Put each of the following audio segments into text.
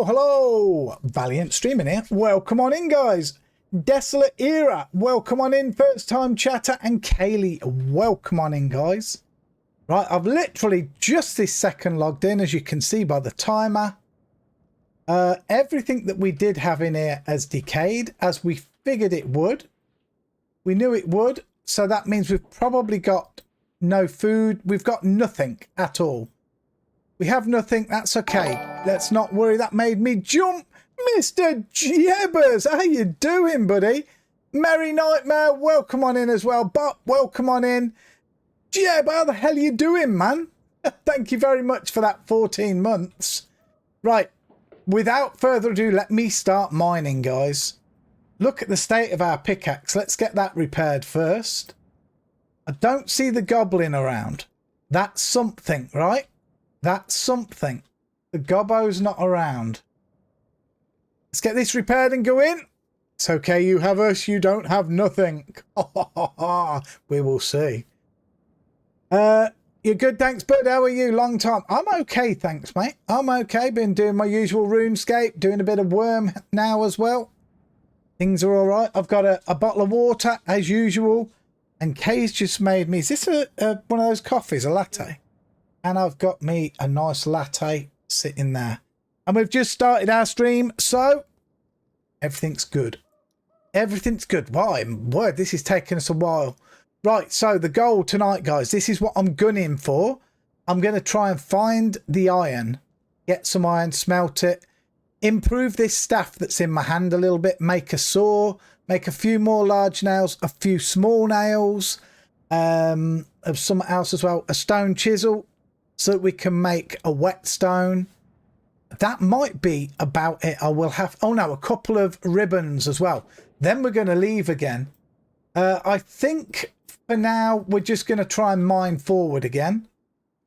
Hello! Valiant streaming here. Welcome on in, guys. Desolate Era, welcome on in. First time chatter, and Kaylee, welcome on in, guys. Right, I've literally just this second logged in, as you can see by the timer. Everything that we did have in here has decayed, as we figured it would. We knew it would, so that means we've probably got no food. We've got nothing at all. We have nothing. That's okay. Let's not worry. That made me jump. Mr. Jebbers, how you doing, buddy? Merry Nightmare, welcome on in as well. But welcome on in. Jeb, how the hell you doing, man? Thank you very much for that 14 months. Right, without further ado, let me start mining, guys. Look at the state of our pickaxe. Let's get that repaired first. I don't see the goblin around. That's something, right? That's something. The gobbo's not around. Let's get this repaired and go in. It's okay, you have us, you don't have nothing. We will see. You're good, thanks, bud. How are you? Long time. I'm okay, thanks, mate. I'm okay. Been doing my usual RuneScape, doing a bit of worm now as well. Things are all right. I've got a bottle of water, as usual. And Kay's just made me... Is this one of those coffees, a latte? And I've got me a nice latte sitting there. And we've just started our stream, so everything's good. Everything's good. Why? Word, this is taking us a while. Right, so the goal tonight, guys, this is what I'm gunning for. I'm going to try and find the iron, get some iron, smelt it, improve this staff that's in my hand a little bit, make a saw, make a few more large nails, a few small nails, of something else as well, a stone chisel, so that we can make a whetstone. That might be about it. I will have, oh no, a couple of ribbons as well. Then we're going to leave again. I think for now, we're just going to try and mine forward again.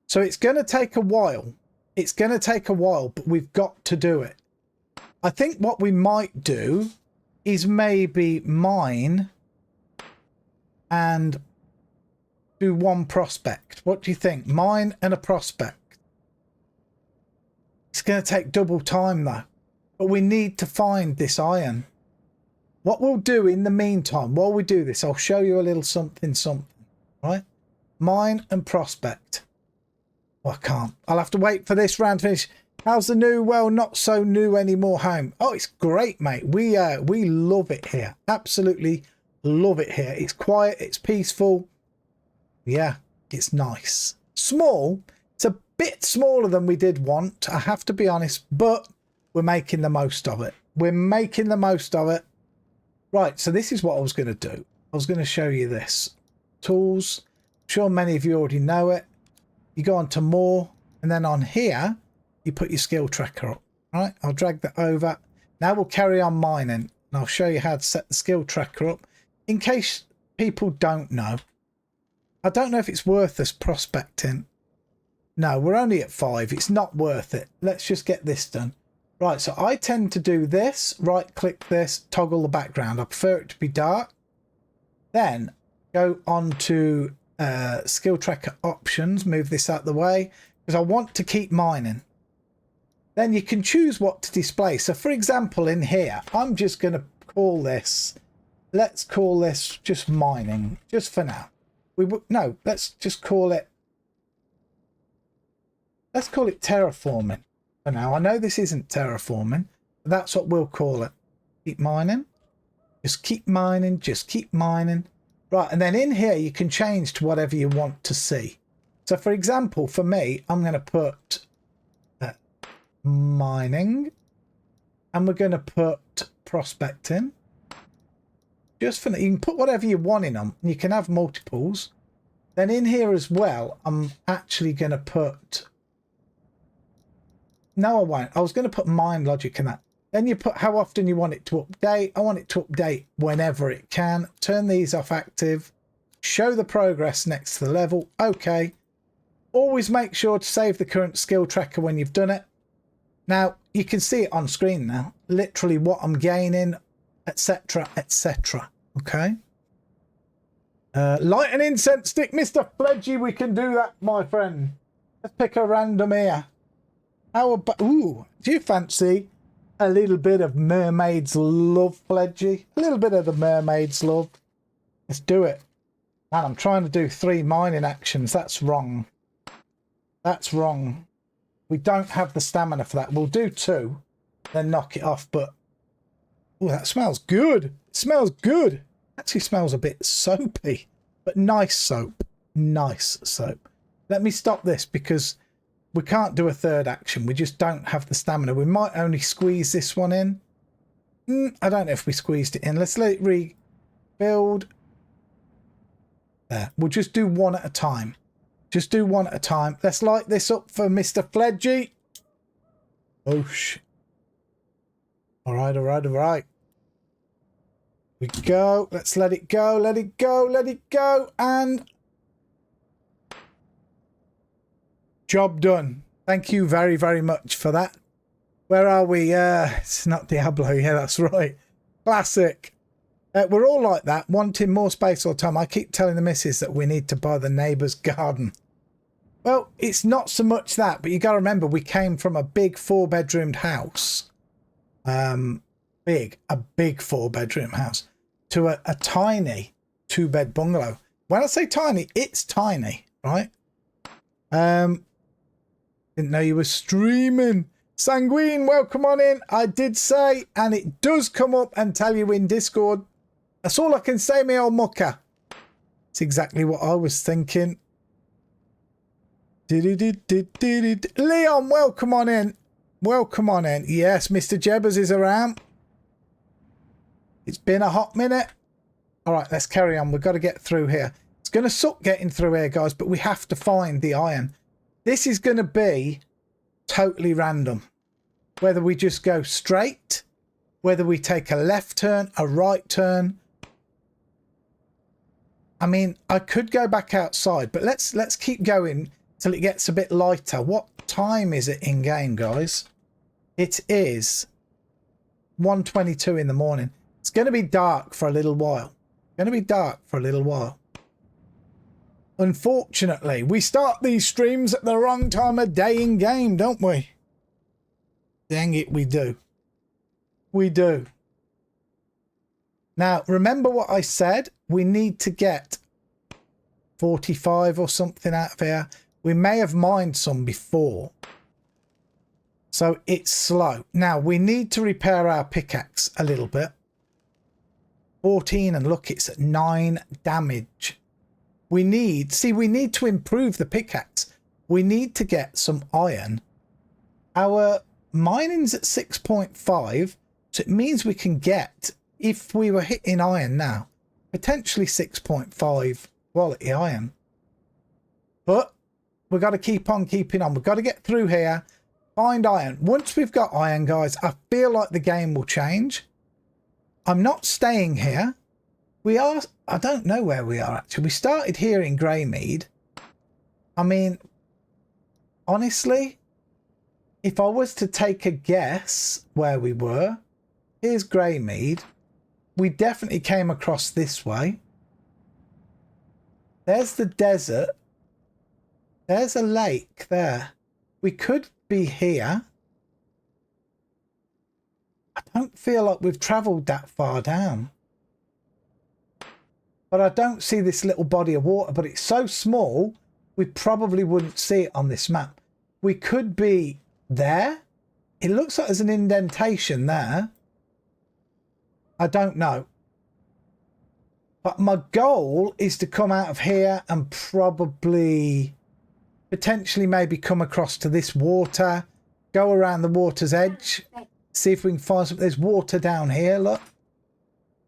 So it's going to take a while. It's going to take a while, but we've got to do it. I think what we might do is maybe mine and do one prospect. What do you think? Mine and a prospect. It's going to take double time though, but we need to find this iron. What we'll do in the meantime, while we do this, I'll show you a little something, right? Mine and prospect. Oh, I can't. I'll have to wait for this round to finish. How's the new, well, not so new anymore home? Oh, it's great, mate. We love it here. Absolutely love it here. It's quiet. It's peaceful. Yeah, it's nice. Small. It's a bit smaller than we did want, I have to be honest, but we're making the most of it. We're making the most of it. Right, so this is what I was going to do. I was going to show you this. Tools. I'm sure many of you already know it. You go on to more, and then on here, you put your skill tracker up. Right, I'll drag that over. Now we'll carry on mining, and I'll show you how to set the skill tracker up. In case people don't know, I don't know if it's worth us prospecting. No, we're only at 5. It's not worth it. Let's just get this done. Right, so I tend to do this, right click this, toggle the background. I prefer it to be dark. Then go on to skill tracker options, move this out of the way, because I want to keep mining. Then you can choose what to display. So for example, in here, I'm just going to call this, let's call this just mining, just for now. No, let's just call it, let's call it terraforming. Now I know this isn't terraforming, but that's what we'll call it. Keep mining, just keep mining, just keep mining. Right, and then in here you can change to whatever you want to see. So for example, for me, I'm going to put mining, and we're going to put prospecting. Just for, you can put whatever you want in them, and you can have multiples. Then in here as well, I'm actually going to put, no, I won't. I was going to put mine logic in that. Then you put how often you want it to update. I want it to update whenever it can. Turn these off active. Show the progress next to the level. Okay. Always make sure to save the current skill tracker when you've done it. Now, you can see it on screen now. Literally what I'm gaining, etc., etc. Okay. Light an incense stick. Mr. Fledgy, we can do that, my friend. Let's pick a random here. How about... Ooh, do you fancy A little bit of mermaid's love, Pledgy. A little bit of the mermaid's love. Let's do it. And I'm trying to do 3 mining actions. That's wrong. That's wrong. We don't have the stamina for that. We'll do 2, then knock it off. But, oh, that smells good. It smells good. Actually smells a bit soapy, but nice soap. Nice soap. Let me stop this because we can't do a 3rd action. We just don't have the stamina. We might only squeeze this one in. I don't know if we squeezed it in. Let's let it rebuild. There. We'll just do 1 at a time. Just do 1 at a time. Let's light this up for Mr. Fledgy. Oosh. All right, all right, all right. We go. Let's let it go. Let it go. Let it go. And job done. Thank you very, very much for that. Where are we? It's not Diablo. Yeah, that's right. Classic. We're all like that, wanting more space all the time. I keep telling the missus that we need to buy the neighbour's garden. Well, it's not so much that, but you got to remember we came from a big 4-bedroomed house. A big 4-bedroom house to a tiny 2-bed bungalow. When I say tiny, it's tiny, right? Didn't know you were streaming. Sanguine, welcome on in. I did say, and it does come up and tell you in Discord. That's all I can say, me old mucker. It's exactly what I was thinking. Leon, welcome on in. Welcome on in. Yes, Mr. Jebbers is around. It's been a hot minute. All right, let's carry on. We've got to get through here. It's going to suck getting through here, guys, but we have to find the iron. This is going to be totally random. Whether we just go straight, whether we take a left turn, a right turn. I mean, I could go back outside, but let's keep going till it gets a bit lighter. What time is it in game, guys? It is 1:22 in the morning. It's going to be dark for a little while. Going to be dark for a little while. Unfortunately, we start these streams at the wrong time of day in game, don't we? Dang it, we do. We do. Now, remember what I said? We need to get 45 or something out of here. We may have mined some before. So it's slow. Now, we need to repair our pickaxe a little bit. 14, and look, it's at 9 damage. We need to improve the pickaxe. We need to get some iron. Our mining's at 6.5, so it means we can get, if we were hitting iron now, potentially 6.5 quality iron. But we've got to keep on keeping on. We've got to get through here, find iron. Once we've got iron, guys, I feel like the game will change. I'm not staying here. We are, I don't know where we are actually. We started here in Greymead. I mean, honestly, if I was to take a guess where we were, here's Greymead. We definitely came across this way. There's the desert. There's a lake there. We could be here. I don't feel like we've travelled that far down. But I don't see this little body of water, but it's so small, we probably wouldn't see it on this map. We could be there. It looks like there's an indentation there. I don't know. But my goal is to come out of here and probably, potentially maybe come across to this water, go around the water's edge, see if we can find something. There's water down here, look.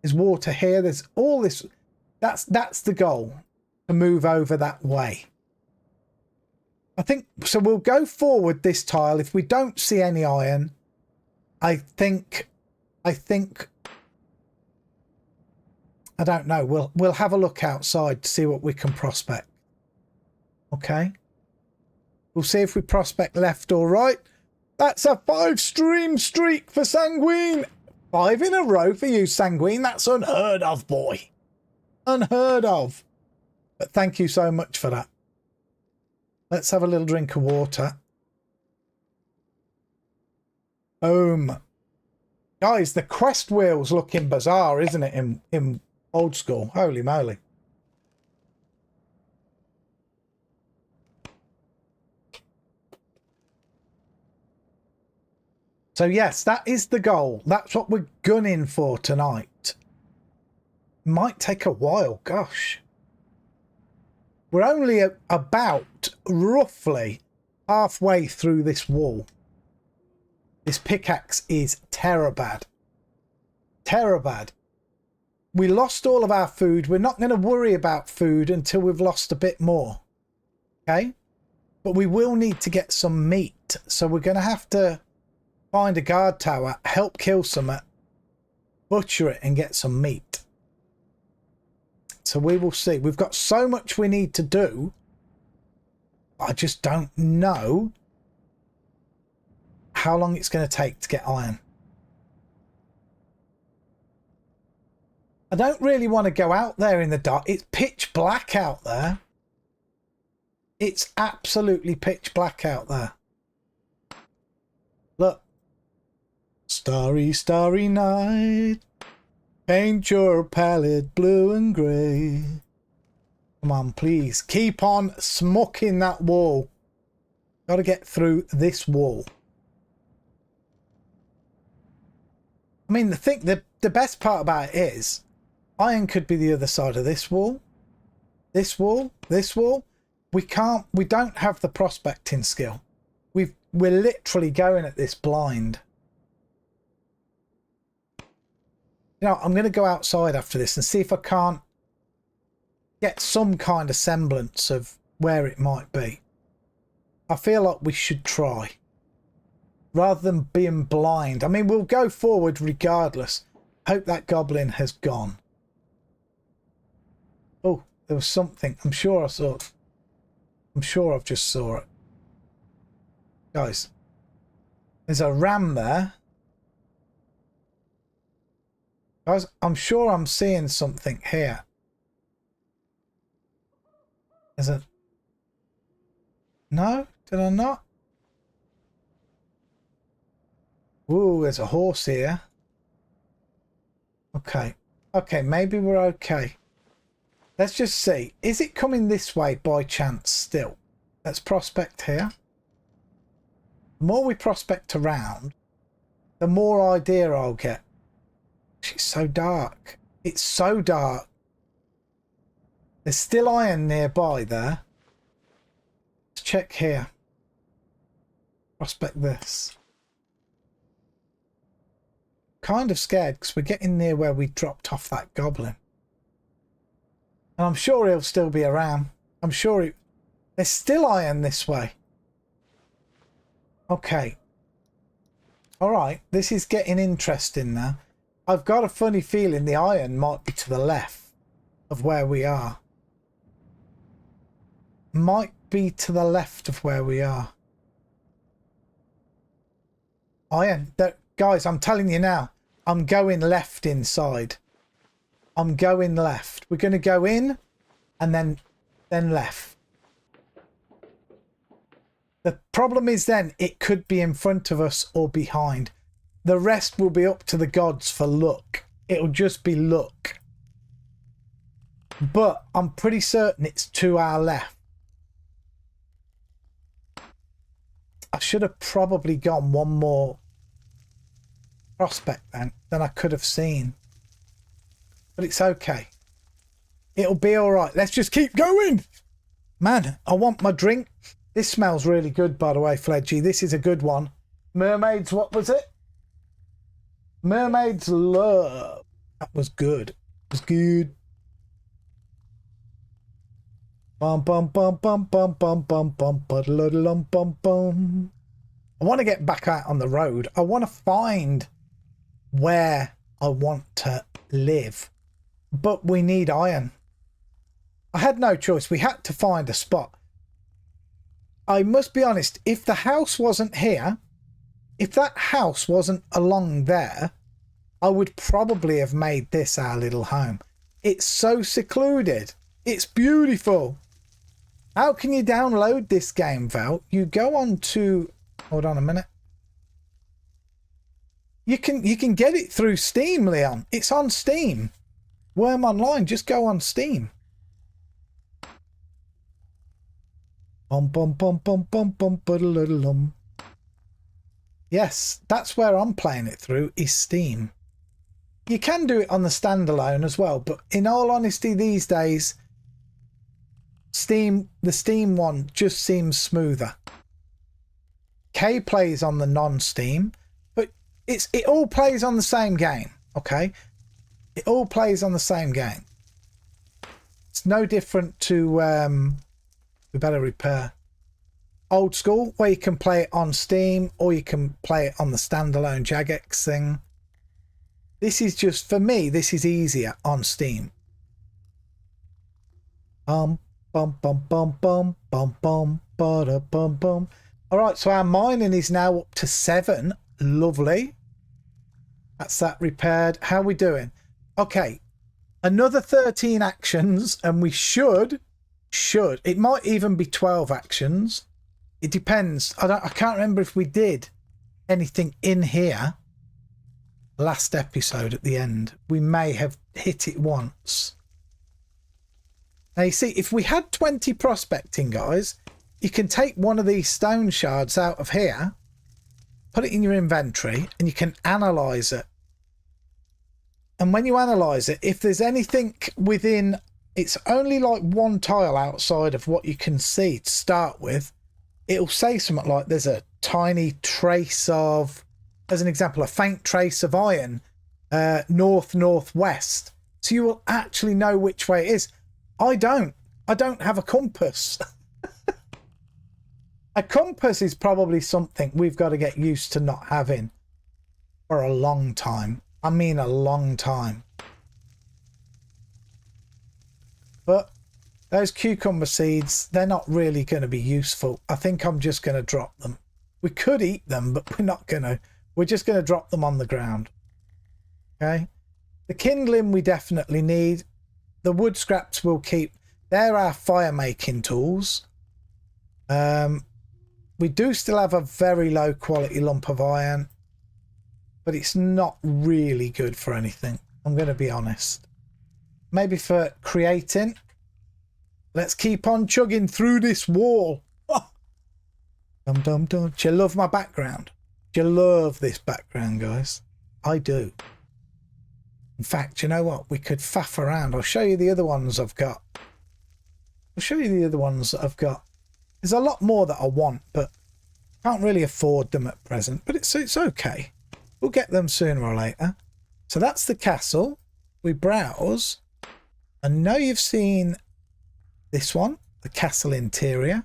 There's water here. There's all this. That's the goal, to move over that way. I think, so we'll go forward this tile. If we don't see any iron, I think, I don't know. We'll have a look outside to see what we can prospect. Okay. We'll see if we prospect left or right. That's a 5-stream streak for Sanguine. 5 in a row for you, Sanguine. That's unheard of, boy. Unheard of. But thank you so much for that. Let's have a little drink of water. Boom. Guys, the quest wheel's looking bizarre, isn't it, in old school? Holy moly. So yes, that is the goal. That's what we're gunning for tonight. Might take a while, gosh. We're only about roughly halfway through this wall. This pickaxe is terabad. Terabad. We lost all of our food. We're not going to worry about food until we've lost a bit more. Okay? But we will need to get some meat. So we're going to have to find a guard tower, help kill some, butcher it and get some meat. So we will see. We've got so much we need to do. I just don't know how long it's going to take to get iron. I don't really want to go out there in the dark. It's pitch black out there. It's absolutely pitch black out there. Look. Starry, starry night. Paint your palette blue and grey. Come on, please. Keep on smucking that wall. Got to get through this wall. I mean, the best part about it is iron could be the other side of this wall. This wall. This wall. We don't have the prospecting skill. We're literally going at this blind. You know, I'm going to go outside after this and see if I can't get some kind of semblance of where it might be. I feel like we should try. Rather than being blind. I mean, we'll go forward regardless. Hope that goblin has gone. Oh, there was something. I'm sure I saw it. I'm sure I've just saw it. Guys, there's a ram there. Guys, I'm sure I'm seeing something here. Is it? No? Did I not? Ooh, there's a horse here. Okay. Okay, maybe we're okay. Let's just see. Is it coming this way by chance still? Let's prospect here. The more we prospect around, the more idea I'll get. It's so dark. It's so dark. There's still iron nearby there. Let's check here. Prospect this. Kind of scared because we're getting near where we dropped off that goblin. And I'm sure he'll still be around. I'm sure there's still iron this way. Okay. Alright, this is getting interesting now. I've got a funny feeling the iron might be to the left of where we are. Might be to the left of where we are. Iron. Guys, I'm telling you now, I'm going left inside. I'm going left. We're going to go in and then left. The problem is then it could be in front of us or behind. The rest will be up to the gods for luck. It'll just be luck. But I'm pretty certain it's to our left. I should have probably gone one more prospect then than I could have seen. But it's okay. It'll be alright. Let's just keep going. Man, I want my drink. This smells really good, by the way, Fledgy. This is a good one. Mermaids, what was it? Mermaid's Love. That was good. It was good. Bum bum bum bum bum bum bum bum bum bum bum. I want to get back out on the road. I want to find where I want to live. But we need iron. I had no choice. We had to find a spot. I must be honest, if the house wasn't here, if that house wasn't along there, I would probably have made this our little home. It's so secluded. It's beautiful. How can you download this game, Val? You go on to... Hold on a minute. You can get it through Steam, Leon. It's on Steam. Worm Online, just go on Steam. Bum bum bum bum bum bum ba-da-da-da-lum. Yes, that's where I'm playing it through, is Steam. You can do it on the standalone as well, but in all honesty these days, the Steam one just seems smoother. K plays on the non-Steam, but it all plays on the same game, okay? It all plays on the same game. It's no different to we better repair. Old school, where you can play it on Steam or you can play it on the standalone Jagex thing. This is just, for me, this is easier on Steam. Bum bum bum bum bum bum bum bada bum bum. Alright, so our mining is now up to 7. Lovely. That's that repaired. How are we doing? Okay. Another 13 actions, and we should, it might even be 12 actions. It depends. I can't remember if we did anything in here last episode at the end. We may have hit it once. Now you see, if we had 20 prospecting, guys, you can take one of these stone shards out of here, put it in your inventory, and you can analyze it. And when you analyze it, if there's anything within, it's only like one tile outside of what you can see to start with. It'll say something like there's a tiny trace of, as an example, a faint trace of iron northwest. So you will actually know which way it is. I don't have a compass. A compass is probably something we've got to get used to not having for a long time. I mean a long time. But those cucumber seeds, they're not really going to be useful. I think I'm just going to drop them. We could eat them, but we're not going to. We're just going to drop them on the ground. Okay. The kindling we definitely need. The wood scraps we'll keep. They're our fire making tools. We do still have a very low quality lump of iron, but it's not really good for anything. I'm going to be honest. Maybe for creating. Let's keep on chugging through this wall. Oh. Dum dum dum. Do you love my background? Do you love this background, guys? I do. In fact, you know what? We could faff around. I'll show you the other ones I've got. There's a lot more that I want, but can't really afford them at present. But it's okay. We'll get them sooner or later. So that's the castle. We browse. I know you've seen this one, the castle interior.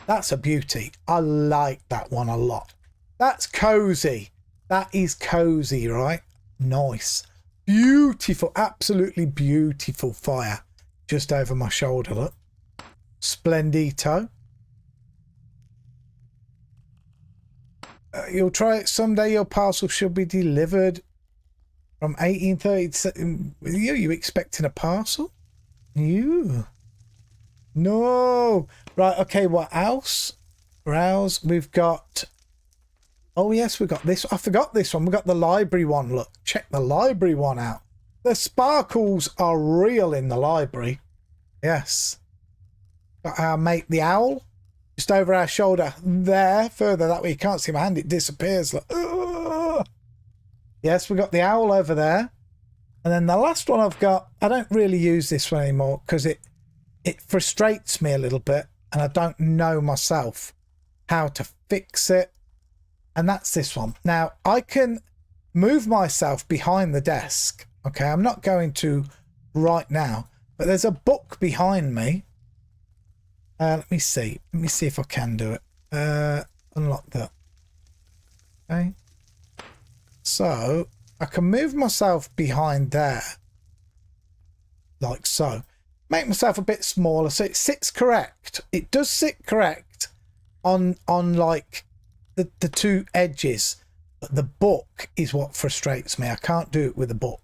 That's a beauty. I like that one a lot. That's cozy. That is cozy, right? Nice. Beautiful, absolutely beautiful fire just over my shoulder, look. Splendito. You'll try it someday. Your parcel should be delivered from 1830. You expecting a parcel? You? No. Right, okay, what else? Browse. We've got... Oh, yes, we've got this. I forgot this one. We've got the library one. Look, check the library one out. The sparkles are real in the library. Yes. Got our mate, the owl, just over our shoulder there. Further that way, you can't see my hand. It disappears. Look. Yes, we've got the owl over there. And then the last one I've got, I don't really use this one anymore because it frustrates me a little bit and I don't know myself how to fix it. And that's this one. Now, I can move myself behind the desk. Okay, I'm not going to right now, but there's a book behind me. Let me see. Let me see if I can do it. Unlock that. Okay. So, I can move myself behind there. Like so. Make myself a bit smaller so it sits correct. It does sit correct on like the two edges. But the book is what frustrates me. I can't do it with a book.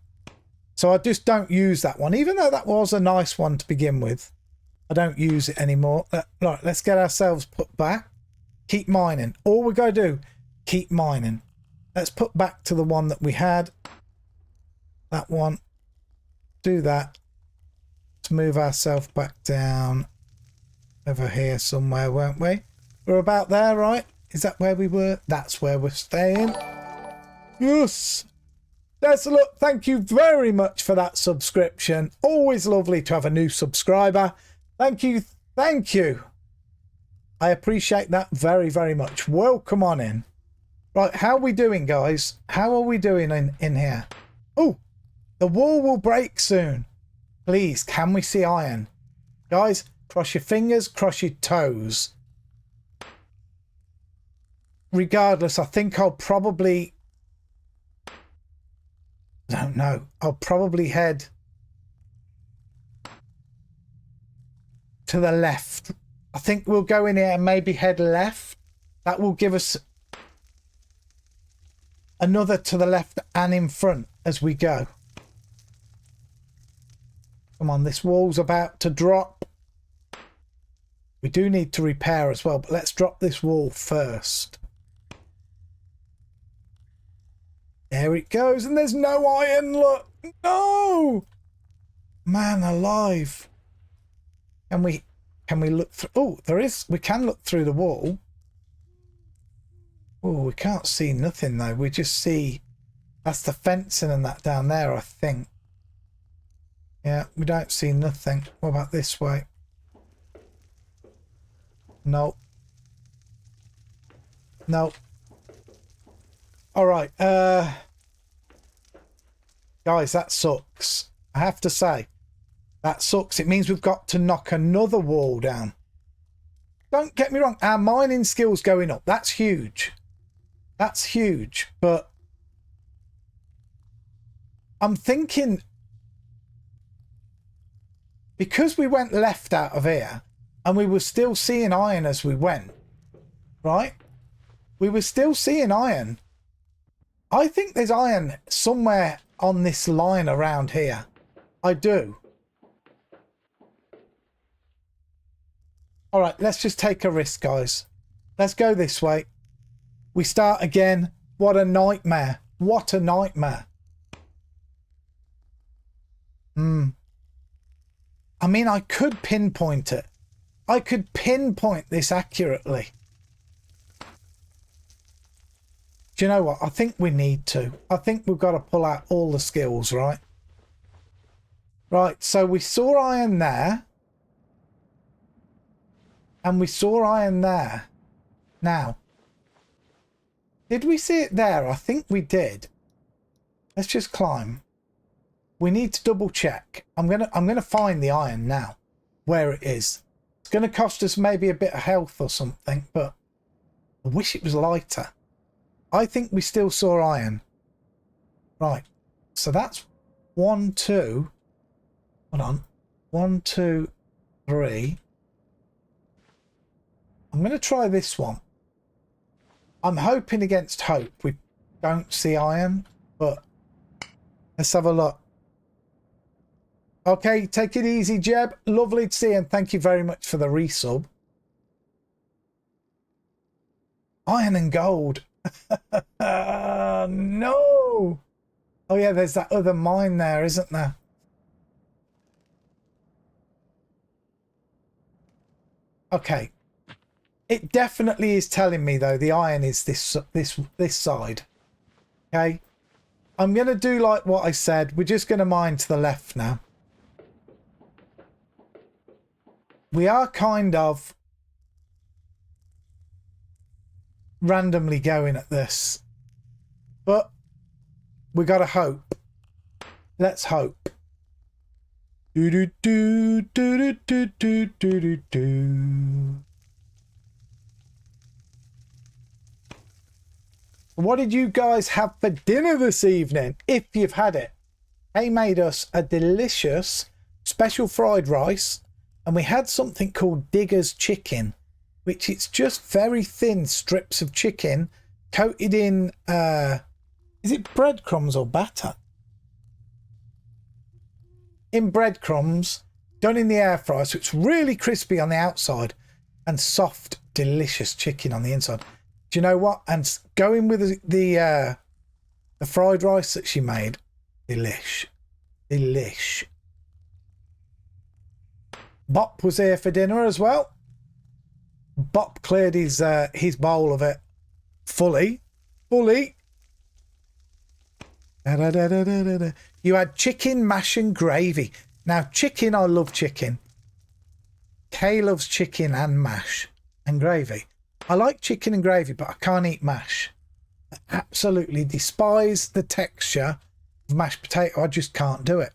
So I just don't use that one. Even though that was a nice one to begin with. I don't use it anymore. Right, let's get ourselves put back. Keep mining. All we got to do, keep mining. Let's put back to the one that we had. That one. Do that. To move ourselves back down over here somewhere, weren't we? We're about there, right? Is that where we were? That's where we're staying. Yes. Let's look. Thank you very much for that subscription. Always lovely to have a new subscriber. Thank you. Thank you. I appreciate that very, very much. Welcome on in. Right, how are we doing, guys? How are we doing in here? Oh, the wall will break soon. Please, can we see iron? Guys, cross your fingers, cross your toes. Regardless, I think I'll probably... I don't know. I'll probably head to the left. I think we'll go in here and maybe head left. That will give us another to the left and in front as we go. Come on, this wall's about to drop. We do need to repair as well, but let's drop this wall first. There it goes, and there's no iron, look! No! Man alive. Can we look through? Oh, there is. We can look through the wall. Oh, we can't see nothing though. We just see that's the fencing and that down there, I think. Yeah, we don't see nothing. What about this way? No. No. All right. Guys, that sucks. I have to say. That sucks. It means we've got to knock another wall down. Don't get me wrong. Our mining skills going up. That's huge. That's huge. But I'm thinking, because we went left out of here and we were still seeing iron as we went, right? We were still seeing iron. I think there's iron somewhere on this line around here. I do. All right, let's just take a risk, guys. Let's go this way. We start again. What a nightmare. What a nightmare. I mean, I could pinpoint it. I could pinpoint this accurately. Do you know what? I think we need to. I think we've got to pull out all the skills, right? Right, so we saw iron there. And we saw iron there. Now, did we see it there? I think we did. Let's just climb. We need to double check. I'm gonna find the iron now, where it is. It's gonna cost us maybe a bit of health or something, but I wish it was lighter. I think we still saw iron. Right. So that's 1, 2. Hold on. 1, 2, 3. I'm going to try this one. I'm hoping against hope we don't see iron, but let's have a look. Okay, take it easy, Jeb. Lovely to see you, and thank you very much for the resub. Iron and gold. No. Oh yeah, there's that other mine there, isn't there? Okay. It definitely is telling me though the iron is this side. Okay. I'm going to do like what I said. We're just going to mine to the left now. We are kind of randomly going at this, but we got to hope. Let's hope. Do do do do do do do do do. What did you guys have for dinner this evening? If you've had it. They made us a delicious special fried rice, and we had something called Digger's chicken, which it's just very thin strips of chicken coated in, is it breadcrumbs or batter? In breadcrumbs, done in the air fryer, so it's really crispy on the outside and soft, delicious chicken on the inside. Do you know what? And going with the The fried rice that she made, delish. Delish. Bop was here for dinner as well. Bop cleared his bowl of it fully. You had chicken, mash and gravy. Now, chicken, I love chicken. Kay loves chicken and mash and gravy. I like chicken and gravy, but I can't eat mash. I absolutely despise the texture of mashed potato. I just can't do it.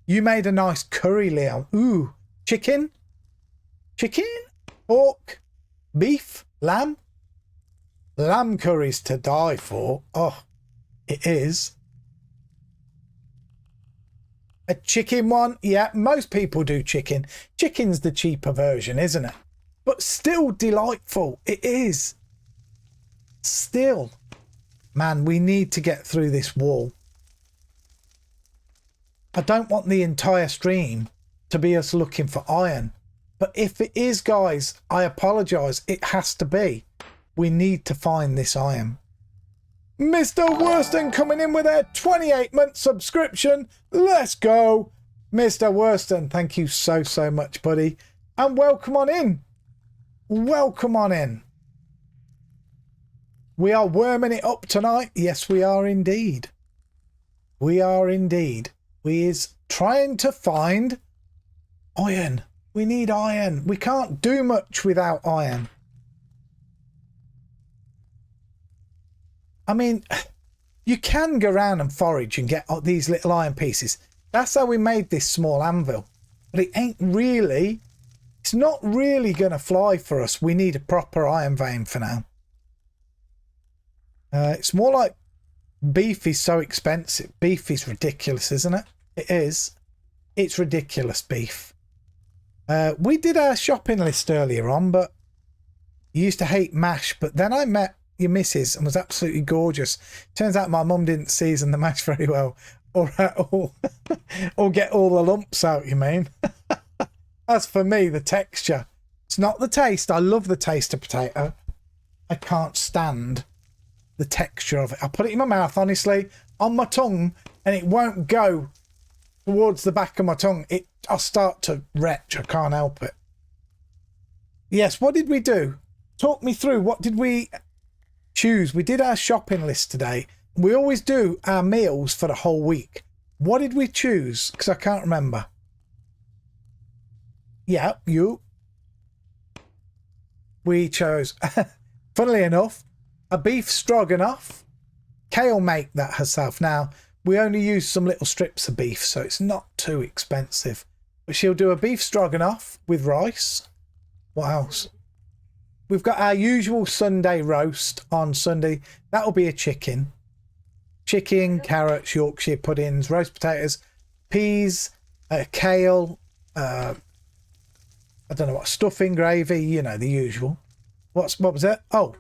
You made a nice curry, Leon. Ooh, chicken, pork, beef, lamb. Lamb curry's to die for. Oh, it is. A chicken one? Yeah, most people do chicken. Chicken's the cheaper version, isn't it? But still delightful. It is. Still. Man, we need to get through this wall. I don't want the entire stream to be us looking for iron. But if it is, guys, I apologise. It has to be. We need to find this iron. Mr. Worston coming in with a 28-month subscription. Let's go. Mr. Worston, thank you so much, buddy. And welcome on in. Welcome on in. We are worming it up tonight. Yes, we are indeed. We are indeed. We is trying to find iron. We need iron. We can't do much without iron. I mean, you can go around and forage and get these little iron pieces. That's how we made this small anvil. But it ain't really, it's not really going to fly for us. We need a proper iron vein for now. It's more like beef is so expensive. Beef is ridiculous, isn't it? It is. It's ridiculous, beef. We did our shopping list earlier on, but you used to hate mash. But then I met your missus and was absolutely gorgeous. Turns out my mum didn't season the mash very well, or or get all the lumps out, you mean. As for me, the texture, it's not the taste. I love the taste of potato. I can't stand the texture of it. I put it in my mouth, honestly, on my tongue, and it won't go towards the back of my tongue. I'll start to retch. I can't help it. Yes, what did we do? Talk me through. What did we choose? We did our shopping list today. We always do our meals for the whole week. What did we choose? Because I can't remember. Yeah, you. We chose, funnily enough, a beef stroganoff. Kay'll make that herself. Now, we only use some little strips of beef, so it's not too expensive. But she'll do a beef stroganoff with rice. What else? We've got our usual Sunday roast on Sunday. That'll be a chicken. Chicken, carrots, Yorkshire puddings, roast potatoes, peas, kale, I don't know what, stuffing, gravy, you know, the usual. What was it? Oh,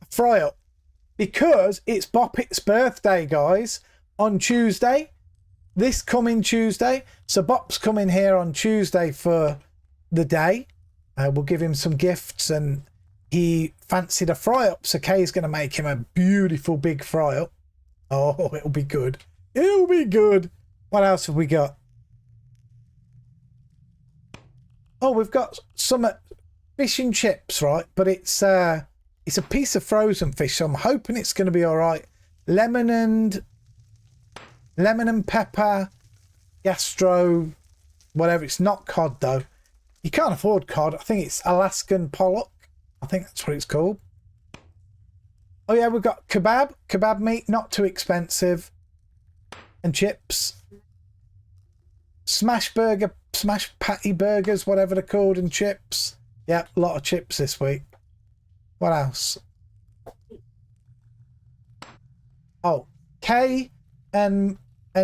fry up. Because it's Bopit's birthday, guys, on Tuesday. This coming Tuesday. So Bop's coming here on Tuesday for the day. We'll give him some gifts, and he fancied a fry up, so Kay's going to make him a beautiful big fry up. Oh, it'll be good. It'll be good. What else have we got? Oh, we've got some fish and chips, right? But it's a piece of frozen fish, so I'm hoping it's going to be all right. Lemon and pepper, gastro, whatever. It's not cod though. You can't afford cod. I think it's Alaskan pollock. I think that's what it's called. Oh yeah, we've got kebab meat, not too expensive, and chips. Smash patty burgers, whatever they're called, and chips. Yep, a lot of chips this week. What else? Oh, Kay and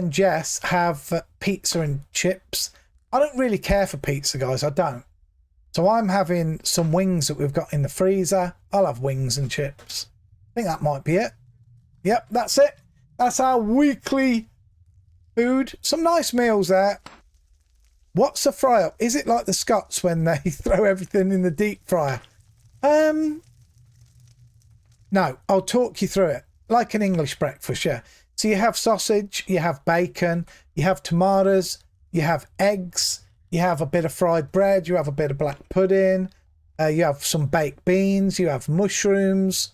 Jess have pizza and chips. I don't really care for pizza, guys. I don't. So I'm having some wings that we've got in the freezer. I'll have wings and chips. I think that might be it. Yep, that's it. That's our weekly food. Some nice meals there. What's a fry up? Is it like the Scots when they throw everything in the deep fryer? No, I'll talk you through it. like an English breakfast, yeah. So you have sausage, you have bacon, you have tomatoes, you have eggs, you have a bit of fried bread, you have a bit of black pudding, you have some baked beans, you have mushrooms.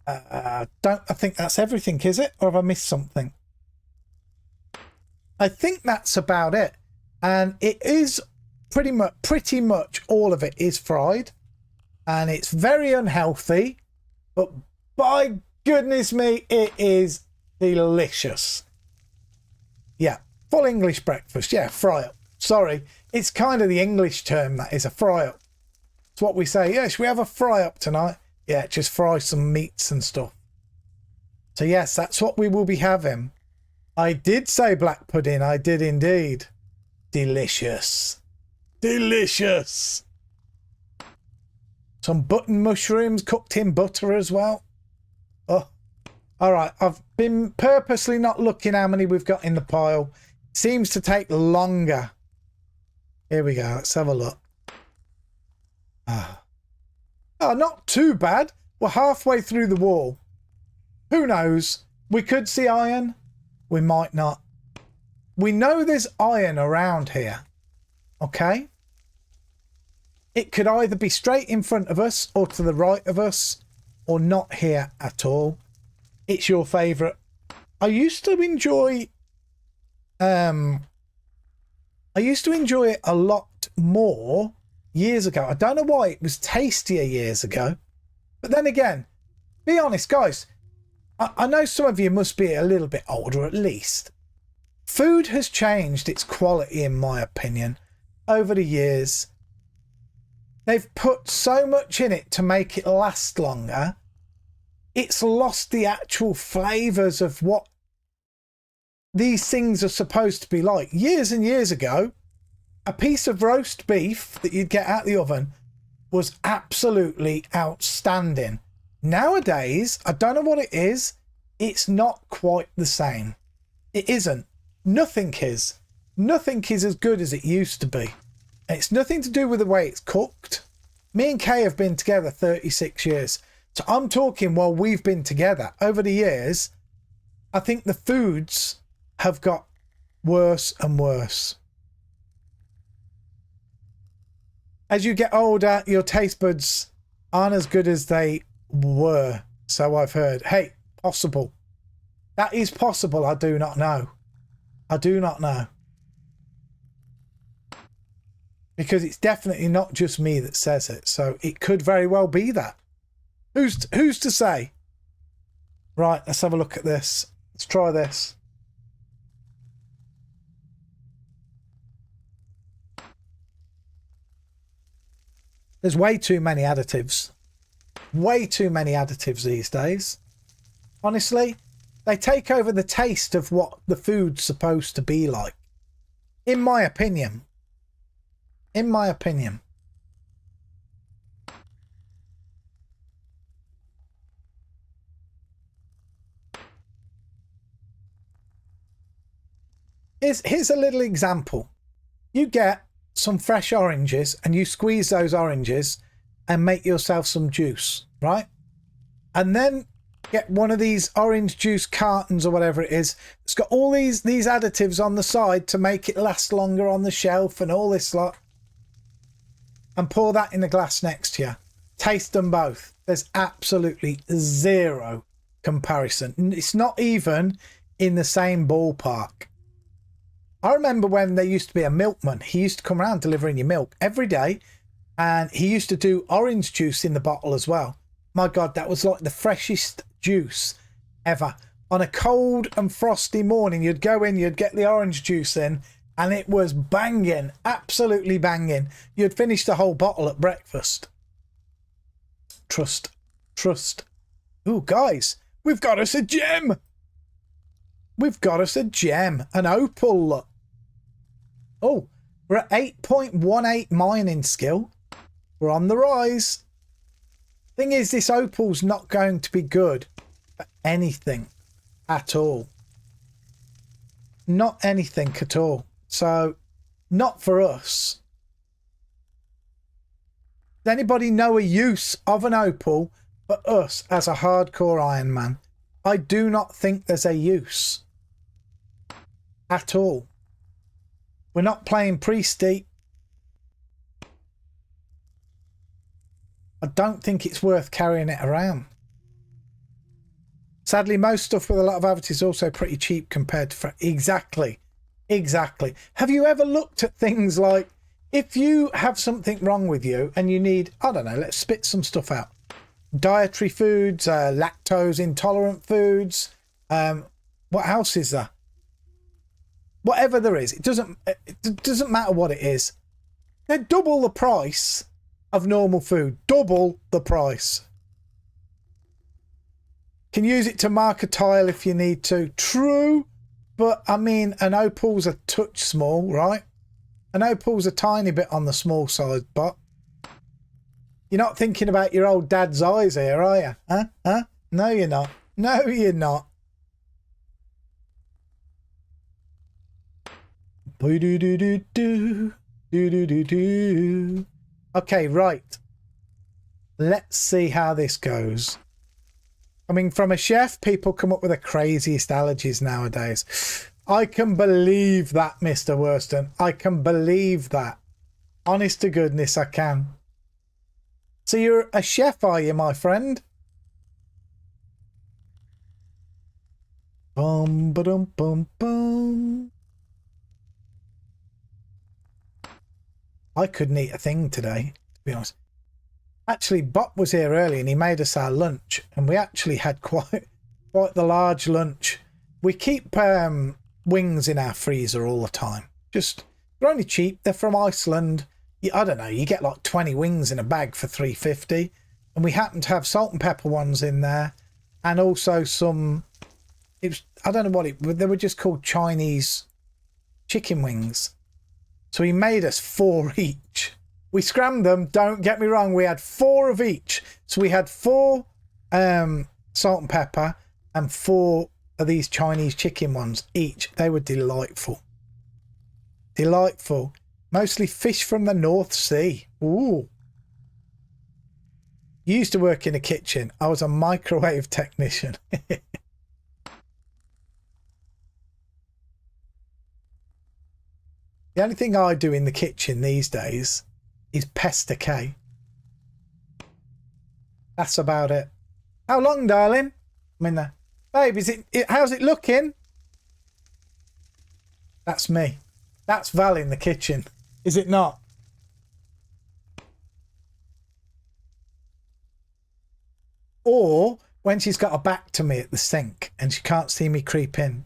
I think that's everything, is it? Or have I missed something? I think that's about it. And it is pretty much all of it is fried. And it's very unhealthy. But by goodness me, it is delicious. Yeah, full English breakfast. Yeah, fry up. Sorry, it's kind of the English term, that is, a fry up. It's what we say. Yeah, should we have a fry up tonight? Yeah, just fry some meats and stuff. So yes, that's what we will be having. I did say black pudding. I did indeed. Delicious. Delicious. Some button mushrooms cooked in butter as well. Oh, all right. I've been purposely not looking how many we've got in the pile. It seems to take longer. Here we go. Let's have a look. Oh, not too bad. We're halfway through the wall. Who knows? We could see iron. We might not. We know there's iron around here. Okay? It could either be straight in front of us or to the right of us or not here at all. It's your favourite. I used to enjoy it a lot more years ago. I don't know why. It was tastier years ago. But then again, be honest, guys. I know some of you must be a little bit older at least. Food has changed its quality, in my opinion, over the years. They've put so much in it to make it last longer. It's lost the actual flavours of what these things are supposed to be like. Years and years ago, a piece of roast beef that you'd get out the oven was absolutely outstanding. Nowadays, I don't know what it is. It's not quite the same. It isn't. Nothing is. Nothing is as good as it used to be. And it's nothing to do with the way it's cooked. Me and Kay have been together 36 years. So I'm talking while we've been together. Over the years, I think the foods have got worse and worse. As you get older, your taste buds aren't as good as they were. So I've heard. Hey, possible. That is possible. I do not know. I do not know. Because it's definitely not just me that says it. So it could very well be that. Who's to say? Right, let's have a look at this. Let's try this. There's way too many additives. Way too many additives these days. Honestly, they take over the taste of what the food's supposed to be like. In my opinion. In my opinion. Here's a little example. You get some fresh oranges and you squeeze those oranges and make yourself some juice, right? And then get one of these orange juice cartons or whatever it is. It's got all these additives on the side to make it last longer on the shelf and all this lot. And pour that in the glass next to you. Taste them both. There's absolutely zero comparison. It's not even in the same ballpark. I remember when there used to be a milkman. He used to come around delivering your milk every day. And he used to do orange juice in the bottle as well. My God, that was like the freshest juice ever. On a cold and frosty morning, you'd go in, you'd get the orange juice in, and it was banging, absolutely banging. You'd finish the whole bottle at breakfast. Trust. Ooh, guys, we've got us a gem. We've got us a gem, an opal, look. Oh, we're at 8.18 mining skill. We're on the rise. Thing is, this opal's not going to be good for anything at all. Not anything at all. So, not for us. Does anybody know a use of an opal for us as a hardcore Ironman? I do not think there's a use at all. We're not playing pre-steep. I don't think it's worth carrying it around. Sadly, most stuff with a lot of additives is also pretty cheap compared to... Exactly. Exactly. Have you ever looked at things like, if you have something wrong with you and you need, I don't know, let's spit some stuff out. Dietary foods, lactose intolerant foods. What else is there? Whatever there is, it doesn't matter what it is. They're double the price of normal food. Double the price. Can use it to mark a tile if you need to. True, but I mean, an opal's a touch small, right? An opal's a tiny bit on the small side, but you're not thinking about your old dad's eyes here, are you? Huh? Huh? No, you're not. No, you're not. Okay, right. Let's see how this goes. I mean, from a chef, people come up with the craziest allergies nowadays. I can believe that, Mr. Worston. I can believe that. Honest to goodness, I can. So you're a chef, are you, my friend? Bum, ba-dum, bum, bum. I couldn't eat a thing today, to be honest. Actually, Bob was here early and he made us our lunch, and we actually had quite the large lunch. We keep wings in our freezer all the time. Just, they're only cheap. They're from Iceland. I don't know, you get like 20 wings in a bag for $3.50, and we happen to have salt and pepper ones in there, and also some, it was, I don't know what they were just called Chinese chicken wings. So he made us 4 each. We scrammed them, don't get me wrong, we had 4 of each. So we had 4 salt and pepper and 4 of these Chinese chicken ones each. They were delightful. Delightful. Mostly fish from the North Sea. Ooh. Used to work in a kitchen. I was a microwave technician. The only thing I do in the kitchen these days is pesticate. That's about it. How long, darling? I'm in there. Babe, how's it looking? That's me. That's Val in the kitchen. Is it not? Or when she's got her back to me at the sink and she can't see me creep in.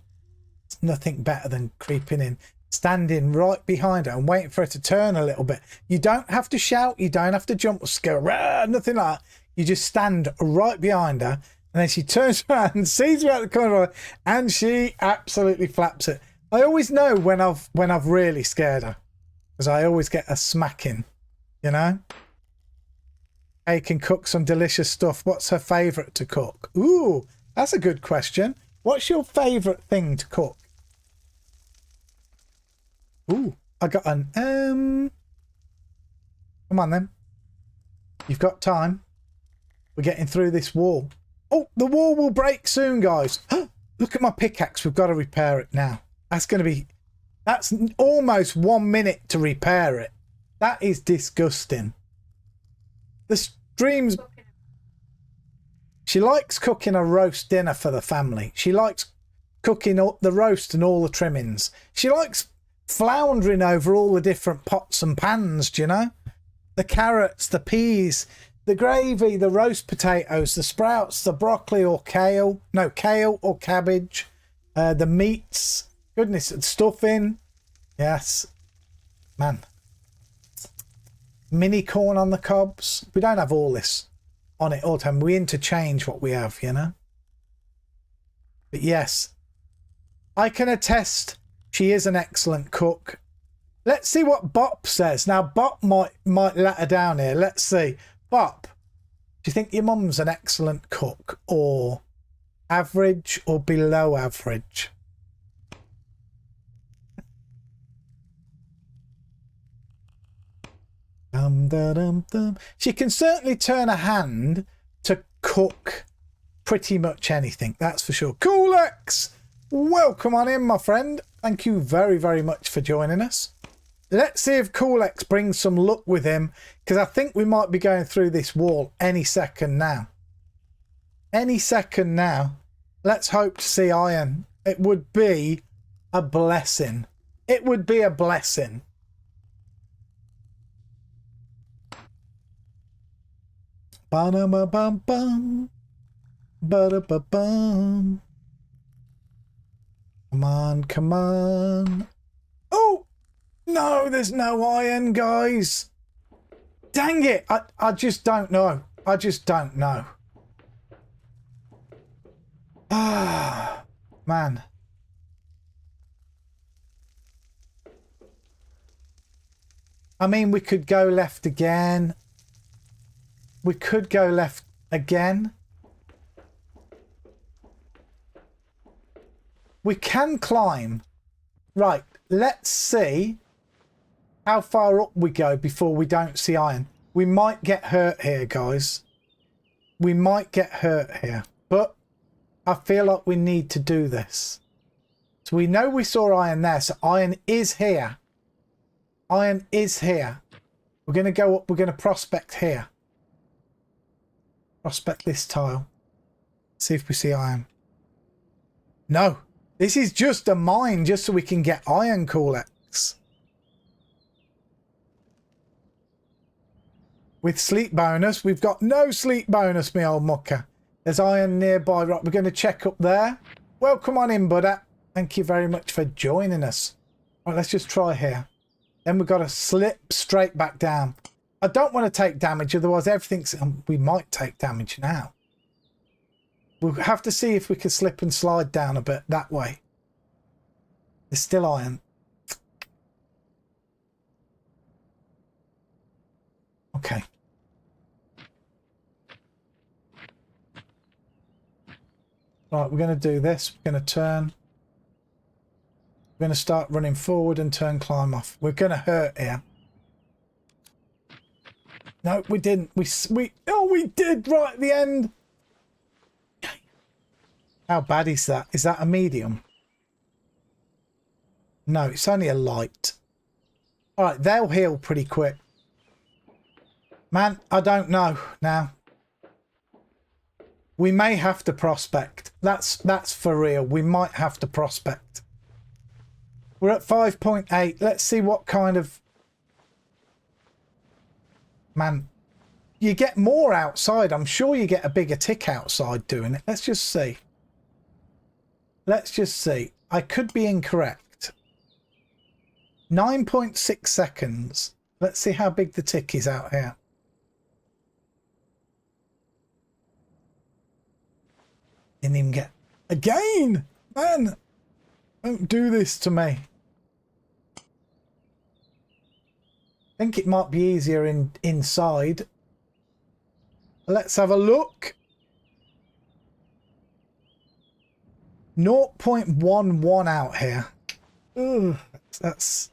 It's nothing better than creeping in. Standing right behind her and waiting for her to turn a little bit. You don't have to shout. You don't have to jump or scare. Nothing like that. You just stand right behind her, and then she turns around and sees me out the corner, and she absolutely flaps it. I always know when I've really scared her, because I always get a smacking, you know. Kay can cook some delicious stuff. What's her favourite to cook? Ooh, that's a good question. What's your favourite thing to cook? Ooh, I got an come on then. You've got time. We're getting through this wall. Oh, the wall will break soon, guys. Look at my pickaxe. We've got to repair it now. That's almost 1 minute to repair it. That is disgusting. The streams. She likes cooking a roast dinner for the family. She likes cooking the roast and all the trimmings. She likes floundering over all the different pots and pans, do you know? The carrots, the peas, the gravy, the roast potatoes, the sprouts, the broccoli or kale. No, kale or cabbage. The meats. Goodness, stuffing. Yes. Man. Mini corn on the cobs. We don't have all this on it all the time. We interchange what we have, you know? But yes. I can attest she is an excellent cook. Let's see what Bop says. Now, Bop might let her down here. Let's see. Bop, do you think your mum's an excellent cook, or average, or below average? Dum, da, dum, dum. She can certainly turn a hand to cook pretty much anything, that's for sure. Coolx, welcome on in, my friend. Thank you very, very much for joining us. Let's see if Coolx brings some luck with him, because I think we might be going through this wall any second now. Any second now. Let's hope to see iron. It would be a blessing. It would be a blessing. Ba-da-ba-bum-bum. Ba-da-ba-bum. Come on, come on. Oh! No, there's no iron, guys. Dang it. I just don't know. I just don't know. Ah, man. I mean, we could go left again. We could go left again. We can climb. Right, let's see how far up we go before we don't see iron. We might get hurt here, guys. We might get hurt here. But I feel like we need to do this. So we know we saw iron there. So iron is here. Iron is here. We're going to go up. We're going to prospect here. Prospect this tile. See if we see iron. No. This is just a mine just so we can get iron, Coolx. With sleep bonus. We've got no sleep bonus, me old mucker. There's iron nearby. Right, we're going to check up there. Welcome on in, buddy. Thank you very much for joining us. Right, let's just try here. Then we've got to slip straight back down. I don't want to take damage, otherwise everything's... we might take damage now. We'll have to see if we can slip and slide down a bit that way. There's still iron. Okay. Right, we're going to do this. We're going to turn. We're going to start running forward and turn climb off. We're going to hurt here. No, we didn't. Oh, we did right at the end. How bad is that? Is that a medium? No, it's only a light. All right, they'll heal pretty quick. Man, I don't know now. We may have to prospect. That's for real. We might have to prospect. We're at 5.8. Let's see what kind of... Man, you get more outside. I'm sure you get a bigger tick outside doing it. Let's just see. Let's just see. I could be incorrect. 9.6 seconds. Let's see how big the tick is out here. Didn't even get... Again! Man! Don't do this to me. I think it might be easier inside. Let's have a look. 0.11 out here. Ugh, that's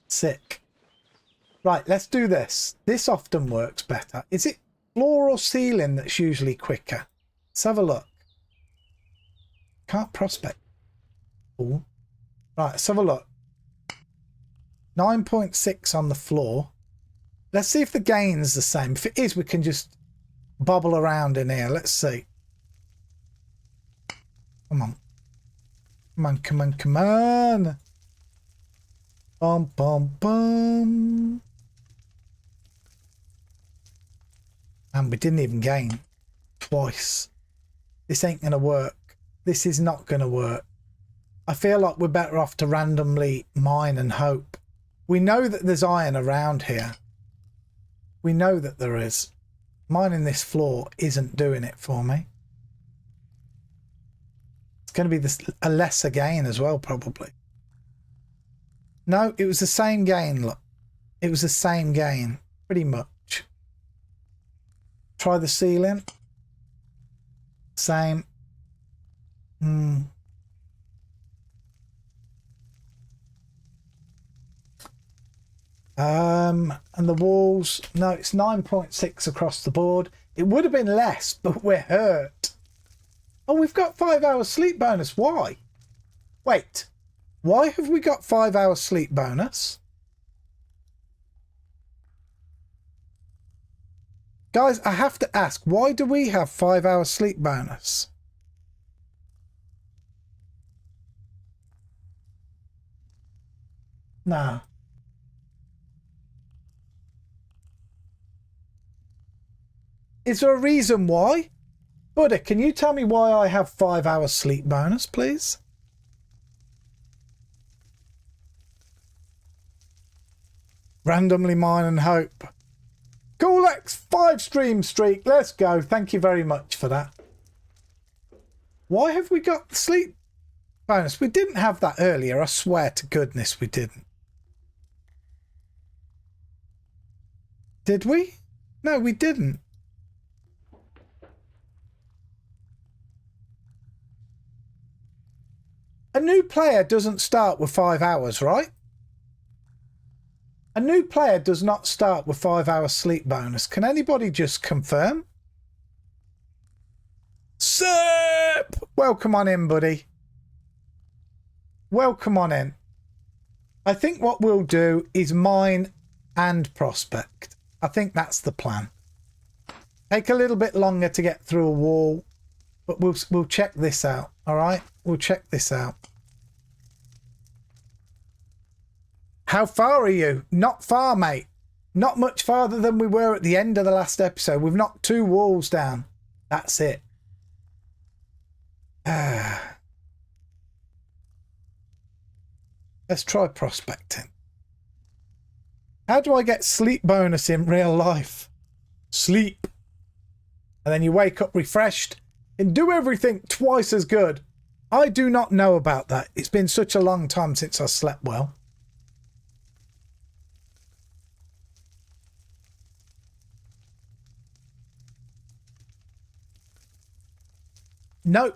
sick. Right, let's do this. This often works better. Is it floor or ceiling that's usually quicker? Let's have a look. Can't prospect. Ooh. Right, let's have a look. 9.6 on the floor. Let's see if the gain's the same. If it is, we can just bobble around in here. Let's see. Come on. Come on, come on, come on. Bum, bum, bum. And we didn't even gain twice. This ain't going to work. This is not going to work. I feel like we're better off to randomly mine and hope. We know that there's iron around here. We know that there is. Mining this floor isn't doing it for me. It's going to be a lesser gain as well, probably. No, it was the same gain, look. It was the same gain, pretty much. Try the ceiling. Same. And the walls, no, it's 9.6 across the board. It would have been less, but we're hurt. Oh, we've got 5 hours sleep bonus. Why? Wait. Why have we got 5 hours sleep bonus? Guys, I have to ask, why do we have 5 hours sleep bonus? Nah. Is there a reason why? Buddha, can you tell me why I have 5 hours sleep bonus, please? Randomly mine and hope. Cool X 5 stream streak. Let's go. Thank you very much for that. Why have we got the sleep bonus? We didn't have that earlier. I swear to goodness we didn't. Did we? No, we didn't. A new player doesn't start with 5 hours, right? A new player does not start with 5 hours sleep bonus. Can anybody just confirm? Sup! Welcome on in, buddy. Welcome on in. I think what we'll do is mine and prospect. I think that's the plan. Take a little bit longer to get through a wall, but we'll check this out. All right, we'll check this out. How far are you? Not far, mate. Not much farther than we were at the end of the last episode. We've knocked 2 walls down. That's it. Let's try prospecting. How do I get sleep bonus in real life? Sleep. And then you wake up refreshed and do everything twice as good. I do not know about that. It's been such a long time since I slept well.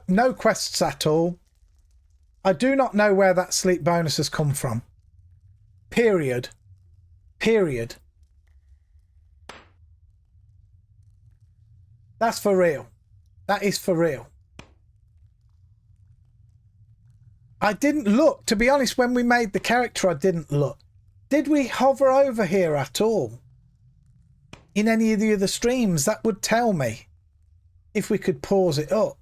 No quests at all. I do not know where that sleep bonus has come from. Period. Period. That's for real. That is for real. I didn't look. To be honest, when we made the character, I didn't look. Did we hover over here at all? In any of the other streams? That would tell me if we could pause it up.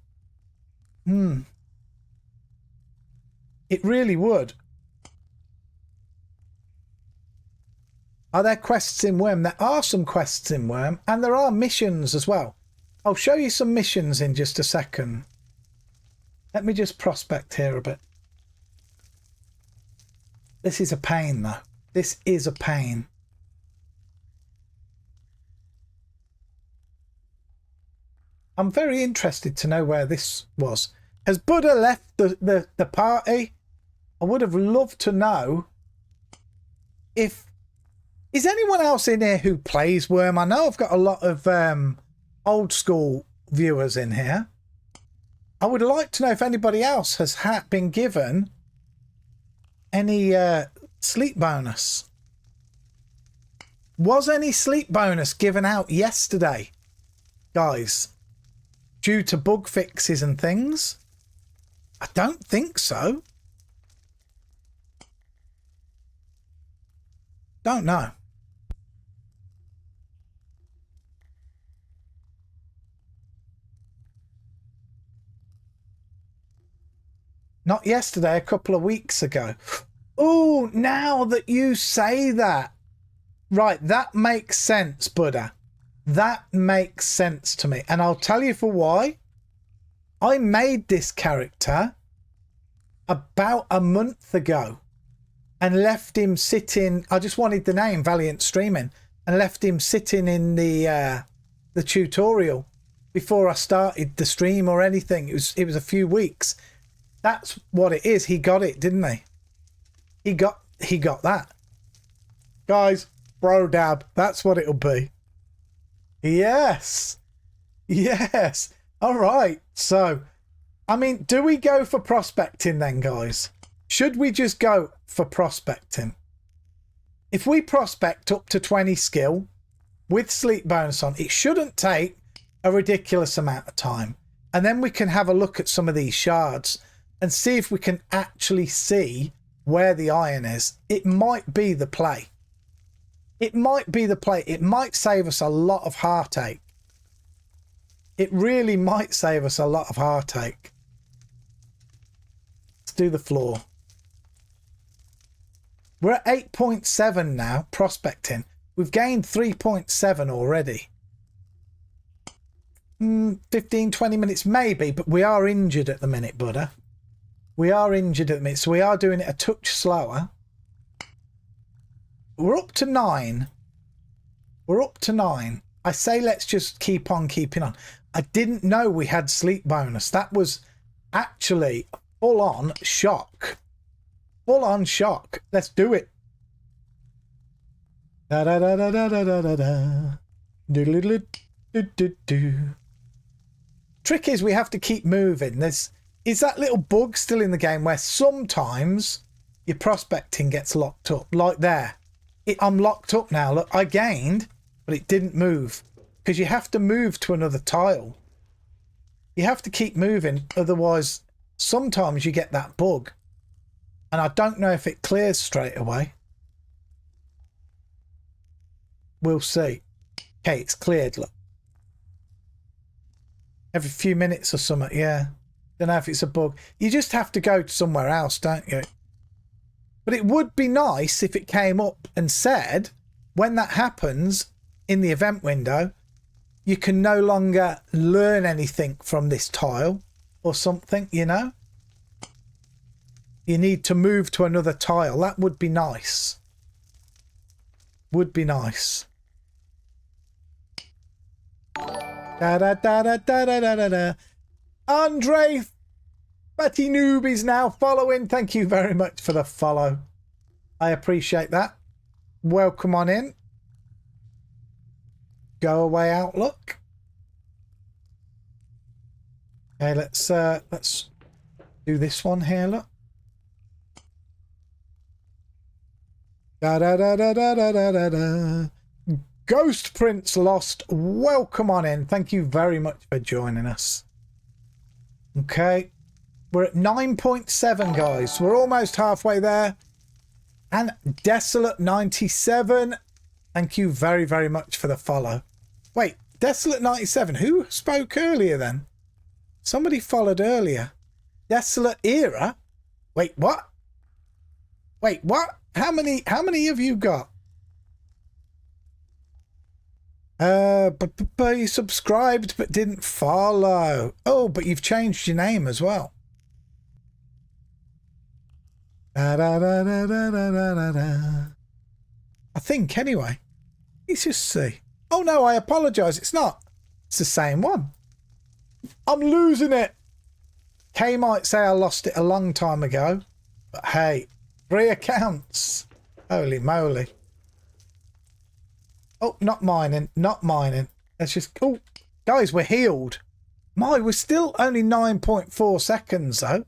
It really would. Are there quests in Worm? There are some quests in Worm, and there are missions as well. I'll show you some missions in just a second. Let me just prospect here a bit. This is a pain, though. This is a pain. I'm very interested to know where this was. Has Buddha left the party? I would have loved to know if... Is anyone else in here who plays Worm? I know I've got a lot of old school viewers in here. I would like to know if anybody else has been given any sleep bonus. Was any sleep bonus given out yesterday, guys? Due to bug fixes and things? I don't think so. Don't know. Not yesterday, a couple of weeks ago. Oh, now that you say that. Right, that makes sense, Buddha. That makes sense to me. And I'll tell you for why. I made this character about a month ago and left him sitting. I just wanted the name Valiant Streaming and left him sitting in the tutorial before I started the stream or anything. It was a few weeks. That's what it is. He got it, didn't he? He got that. Guys, bro dab, that's what it'll be. Yes. Yes. All right. So, I mean, do we go for prospecting then, guys? Should we just go for prospecting? If we prospect up to 20 skill with sleep bonus on, it shouldn't take a ridiculous amount of time. And then we can have a look at some of these shards and see if we can actually see where the iron is. It might be the play. It might be the play. It might save us a lot of heartache. It really might save us a lot of heartache. Let's do the floor. We're at 8.7 now, prospecting. We've gained 3.7 already. 15, 20 minutes maybe, but we are injured at the minute, Buddha. We are injured at the minute, so we are doing it a touch slower. We're up to 9. We're up to 9. I say let's just keep on keeping on. I didn't know we had sleep bonus. That was actually full-on shock. Full-on shock. Let's do it. Da da da da da da da da. Do do do do do. Trick is we have to keep moving. Is that little bug still in the game where sometimes your prospecting gets locked up, like there. I'm locked up now. Look, I gained, but it didn't move because you have to move to another tile. You have to keep moving, otherwise sometimes you get that bug. And I don't know if it clears straight away. We'll see. Okay, it's cleared, look. Every few minutes or something, yeah. Don't know if it's a bug. You just have to go somewhere else, don't you? But it would be nice if it came up and said, when that happens in the event window, you can no longer learn anything from this tile or something, you know? You need to move to another tile. That would be nice. Would be nice. Da da da da da da da da. Andre Fatty Noob is now following. Thank you very much for the follow. I appreciate that. Welcome on in. Go away Outlook. Okay, let's do this one here. Look. Da da da da da da da da da. Ghost Prince Lost. Welcome on in. Thank you very much for joining us. Okay. We're at 9.7, guys. We're almost halfway there. And Desolate 97. Thank you very, very much for the follow. Wait, Desolate 97. Who spoke earlier then? Somebody followed earlier. Desolate Era? Wait, what? Wait, what? How many have you got? But you subscribed but didn't follow. Oh, but you've changed your name as well. Da, da, da, da, da, da, da, da. I think anyway. Let's just see. Oh no, I apologise. It's not. It's the same one. I'm losing it. Kay might say I lost it a long time ago, but hey, 3 accounts. Holy moly. Oh, not mining. Not mining. Let's just... Oh, guys, we're healed. We're still only 9.4 seconds, though.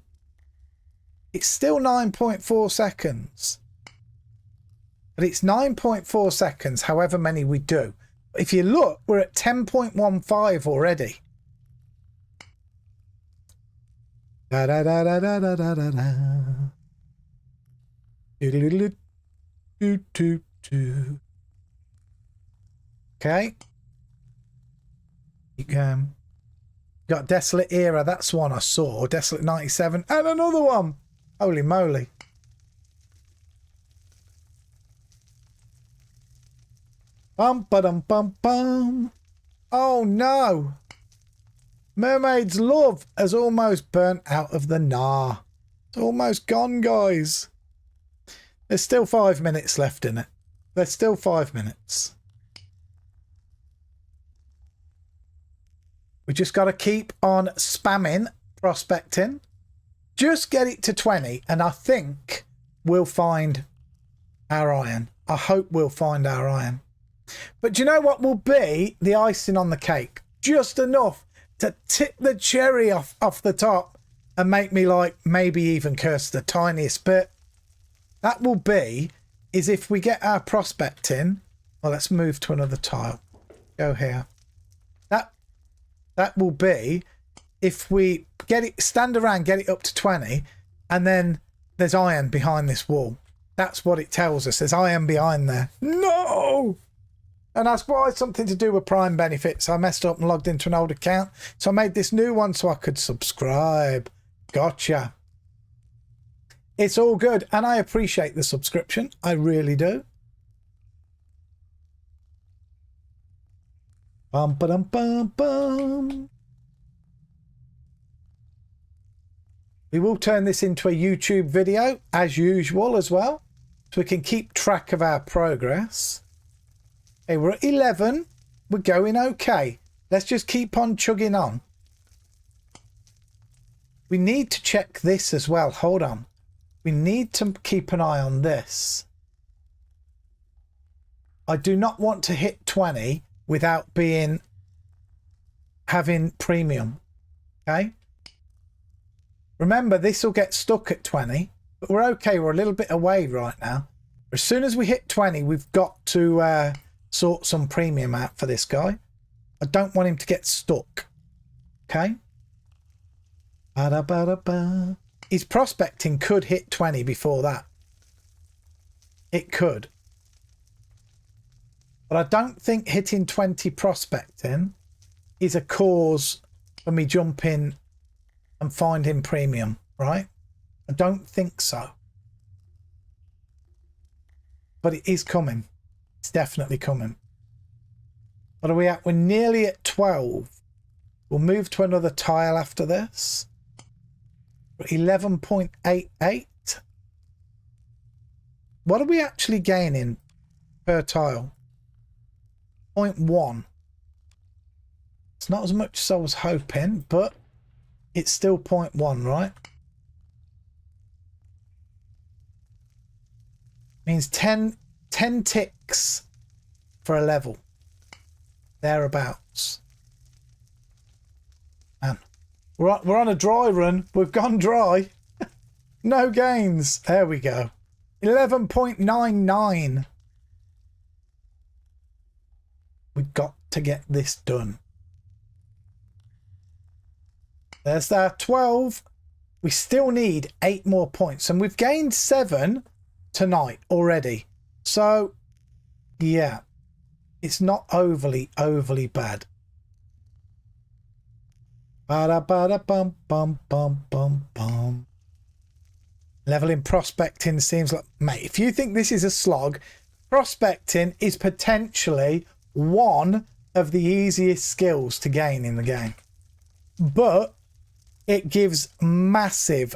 It's still 9.4 seconds. But it's 9.4 seconds, however many we do. If you look, we're at 10.15 already. Da da da da da da da da da. Do do do do. Okay. Keep going. Got Desolate Era. That's one I saw. Desolate 97. And another one. Holy moly. Bum ba dum bum bum. Oh no. Mermaid's Love has almost burnt out of the Nah. It's almost gone, guys. There's still 5 minutes left in it. There's still 5 minutes. We just got to keep on spamming, prospecting. Just get it to 20 and I think we'll find our iron. I hope we'll find our iron. But do you know what will be the icing on the cake? Just enough to tip the cherry off the top and make me like maybe even curse the tiniest bit. That will be is if we get our prospecting. Well, let's move to another tile. Go here. That will be if we get it, stand around, get it up to 20, and then there's iron behind this wall. That's what it tells us. There's iron behind there. No! And that's why it's something to do with Prime benefits. I messed up and logged into an old account. So I made this new one so I could subscribe. Gotcha. It's all good. And I appreciate the subscription. I really do. Bum, ba, dum, bum, bum. We will turn this into a YouTube video as usual as well, so we can keep track of our progress. Okay, we're at 11. We're going okay. Let's just keep on chugging on. We need to check this as well. Hold on. We need to keep an eye on this. I do not want to hit 20 without having premium. Okay. Remember, this will get stuck at 20, but we're okay. We're a little bit away right now. As soon as we hit 20, we've got to sort some premium out for this guy. I don't want him to get stuck. Okay. Ba-da-ba-da-ba. His prospecting could hit 20 before that. It could. But I don't think hitting 20 prospecting is a cause for me jumping and finding premium, right? I don't think so. But it is coming. It's definitely coming. What are we at? We're nearly at 12. We'll move to another tile after this. 11.88. What are we actually gaining per tile? 0.1. It's not as much as I was hoping, but it's still 0.1, right? Means 10 ticks for a level. Thereabouts. Man, we're on a dry run. We've gone dry. No gains. There we go. 11.99. We've got to get this done. There's that 12. We still need 8 more points. And we've gained 7 tonight already. So, yeah. It's not overly bad. Ba-da-ba-da-bum-bum-bum-bum-bum. Leveling prospecting seems like... Mate, if you think this is a slog, prospecting is potentially one of the easiest skills to gain in the game. But it gives massive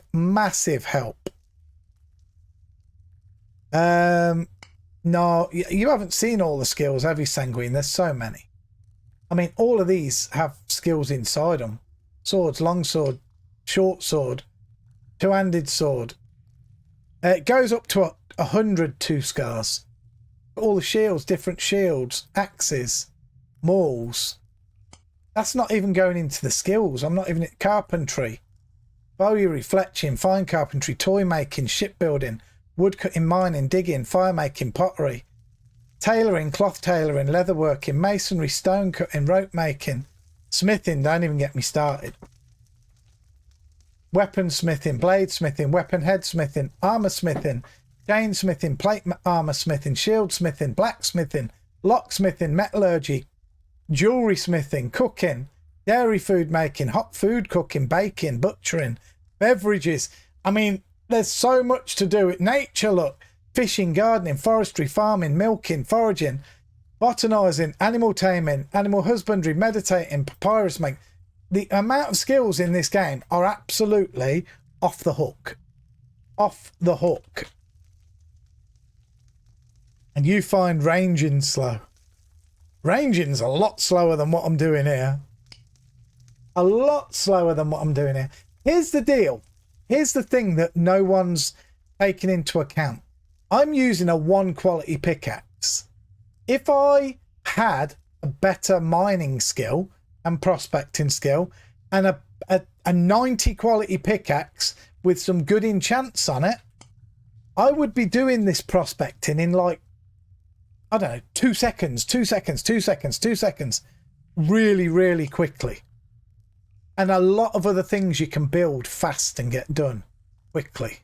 help. No, you haven't seen all the skills, have you, Sanguine? There's so many. I mean, all of these have skills inside them. Swords, long sword, short sword, two-handed sword. It goes up to 100 two scars. All the shields, different shields, axes, mauls. That's not even going into the skills. I'm not even at carpentry, bowyery, fletching, fine carpentry, toy making, shipbuilding, woodcutting, mining, digging, fire making, pottery, tailoring, cloth tailoring, leatherworking, masonry, stone cutting, rope making, smithing. Don't even get me started. Weapon smithing, blade smithing, weapon head smithing, armor smithing, chain smithing, plate armor smithing, shield smithing, blacksmithing, locksmithing, metallurgy, jewelry smithing, cooking, dairy food making, hot food cooking, baking, butchering, beverages. I mean, there's so much to do. Nature, look, fishing, gardening, forestry, farming, milking, foraging, botanizing, animal taming, animal husbandry, meditating, papyrus making. The amount of skills in this game are absolutely off the hook. Off the hook. And you find ranging slow. Ranging's a lot slower than what I'm doing here. A lot slower than what I'm doing here. Here's the deal. Here's the thing that no one's taken into account. I'm using a 1 quality pickaxe. If I had a better mining skill and prospecting skill and a 90 quality pickaxe with some good enchants on it, I would be doing this prospecting in like, I don't know, 2 seconds, 2 seconds, 2 seconds, 2 seconds. Really, really quickly. And a lot of other things you can build fast and get done quickly.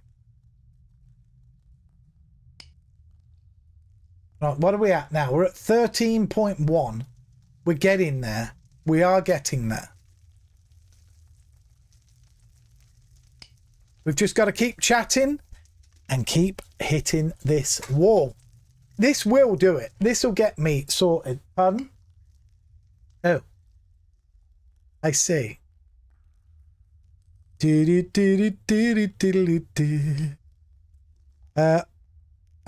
Right, what are we at now? We're at 13.1. We're getting there. We are getting there. We've just got to keep chatting and keep hitting this wall. This will do it. This will get me sorted. Pardon? Oh. I see. I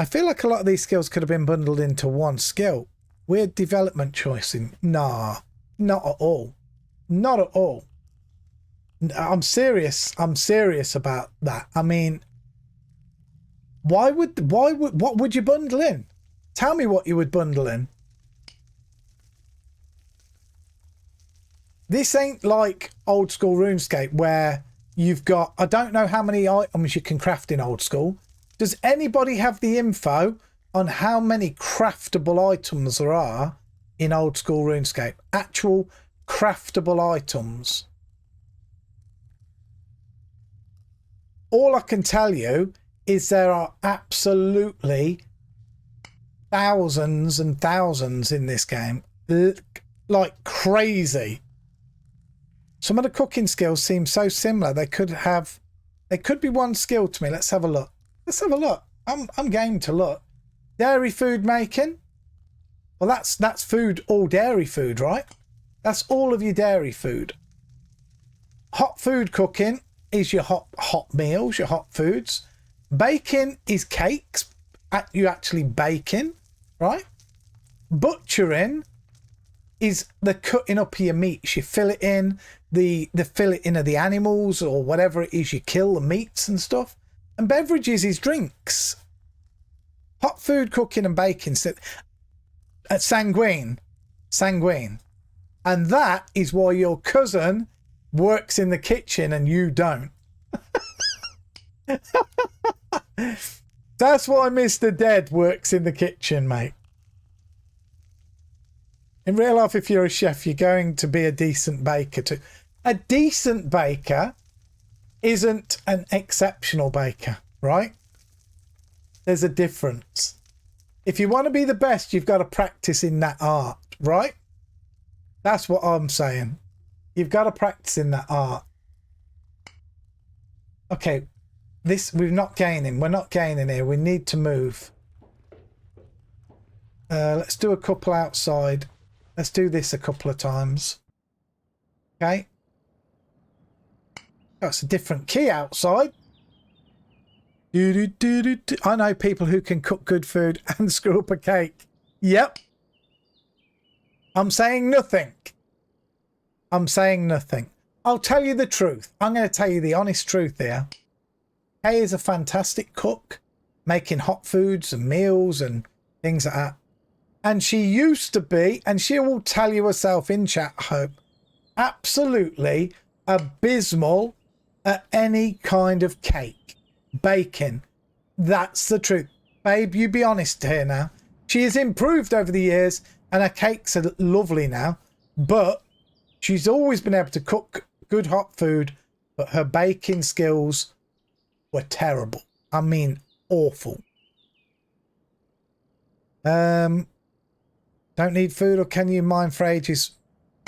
feel like a lot of these skills could have been bundled into one skill. Weird development choicing. Nah, not at all. Not at all. I'm serious. I'm serious about that. I mean, what would you bundle in? Tell me what you would bundle in. This ain't like old school RuneScape where you've got, I don't know how many items you can craft in old school. Does anybody have the info on how many craftable items there are in old school RuneScape? Actual craftable items. All I can tell you is there are absolutely thousands and thousands in this game. Like crazy. Some of the cooking skills seem so similar. They could be one skill to me. Let's have a look. Let's have a look. I'm game to look. Dairy food making. Well, that's food, all dairy food, right? That's all of your dairy food. Hot food cooking is your hot meals, your hot foods. Baking is cakes. You actually baking, right? Butchering is the cutting up of your meats. You filleting the filleting of the animals or whatever it is you kill, the meats and stuff. And beverages is drinks. Hot food cooking and baking. Sanguine. And that is why your cousin works in the kitchen and you don't. That's why Mr. Dead works in the kitchen, mate. In real life, if you're a chef, you're going to be a decent baker too. A decent baker isn't an exceptional baker, right? There's a difference. If you want to be the best, you've got to practice in that art, right? That's what I'm saying. You've got to practice in that art. Okay, we're not gaining. We're not gaining here. We need to move. Let's do a couple outside. Let's do this a couple of times. Okay. That's a different key outside. I know people who can cook good food and screw up a cake. Yep. I'm saying nothing. I'm saying nothing. I'll tell you the truth. I'm going to tell you the honest truth here. Kay is a fantastic cook, making hot foods and meals and things like that. And she used to be, and she will tell you herself in chat, I hope, absolutely abysmal at any kind of cake. Baking. That's the truth. Babe, you be honest here now. She has improved over the years and her cakes are lovely now. But she's always been able to cook good hot food, but her baking skills were terrible. I mean, awful. Don't need food, or can you mine for ages?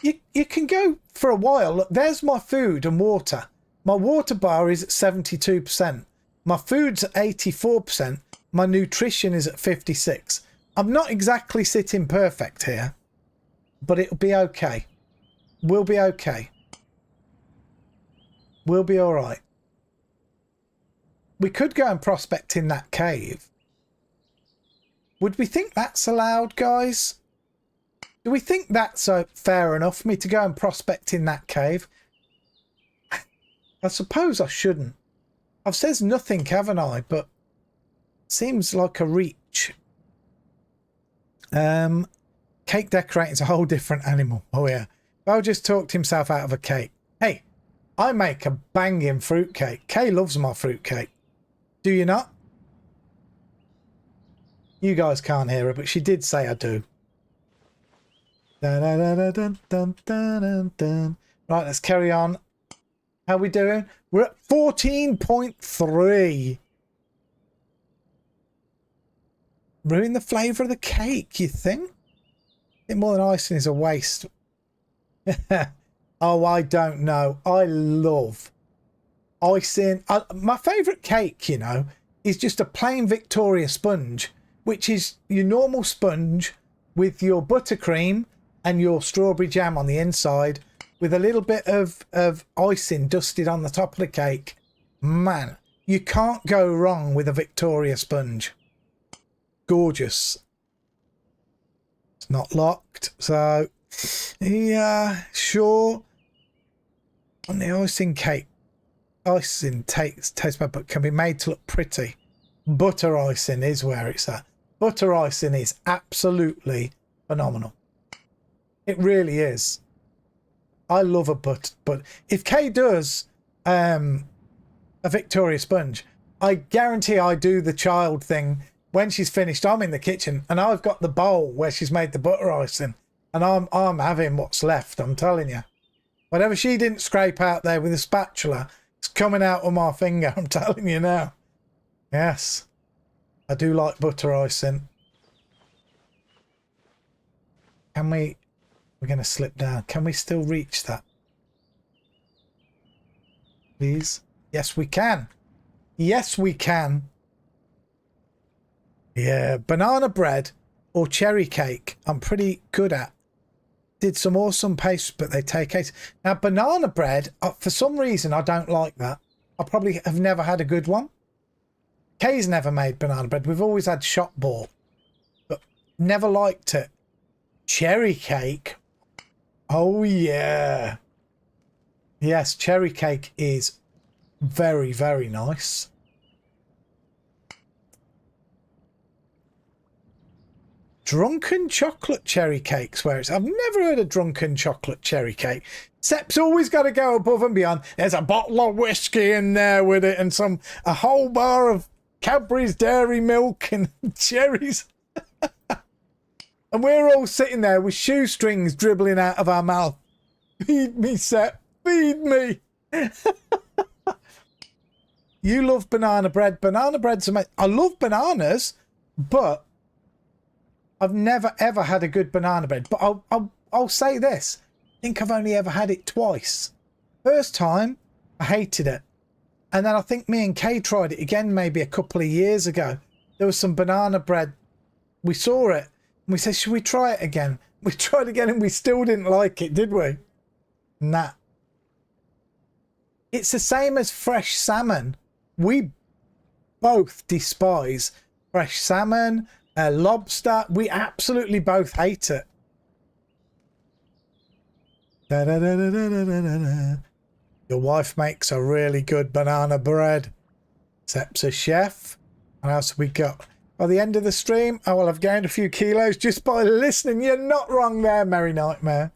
You can go for a while. Look, there's my food and water. My water bar is at 72%. My food's at 84%. My nutrition is at 56%. I'm not exactly sitting perfect here, but it'll be okay. We'll be okay. We'll be all right. We could go and prospect in that cave. Would we think that's allowed, guys? Do we think that's fair enough for me to go and prospect in that cave? I suppose I shouldn't. I've said nothing, haven't I? But seems like a reach. Cake decorating's a whole different animal. Oh yeah. Beau just talked himself out of a cake. Hey, I make a banging fruit cake. Kay loves my fruit cake. Do you not? You guys can't hear her, but she did say I do. Dun, dun, dun, dun, dun, dun, dun, dun. Right, let's carry on. How we doing? We're at 14.3. Ruin the flavour of the cake, you think? I think more than icing is a waste. Oh, I don't know. I love icing. My favourite cake, you know, is just a plain Victoria sponge, which is your normal sponge with your buttercream and your strawberry jam on the inside with a little bit of icing dusted on the top of the cake. Man, you can't go wrong with a Victoria sponge. Gorgeous. It's not locked, so yeah, sure. On the icing cake, icing tastes bad, but can be made to look pretty. Butter icing is where it's at. Butter icing is absolutely phenomenal. It really is. I love a but if Kay does a Victoria sponge, I guarantee I do the child thing. When she's finished, I'm in the kitchen and I've got the bowl where she's made the butter icing, and I'm having what's left. I'm telling you, whatever she didn't scrape out there with a spatula, it's coming out of my finger. I'm telling you now. Yes, I do like butter icing. Can we? We're going to slip down. Can we still reach that? Please. Yes, we can. Yes, we can. Yeah, banana bread or cherry cake, I'm pretty good at. Did some awesome pastries, but they take ages. Now, banana bread, for some reason, I don't like that. I probably have never had a good one. Kay's never made banana bread. We've always had shop bought, but never liked it. Cherry cake. Oh, yeah. Yes, cherry cake is very, very nice. Drunken chocolate cherry cakes, where it's... I've never heard of drunken chocolate cherry cake. Sep's always got to go above and beyond. There's a bottle of whiskey in there with it and a whole bar of Cadbury's Dairy Milk and cherries. And we're all sitting there with shoestrings dribbling out of our mouth. Feed me, Sep. Feed me. You love banana bread. Banana bread's amazing. I love bananas, but I've never ever had a good banana bread. But I'll say this. I think I've only ever had it twice. First time, I hated it. And then I think me and Kay tried it again maybe a couple of years ago. There was some banana bread. We saw it. And we said, should we try it again? We tried again and we still didn't like it, did we? Nah. It's the same as fresh salmon. We both despise fresh salmon, lobster. We absolutely both hate it. Da, da, da, da, da, da, da, da. Your wife makes a really good banana bread. Sep's a chef. What else have we got? By the end of the stream, I will have gained a few kilos just by listening. You're not wrong there, Merry Nightmare.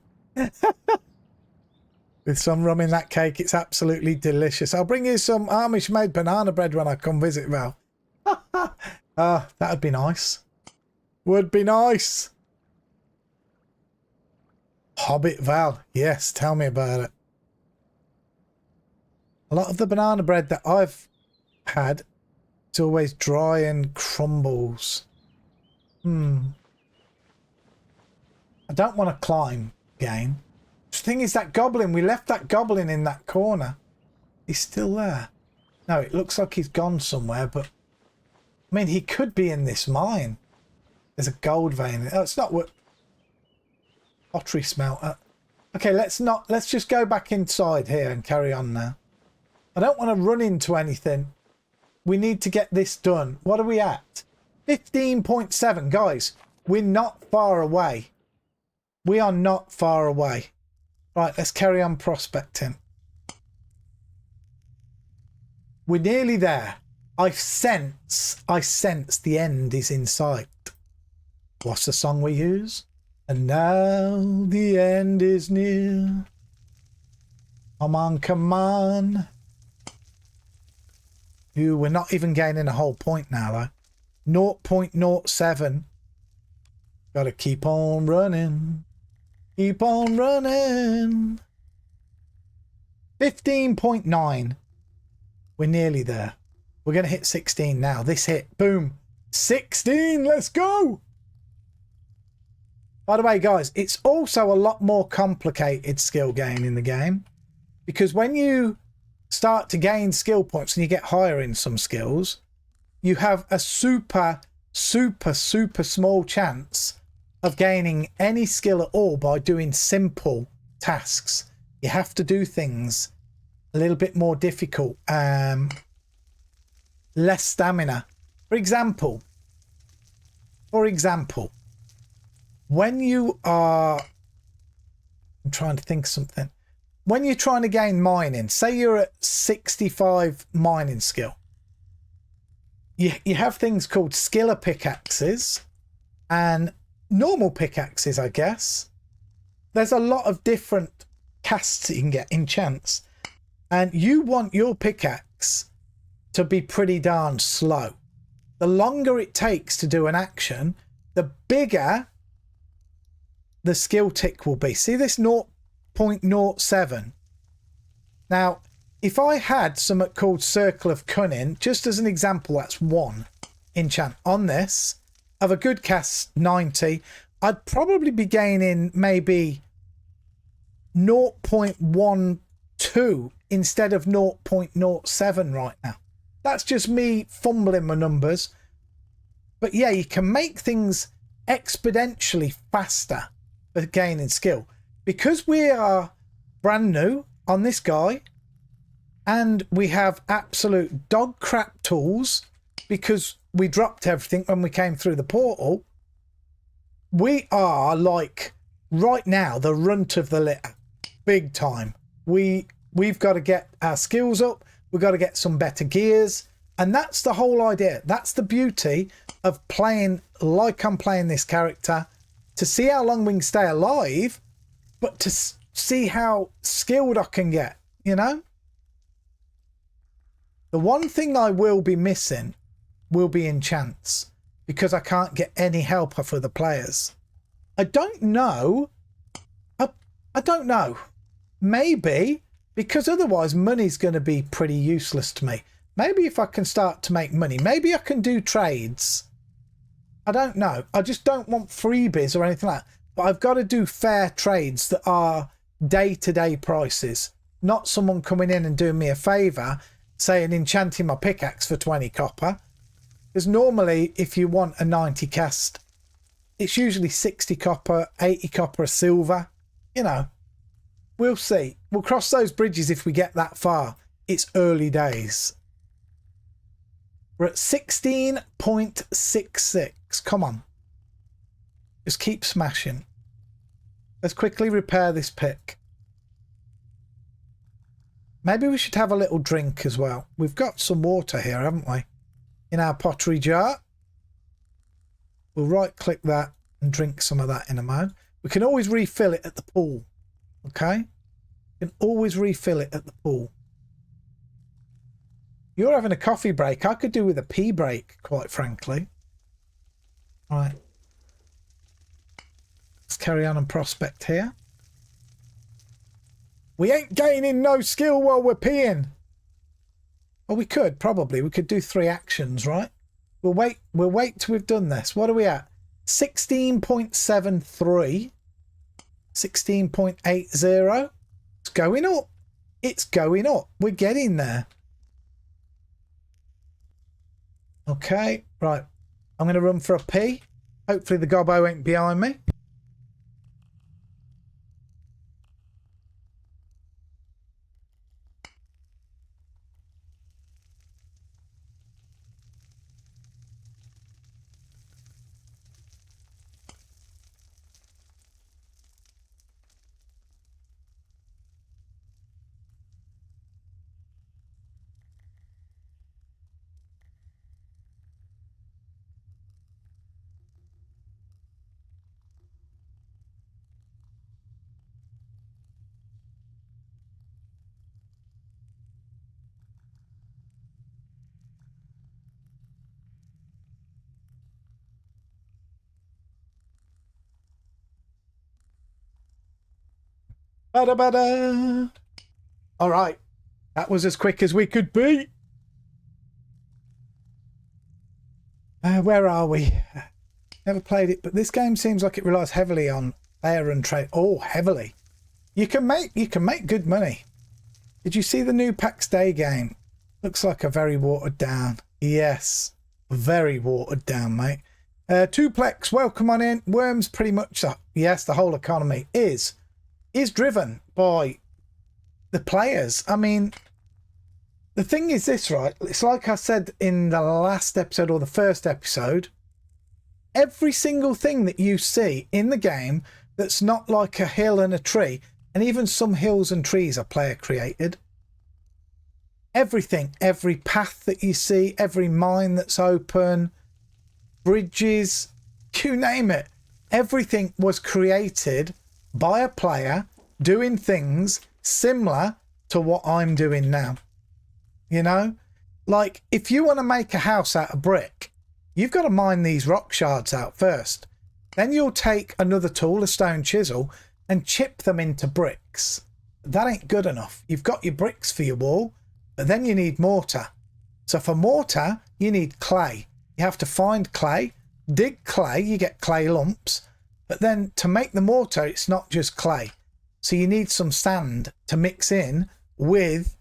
With some rum in that cake, it's absolutely delicious. I'll bring you some Amish-made banana bread when I come visit, Val. That would be nice. Would be nice. Hobbit Val. Yes, tell me about it. A lot of the banana bread that I've had, it's always dry and crumbles. I don't want to climb again. The thing is, that goblin, we left that goblin in that corner. He's still there. No, it looks like he's gone somewhere, but I mean, he could be in this mine. There's a gold vein. Oh, it's not what... Pottery smelter. Okay, let's just go back inside here and carry on now. I don't want to run into anything. We need to get this done. What are we at? 15.7. Guys, we're not far away. We are not far away. Right, let's carry on prospecting. We're nearly there. I sense the end is in sight. What's the song we use? And now the end is near. Come on, come on. Ooh, we're not even gaining a whole point now, though. 0.07. Gotta keep on running. Keep on running. 15.9. We're nearly there. We're going to hit 16 now. This hit. Boom. 16. Let's go. By the way, guys, it's also a lot more complicated skill gain in the game, because when you start to gain skill points and you get higher in some skills, you have a super small chance of gaining any skill at all by doing simple tasks. You have to do things a little bit more difficult, less stamina. For example, when you are, I'm trying to think of something. When you're trying to gain mining, say you're at 65 mining skill, you have things called skiller pickaxes and normal pickaxes, I guess. There's a lot of different casts you can get, enchants, and you want your pickaxe to be pretty darn slow. The longer it takes to do an action, the bigger the skill tick will be. See this 0.07? Now, if I had something called Circle of Cunning, just as an example, that's one enchant on this, of a good cast 90, I'd probably be gaining maybe 0.12 instead of 0.07 right now. That's just me fumbling my numbers. But yeah, you can make things exponentially faster for gaining skill. Because we are brand new on this guy, and we have absolute dog crap tools because we dropped everything when we came through the portal, we are like right now the runt of the litter, big time. We've got to get our skills up, we've got to get some better gears, and that's the whole idea. That's the beauty of playing like I'm playing this character, to see how long we can stay alive, but to see how skilled I can get, you know? The one thing I will be missing will be enchants, because I can't get any help off of the players. I don't know. I don't know. Maybe, because otherwise money's going to be pretty useless to me. Maybe if I can start to make money, maybe I can do trades. I don't know. I just don't want freebies or anything like that. But I've got to do fair trades that are day-to-day prices. Not someone coming in and doing me a favour, saying enchanting my pickaxe for 20 copper. Because normally, if you want a 90 cast, it's usually 60 copper, 80 copper, a silver. You know, we'll see. We'll cross those bridges if we get that far. It's early days. We're at 16.66. Come on. Just keep smashing. Let's quickly repair this pick. Maybe we should have a little drink as well. We've got some water here, haven't we? In our pottery jar. We'll right click that and drink some of that in a moment. We can always refill it at the pool. Okay? We can always refill it at the pool. You're having a coffee break. I could do with a pee break, quite frankly. Right. Let's carry on and prospect here. We ain't gaining no skill while we're peeing. Well, we could, probably. We could do 3 actions, right? We'll wait till we've done this. What are we at? 16.73. 16.80. It's going up. It's going up. We're getting there. Okay, right. I'm going to run for a pee. Hopefully the gobbo ain't behind me. Bada bada. All right. That was as quick as we could be. Where are we? Never played it, but this game seems like it relies heavily on player and trade. Oh, heavily. You can make good money. Did you see the new PAX Day game? Looks like a very watered down. Yes, very watered down, mate. Twoplex, welcome on in. Worms pretty much, yes, the whole economy is driven by the players. I mean, the thing is this, right? It's like I said in the last episode or the first episode. Every single thing that you see in the game that's not like a hill and a tree, and even some hills and trees are player created. Everything, every path that you see, every mine that's open, bridges, you name it. Everything was created by a player doing things similar to what I'm doing now. You know, like if you want to make a house out of brick, you've got to mine these rock shards out first. Then you'll take another tool, a stone chisel, and chip them into bricks. That ain't good enough. You've got your bricks for your wall, but then you need mortar. So for mortar, you need clay. You have to find clay, dig clay, you get clay lumps, but then to make the mortar, it's not just clay. So you need some sand to mix in with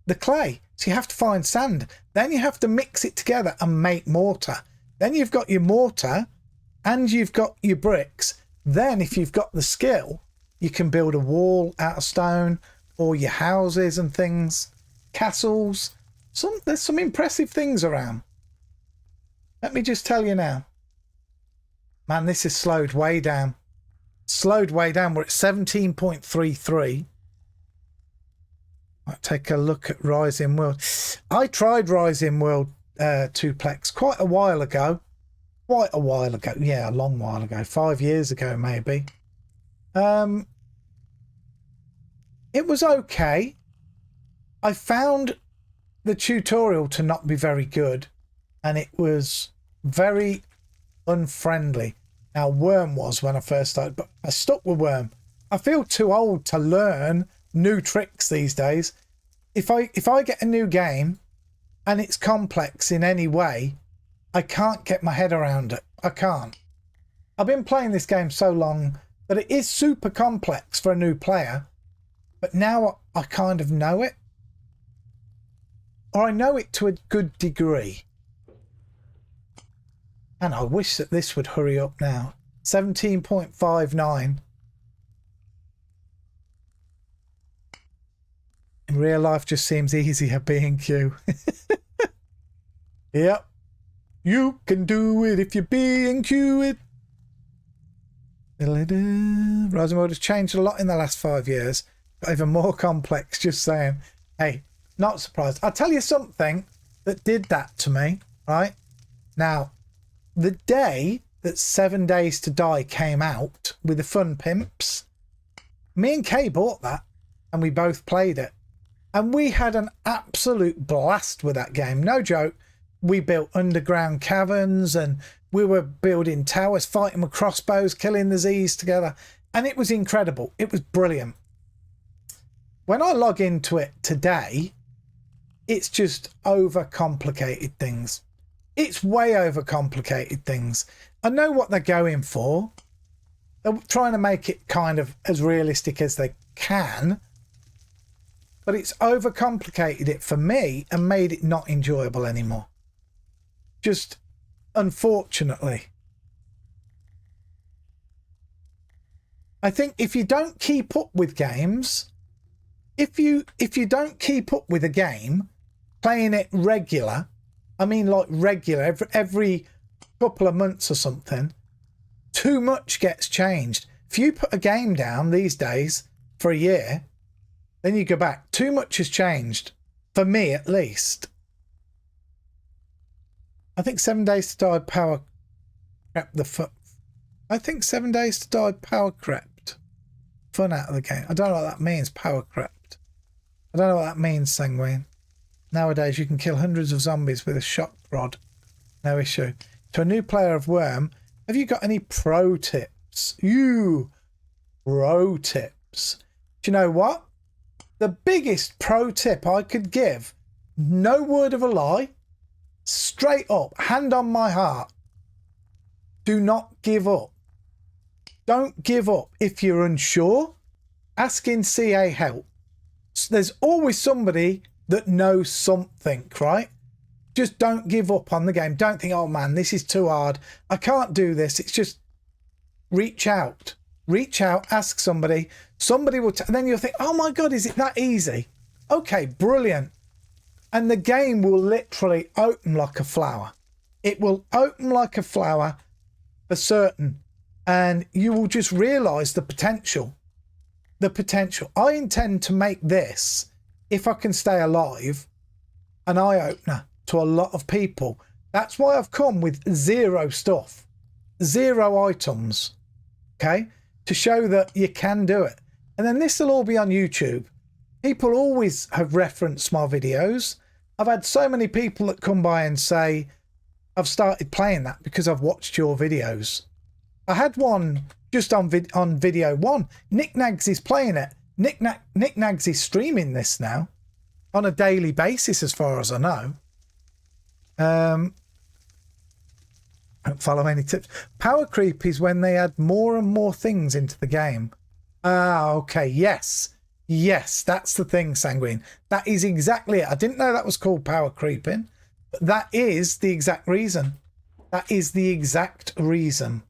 the clay. So you have to find sand. Then you have to mix it together and make mortar. Then you've got your mortar and you've got your bricks. Then if you've got the skill, you can build a wall out of stone, or your houses and things, castles. There's some impressive things around. Let me just tell you now. Man, this is slowed way down. Slowed way down. We're at 17.33. Might take a look at Rising World. I tried Rising World Twoplex quite a while ago. Quite a while ago. Yeah, a long while ago. 5 years ago, maybe. It was okay. I found the tutorial to not be very good, and it was very unfriendly. Now, Worm was when I first started, but I stuck with Worm. I feel too old to learn new tricks these days. If I get a new game and it's complex in any way, I can't get my head around it. I can't. I've been playing this game so long that it is super complex for a new player, but now I kind of know it, or I know it to a good degree. And I wish that this would hurry up now. 17.59. In real life just seems easier B&Q. Yep. You can do it if you B&Q it. Rising World has changed a lot in the last 5 years. Got even more complex, just saying. Hey, not surprised. I'll tell you something that did that to me, right? Now, the day that 7 Days to Die came out with the Fun Pimps, me and Kay bought that and we both played it. And we had an absolute blast with that game. No joke. We built underground caverns and we were building towers, fighting with crossbows, killing the Z's together. And it was incredible. It was brilliant. When I log into it today, it's just overcomplicated things. It's way overcomplicated things. I know what they're going for. They're trying to make it kind of as realistic as they can. But it's overcomplicated it for me and made it not enjoyable anymore. Just unfortunately. I think if you don't keep up with games, if you don't keep up with a game, playing it regular, I mean like regular, every couple of months or something, too much gets changed. If you put a game down these days for a year, then you go back, too much has changed. For me, at least. I think 7 Days to Die power crept the foot. I think 7 Days to Die power crept fun out of the game. I don't know what that means, power crept. I don't know what that means, Sanguine. Nowadays, you can kill hundreds of zombies with a shock rod. No issue. To a new player of Worm, have you got any pro tips? Pro tips. Do you know what? The biggest pro tip I could give, no word of a lie, straight up, hand on my heart, do not give up. Don't give up. If you're unsure, ask in CA help. There's always somebody that knows something, right? Just don't give up on the game. Don't think, oh man, this is too hard. I can't do this. It's just reach out. Reach out, ask somebody. Somebody will, and then you'll think, oh my God, is it that easy? Okay, brilliant. And the game will literally open like a flower. It will open like a flower for certain. And you will just realize the potential. The potential. I intend to make this, if I can stay alive, an eye-opener to a lot of people. That's why I've come with 0 stuff. 0 items. Okay? To show that you can do it. And then this will all be on YouTube. People always have referenced my videos. I've had so many people that come by and say, I've started playing that because I've watched your videos. I had one just on video 1. Nick Nags is playing it. Nick Nags is streaming this now on a daily basis as far as I know. Don't follow any tips. Power creep is when they add more and more things into the game. Ah, okay. Yes, that's the thing, Sanguine. That is exactly it. I didn't know that was called power creeping, but that is the exact reason. That is the exact reason.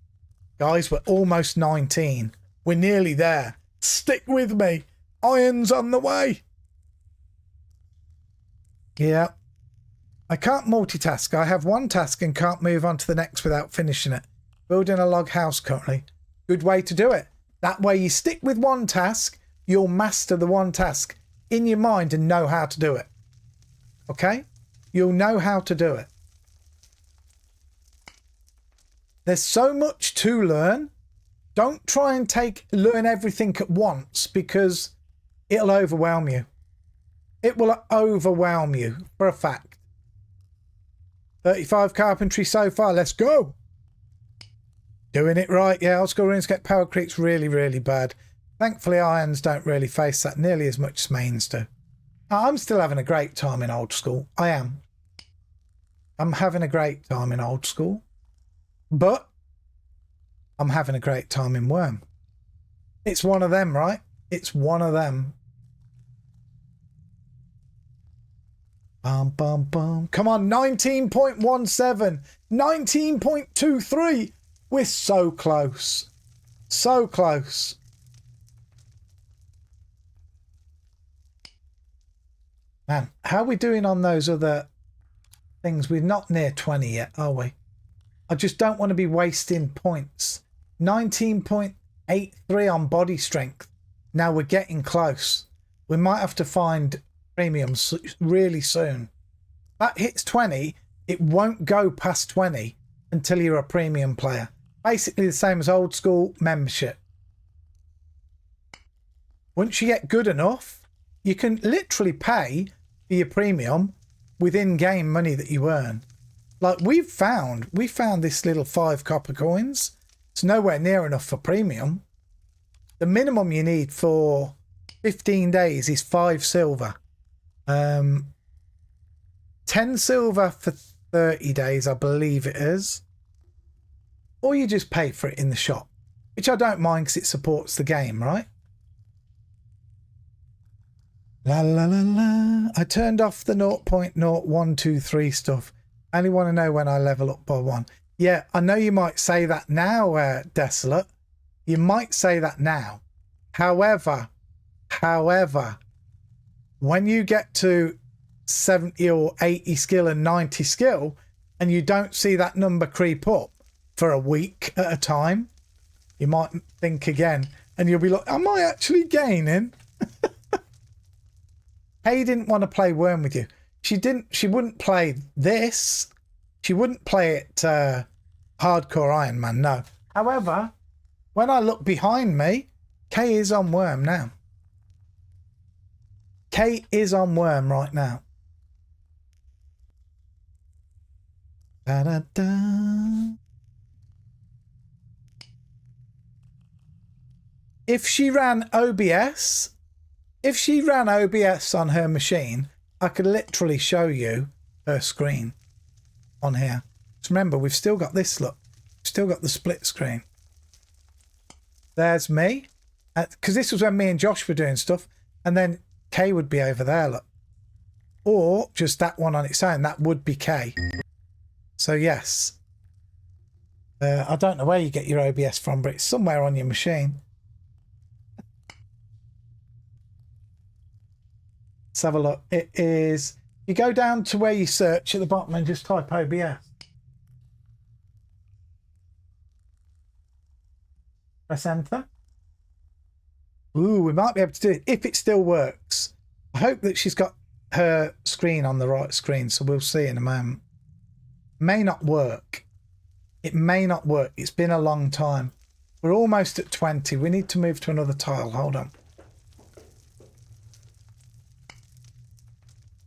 Guys, we're almost 19. We're nearly there. Stick with me. Iron's on the way. Yeah. I can't multitask. I have one task and can't move on to the next without finishing it. Building a log house currently. Good way to do it. That way you stick with one task, you'll master the one task in your mind and know how to do it. Okay? You'll know how to do it. There's so much to learn. Don't try and learn everything at once because it'll overwhelm you. It will overwhelm you for a fact. 35 carpentry so far. Let's go. Doing it right. Yeah, old school runes get power creeps really, really bad. Thankfully, irons don't really face that nearly as much as mains do. I'm still having a great time in old school. I am. I'm having a great time in old school. But I'm having a great time in Worm. It's one of them, right? It's one of them. Bum, bum, bum. Come on, 19.17. 19.23. We're so close. So close. Man, how are we doing on those other things? We're not near 20 yet, are we? I just don't want to be wasting points. 19.83 on body strength. Now we're getting close. We might have to find premiums really soon. That hits 20. It won't go past 20 until you're a premium player. Basically the same as old school membership. Once you get good enough, you can literally pay for your premium with in-game money that you earn. Like we found this little 5 copper coins. It's nowhere near enough for premium. The minimum you need for 15 days is 5 silver. 10 silver for 30 days, I believe it is. Or you just pay for it in the shop, which I don't mind because it supports the game, right? La la la la. I turned off the 0.0123 stuff. I only want to know when I level up by 1. Yeah, I know you might say that now, Desolate. You might say that now. However, when you get to 70 or 80 skill and 90 skill, and you don't see that number creep up for a week at a time, you might think again, and you'll be like, am I actually gaining? Hey, didn't want to play Worm with you. She wouldn't play this. She wouldn't play it hardcore Ironman, no. However, when I look behind me, Kay is on Worm now. Kay is on Worm right now. Da, da, da. If she ran OBS, if she ran OBS on her machine, I could literally show you her screen on here. Just remember, we've still got this, look. We've still got the split screen. There's me. Because this was when me and Josh were doing stuff. And then Kay would be over there, look. Or just that one on its own. That would be Kay. So, yes. I don't know where you get your OBS from, but it's somewhere on your machine. Let's have a look. It is... You go down to where you search at the bottom and just type OBS. Press enter. Ooh, we might be able to do it if it still works. I hope that she's got her screen on the right screen, so we'll see in a moment. May not work. It may not work. It's been a long time. We're almost at 20. We need to move to another tile. Hold on.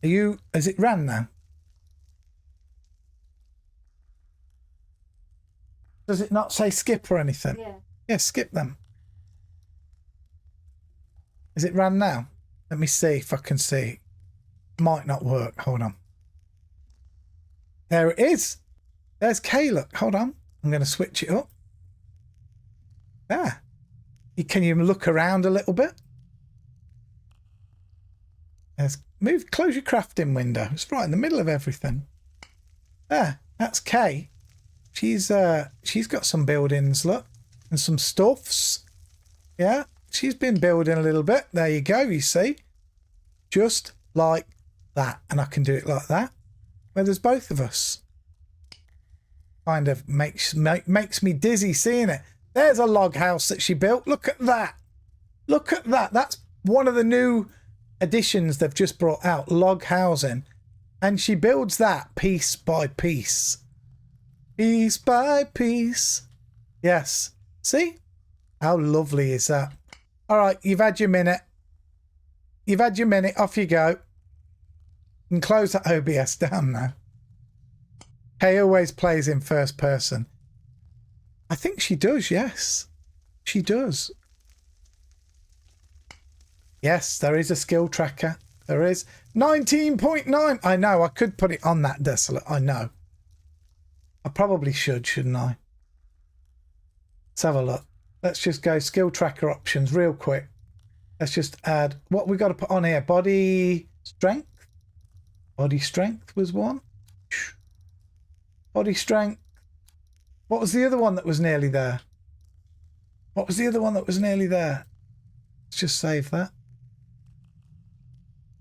Are you... Has it ran now? Does it not say skip or anything? Yeah. Yeah, skip them. Is it ran now? Let me see if I can see. Might not work. Hold on. There it is. There's Kay. Look. Hold on. I'm going to switch it up. There. Can you look around a little bit? Close your crafting window. It's right in the middle of everything. There. That's Kay. She's got some buildings, look. And some stuffs. Yeah. She's been building a little bit. There you go, you see. Just like that. And I can do it like that. Where there's both of us. Kind of makes me dizzy seeing it. There's a log house that she built. Look at that. Look at that. That's one of the new additions they've just brought out. Log housing. And she builds that piece by piece. Piece by piece. Yes. See? How lovely is that? All right, you've had your minute. You've had your minute. Off you go. You can close that OBS down now. Kay always plays in first person. I think she does, yes. She does. Yes, there is a skill tracker. There is. 19.9. I know, I could put it on that desolate. I know. I probably should, shouldn't I? Let's have a look. Let's just go skill tracker options real quick. Let's just add what we got to put on here. Body strength. Body strength was one. Body strength. What was the other one that was nearly there? What was the other one that was nearly there? Let's just save that.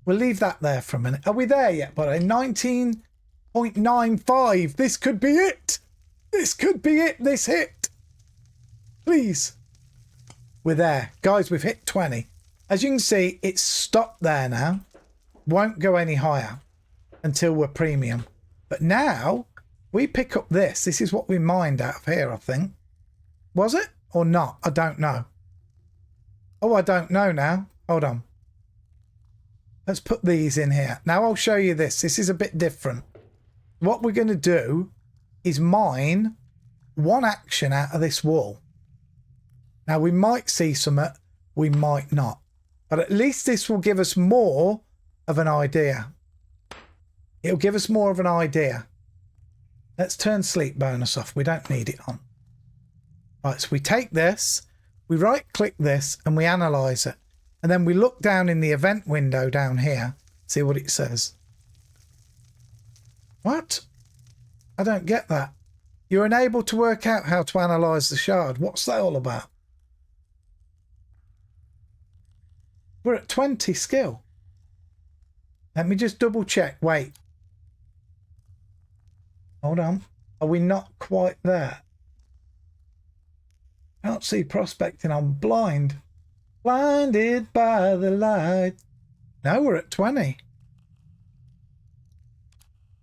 We'll leave that there for a minute. Are we there yet, buddy? 19.95. This could be it. This could be it. This hit. Please. We're there. Guys, we've hit 20. As you can see, it's stopped there now. Won't go any higher until we're premium. But now, we pick up this. This is what we mined out of here, I think. Was it? Or not? I don't know. Oh, I don't know now. Hold on. Let's put these in here. Now I'll show you this. This is a bit different. What we're going to do is mine one action out of this wall. Now we might see some, we might not. But at least this will give us more of an idea. It'll give us more of an idea. Let's turn sleep bonus off. We don't need it on. Right, so we take this, we right click this and we analyze it. And then we look down in the event window down here, see what it says. What? I don't get that. You're unable to work out how to analyze the shard. What's that all about? We're at 20 skill. Let me just double check. Wait. Hold on. Are we not quite there? Can't see prospecting. I'm blind. Blinded by the light. No, we're at 20.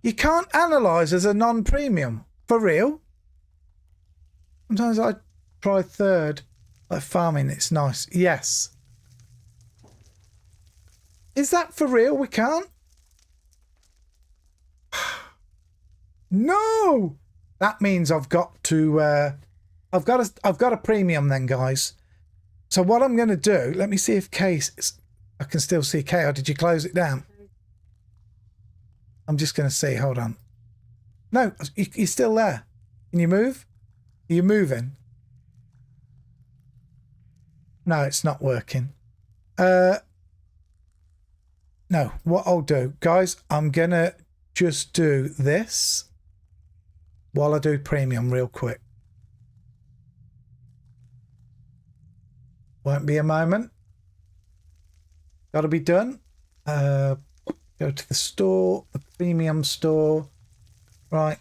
You can't analyze as a non-premium. For real? Sometimes I try third. Like farming, it's nice. Yes. Is that for real? We can't? No! That means I've got to... I've got a premium then, guys. So what I'm going to do... Let me see if Kay I can still see KO. Did you close it down? I'm just going to see. Hold on. No, you're still there. Can you move? Are you moving? No, it's not working. No, what I'll do, guys, I'm going to just do this while I do premium real quick. Won't be a moment. Got to be done. Go to the store, the premium store. Right.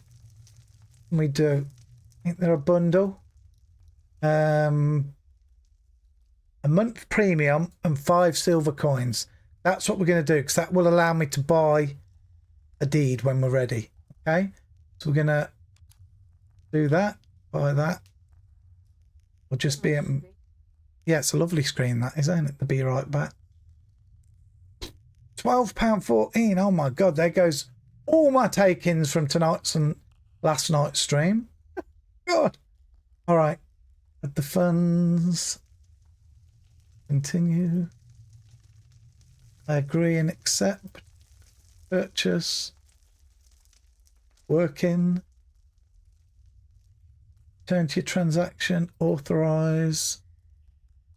We do. I think they're a bundle. A month premium and 5 silver coins. That's what we're going to do, because that will allow me to buy a deed when we're ready. Okay. So we're going to do that. Buy that. We'll just be at... Yeah, it's a lovely screen, that, isn't it? To be right back. £12.14. Oh my God, there goes all my take-ins from tonight's and last night's stream. God. All right. Add the funds. Continue. I agree and accept. Purchase. Working. Turn to your transaction. Authorize.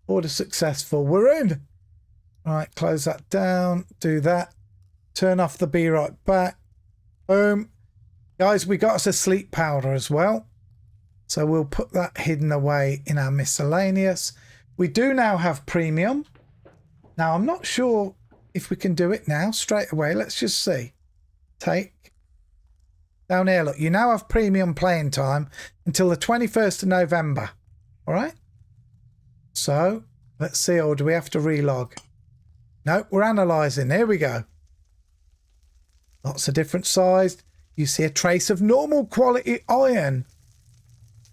Order successful. We're in. All right, close that down. Do that. Turn off the be right back. Boom. Guys, we got us a sleep powder as well. So we'll put that hidden away in our miscellaneous. We do now have premium. Now, I'm not sure if we can do it now straight away. Let's just see. Take. Down here, look. You now have premium playing time until the 21st of November. All right. So, let's see. Or do we have to relog? No, we're analysing. Here we go. Lots of different size. You see a trace of normal quality iron.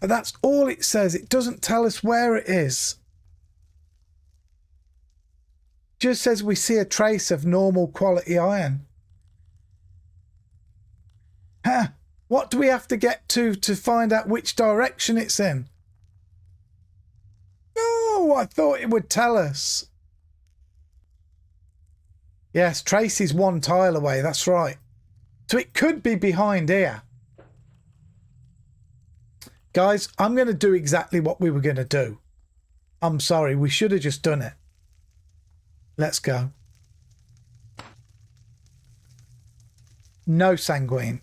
But that's all it says. It doesn't tell us where it is. It just says we see a trace of normal quality iron. Huh. What do we have to get to find out which direction it's in? Oh, I thought it would tell us. Yes, Tracy's 1 tile away. That's right. So it could be behind here. Guys, I'm going to do exactly what we were going to do. I'm sorry. We should have just done it. Let's go. No sanguine.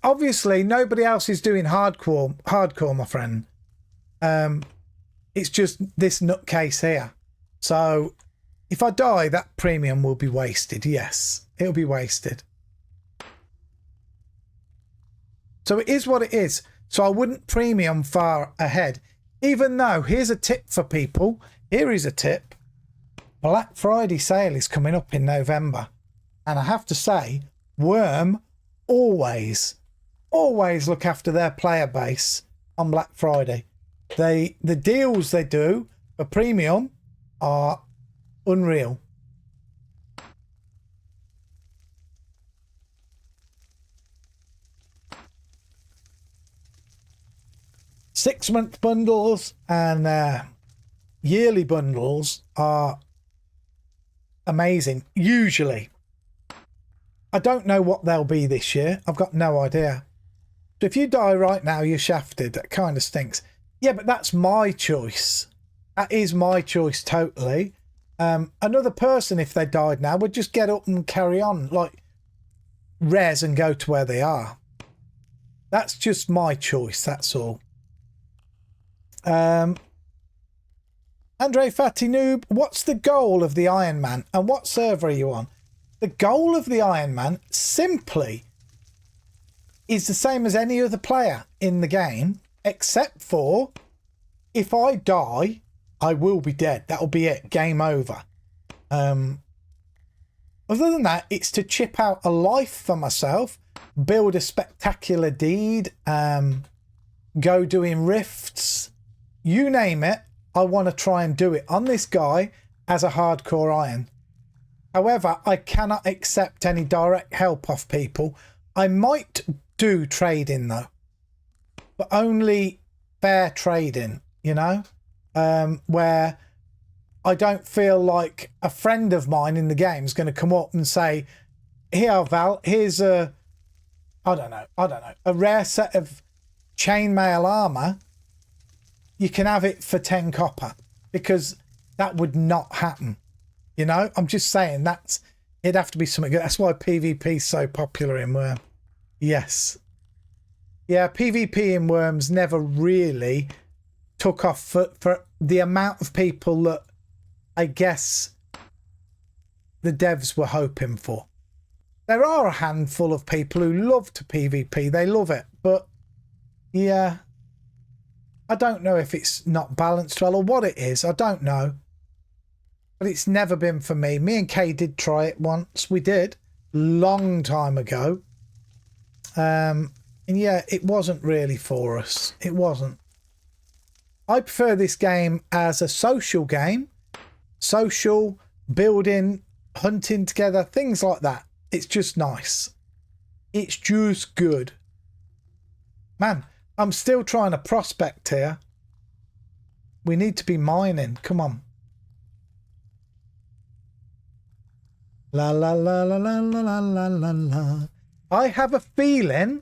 Obviously, nobody else is doing hardcore, my friend. It's just this nutcase here. So if I die, that premium will be wasted. Yes, it'll be wasted. So it is what it is. So I wouldn't premium far ahead. Even though, here's a tip for people. Here is a tip. Black Friday sale is coming up in November. And I have to say, Worm always look after their player base on Black Friday. The deals they do for premium are unreal. Six-month bundles and yearly bundles are amazing. Usually. I don't know what they'll be this year. I've got no idea. So if you die right now, you're shafted. That kind of stinks. Yeah, but that's my choice. That is my choice totally. Another person, if they died now, would just get up and carry on. Like, res and go to where they are. That's just my choice. That's all. Andre Fatty Noob, what's the goal of the Ironman? And what server are you on? The goal of the Ironman simply is the same as any other player in the game, except for if I die, I will be dead. That'll be it. Game over. Other than that, it's to chip out a life for myself, build a spectacular deed, go doing rifts, you name it. I want to try and do it on this guy as a hardcore iron. However, I cannot accept any direct help off people. I might do trading though, but only fair trading, you know, where I don't feel like a friend of mine in the game is going to come up and say, here, Val, here's a, I don't know, a rare set of chainmail armor. You can have it for 10 copper, because that would not happen. You know, I'm just saying it'd have to be something good. That's why PvP is so popular in Worm. Yes. Yeah, PvP in Worms never really took off for the amount of people that I guess the devs were hoping for. There are a handful of people who love to PvP. They love it. But yeah, I don't know if it's not balanced well or what it is. I don't know. But it's never been for me. Me and Kay did try it once. We did. Long time ago. And yeah, it wasn't really for us. It wasn't. I prefer this game as a social game. Social, building, hunting together, things like that. It's just nice. It's just good. Man, I'm still trying to prospect here. We need to be mining. Come on. La la la la la la la la la. I have a feeling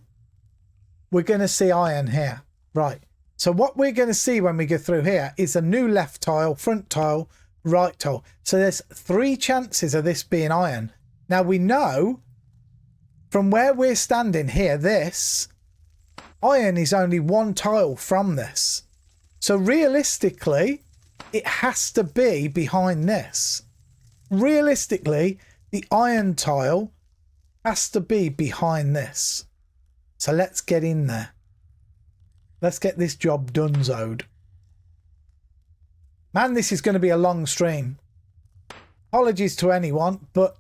we're going to see iron here. Right. So what we're going to see when we go through here is a new left tile, front tile, right tile. So there's 3 chances of this being iron. Now we know from where we're standing here, this iron is only 1 tile from this. So realistically, it has to be behind this. Realistically, the iron tile has to be behind this. So let's get in there. Let's get this job donezoed. Man, this is going to be a long stream. Apologies to anyone, but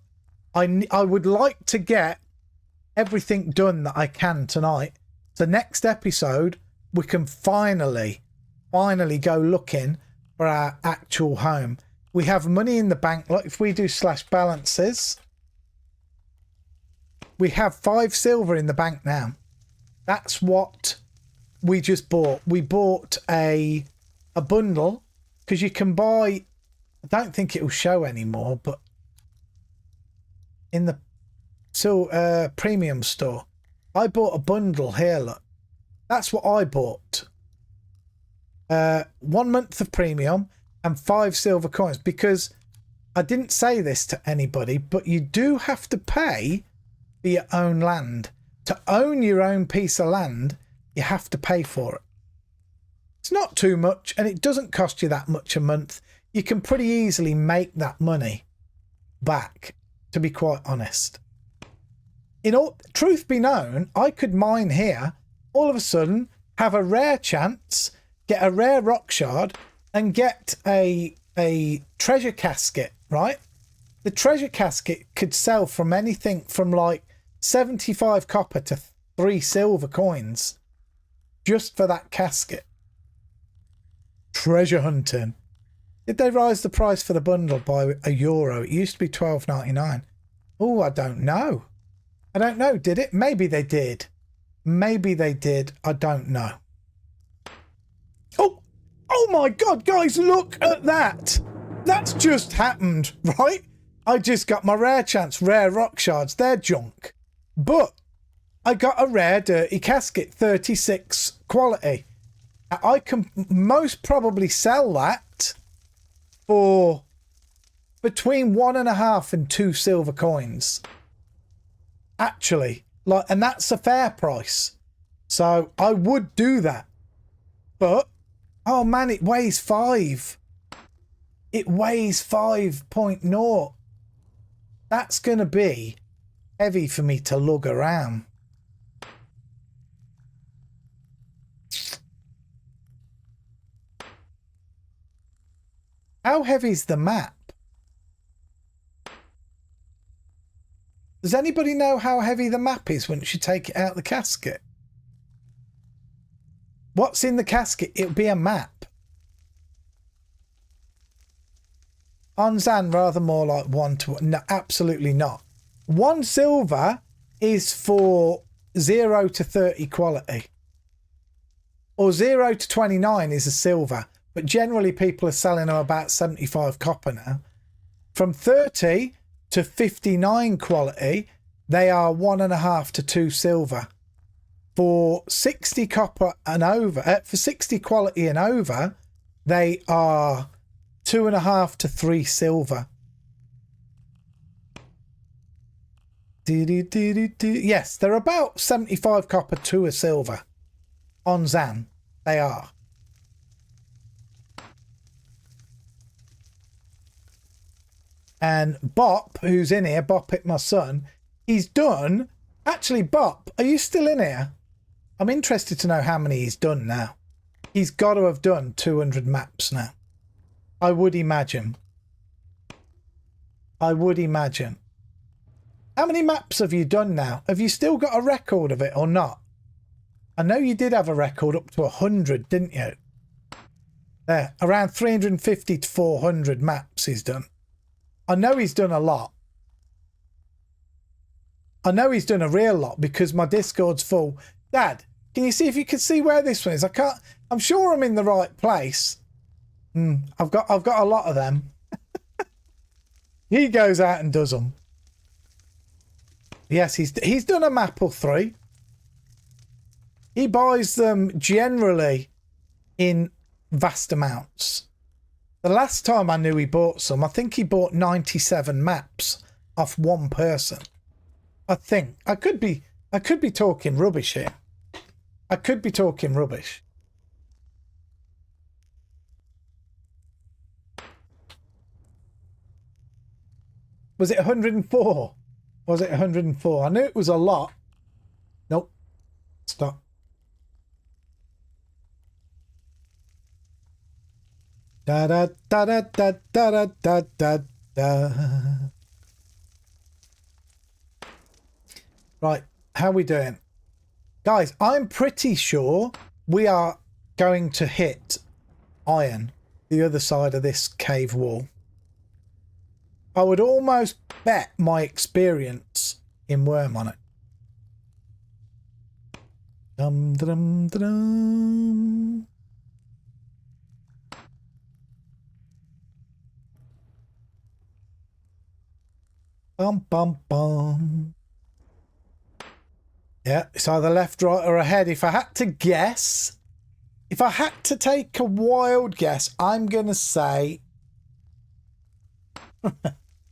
I would like to get everything done that I can tonight. So next episode, we can finally go looking for our actual home. We have money in the bank. Like if we do /balances, we have 5 silver in the bank now. That's what we just bought. We bought a bundle, because you can buy, I don't think it will show anymore, but in the premium store, I bought a bundle here. Look, that's what I bought. 1 month of premium and 5 silver coins, because I didn't say this to anybody, but you do have to pay for your own land. To own your own piece of land, you have to pay for it. It's not too much, and it doesn't cost you that much a month. You can pretty easily make that money back, to be quite honest. In all truth be known, I could mine here, all of a sudden have a rare chance, get a rare rock shard, and get a treasure casket, right? The treasure casket could sell from anything from like 75 copper to 3 silver coins just for that casket. Treasure hunting. Did they rise the price for the bundle by €1? It used to be $12.99. Oh, I don't know. I don't know, did it? Maybe they did. Maybe they did. I don't know. Oh my God, guys, look at that. That's just happened, right? I just got my rare chance, rare rock shards. They're junk. But I got a rare dirty casket, 36 quality. I can most probably sell that for between 1.5 and 2 silver coins. Actually, like, and that's a fair price. So I would do that. But oh man, it weighs 5. It weighs 5.0. That's going to be heavy for me to lug around. How heavy is the map? Does anybody know how heavy the map is once you take it out of the casket? What's in the casket? It'll be a map. On Zan, rather more like 1 to 1. No, absolutely not. 1 silver is for 0 to 30 quality. Or 0 to 29 is a silver. but generally people are selling them about 75 copper now. From 30 to 59 quality, they are 1.5 to 2 silver. For 60 copper and over, for 60 quality and over, they are 2.5 to 3 silver. Yes, they're about 75 copper to a silver on Zan. They are. And Bop, who's in here, Bop it, my son, he's done. Actually, Bop, are you still in here? I'm interested to know how many he's done now. He's got to have done 200 maps now. I would imagine. I would imagine. How many maps have you done now? Have you still got a record of it or not? I know you did have a record up to 100, didn't you? There, around 350 to 400 maps he's done. I know he's done a lot. I know he's done a real lot because my Discord's full. Dad, can you see if you can see where this one is? I can't. I'm sure I'm in the right place. I've got a lot of them. He goes out and does them. Yes, he's done a map or 3. He buys them generally in vast amounts. The last time I knew he bought some, I think he bought 97 maps off one person. I think. I could be talking rubbish here. I could be talking rubbish. Was it 104? Was it 104? I knew it was a lot. Nope. Stop. Da da da da da da da da da. Right, how are we doing? Guys, I'm pretty sure we are going to hit iron, the other side of this cave wall. I would almost bet my experience in worm on it. Dum dum dum. Bum bum bum. Yeah, it's either left, right, or ahead. If I had to guess, if I had to take a wild guess, I'm gonna say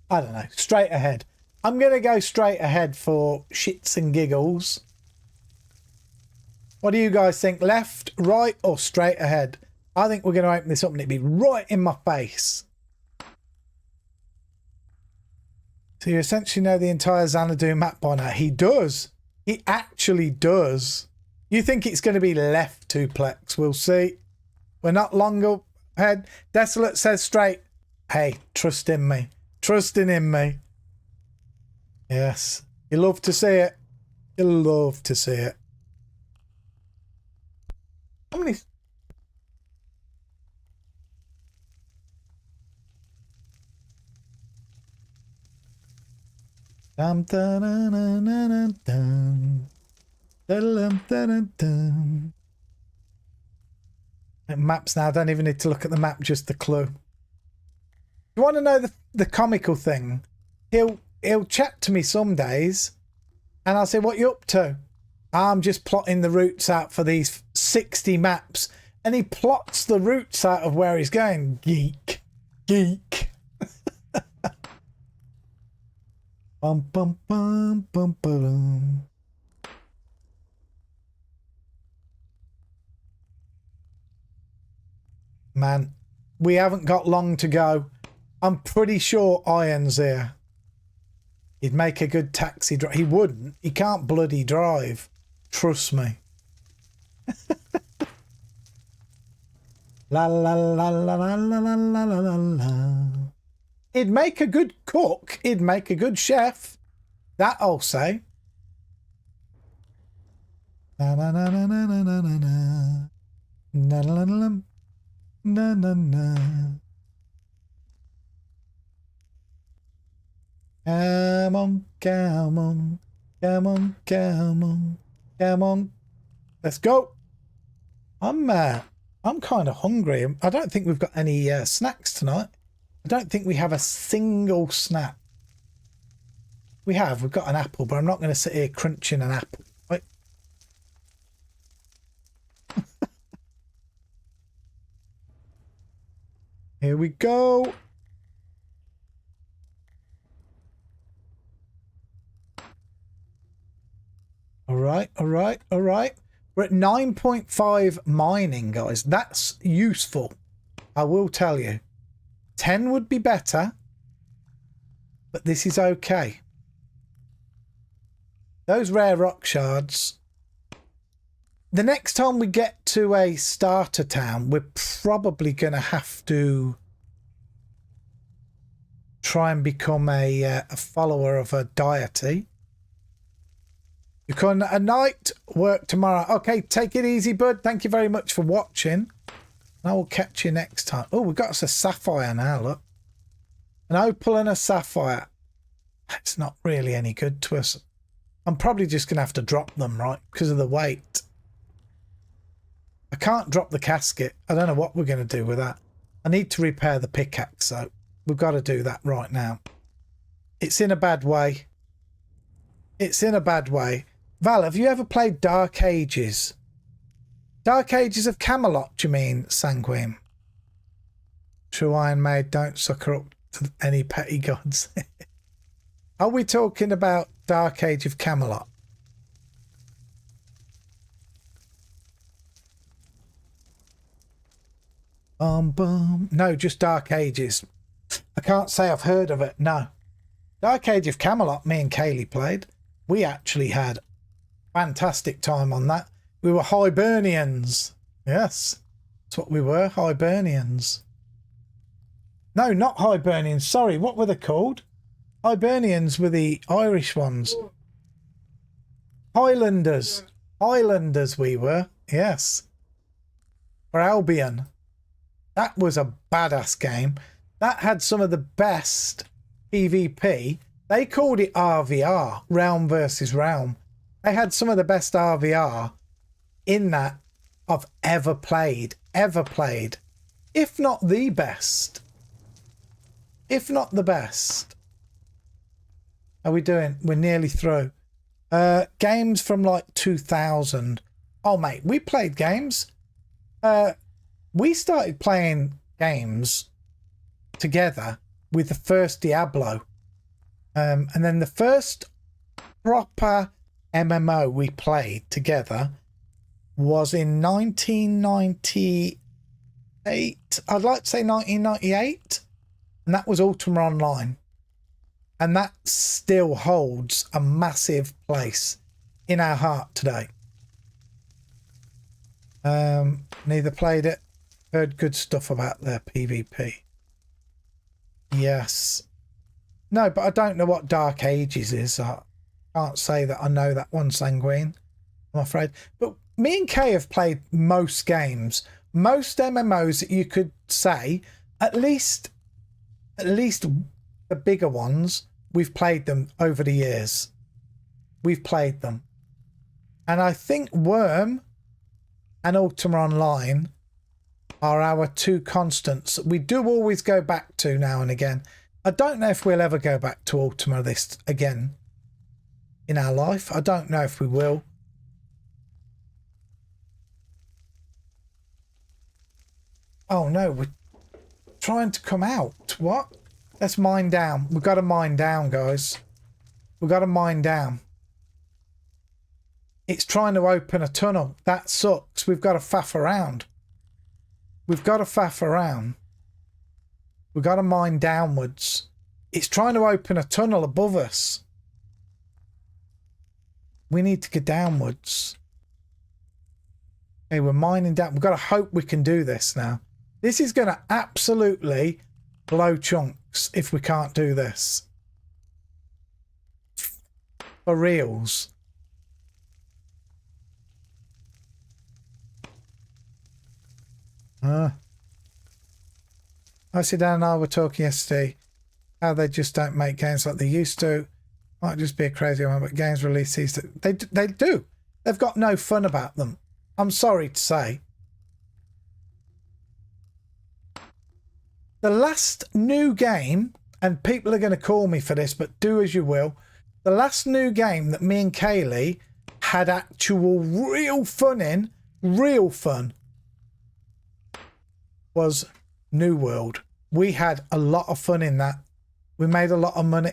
I don't know, straight ahead. I'm going to go straight ahead for shits and giggles. What do you guys think? Left, right, or straight ahead? I think we're going to open this up and it'd be right in my face. So you essentially know the entire Xanadu map by now. He does. He actually does. You think it's going to be left duplex? We'll see. We're not long ahead. Desolate says straight. Hey, trust in me. Trusting in me. Yes. You love to see it. You love to see it. How many? Dum dum dum dum dum dum dum dum. Maps now. I don't even need to look at the map, just the clue. You want to know the comical thing? He'll chat to me some days and I'll say, what you up to? I'm just plotting the routes out for these 60 maps. And he plots the routes out of where he's going. Geek. Geek. Bum bum bum bum bum. Man, we haven't got long to go. I'm pretty sure Iron's here. He'd make a good taxi driver. He wouldn't. He can't bloody drive. Trust me. La la la la la la la la la la. He'd make a good cook. He'd make a good chef. That I'll say. Na na na na na na na na. Na na na na na na na. Come on, come on, come on, come on, come on. Let's go. I'm I'm kind of hungry. I don't think we've got any snacks tonight. I don't think we have a single snack. We've got an apple, but I'm not going to sit here crunching an apple, right? Here we go. All right, all right, all right. We're at 9.5 mining, guys. That's useful. I will tell you. 10 would be better, but this is okay. Those rare rock shards. The next time we get to a starter town, we're probably going to have to try and become a follower of a deity. You can a night work tomorrow. Okay, take it easy, bud. Thank you very much for watching. I will catch you next time. Oh, we've got us a sapphire now, look. An opal and a sapphire. It's not really any good to us. I'm probably just going to have to drop them, right? Because of the weight. I can't drop the casket. I don't know what we're going to do with that. I need to repair the pickaxe, so we've got to do that right now. It's in a bad way. It's in a bad way. Val, have you ever played Dark Ages? Dark Ages of Camelot, do you mean, Sanguine? True Iron Maid, don't sucker up to any petty gods. Are we talking about Dark Age of Camelot? No, just Dark Ages. I can't say I've heard of it, no. Dark Age of Camelot, me and Kaylee played. We actually had fantastic time on that. We were Hibernians. Yes, that's what we were, Hibernians. No, not Hibernians. Sorry, what were they called? Hibernians were the Irish ones. Highlanders. Highlanders we were, yes. For Albion. That was a badass game. That had some of the best PvP. They called it RVR, Realm versus Realm. They had some of the best RVR in that I've ever played. If not the best. If not the best. How are we doing? We're nearly through. Games from like 2000. Oh, mate, we played games. We started playing games together with the first Diablo. And then the first proper MMO we played together was in 1998. I'd like to say 1998. And that was Ultima Online. And that still holds a massive place in our heart today. Neither played it. Heard good stuff about their PvP. Yes. No, but I don't know what Dark Ages is. I can't say that I know that one, Sanguine, I'm afraid. But me and Kay have played most games. Most MMOs that you could say, at least the bigger ones, we've played them over the years. We've played them. And I think Worm and Ultima Online are our two constants that we do always go back to now and again. I don't know if we'll ever go back to Ultima this again in our life. I don't know if we will. Oh no, we're trying to come out. What? Let's mine down. We've got to mine down, guys. We've got to mine down. It's trying to open a tunnel. That sucks. We've got to faff around. We've got to faff around. We've got to mine downwards. It's trying to open a tunnel above us. We need to go downwards. Okay, we're mining down. We've got to hope we can do this now. This is going to absolutely blow chunks if we can't do this. For reals. I sit down and I were talking yesterday how they just don't make games like they used to. Might just be a crazy one, but games released these they do. They've got no fun about them. I'm sorry to say. The last new game, and people are going to call me for this, but do as you will. The last new game that me and Kaylee had actual real fun in, real fun, was New World. We had a lot of fun in that. We made a lot of money.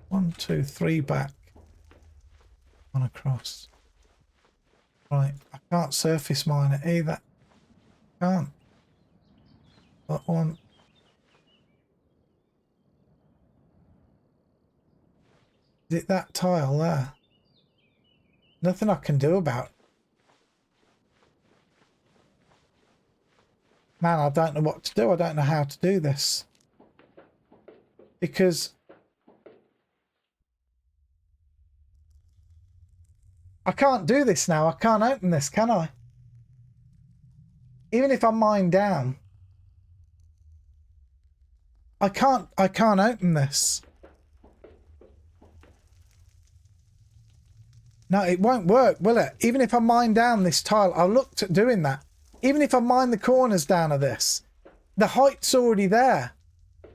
One, two, three back. One across. Right, I can't surface mine it either. Can't. That one. Is it that tile there? Nothing I can do about it. Man, I don't know what to do. I don't know how to do this. Because I can't do this now. I can't open this, can I? Even if I mine down. I can't open this. No, it won't work, will it? Even if I mine down this tile, I looked at doing that. Even if I mine the corners down of this, the height's already there.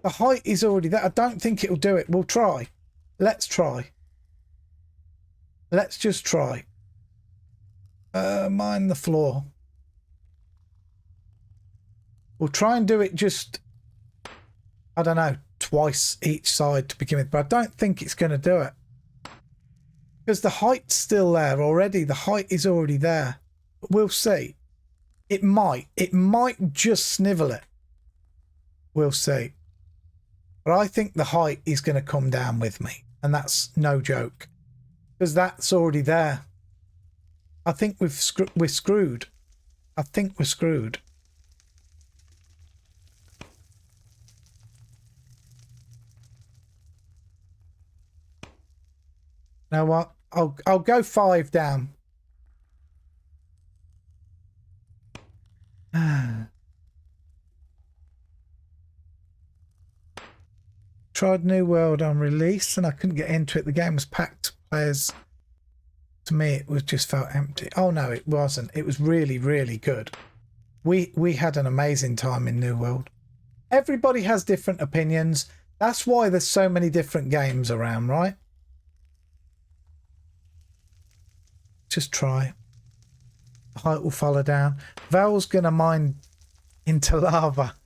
The height is already there. I don't think it'll do it. We'll try. Let's try. Let's just try. Mine the floor. We'll try and do it just, I don't know, twice each side to begin with, but I don't think it's going to do it. Because the height's still there already. The height is already there. But we'll see. It might just snivel it. We'll see. But I think the height is going to come down with me. And that's no joke. Because that's already there. I think we're screwed. I think we're screwed. You know what? I'll go 5 down. Tried New World on release and I couldn't get into it. The game was packed players. To me, it was just felt empty. Oh no, it wasn't. It was really, really good. We had an amazing time in New World. Everybody has different opinions. That's why there's so many different games around, right? Just try. The height will follow down. Val's gonna mine into lava.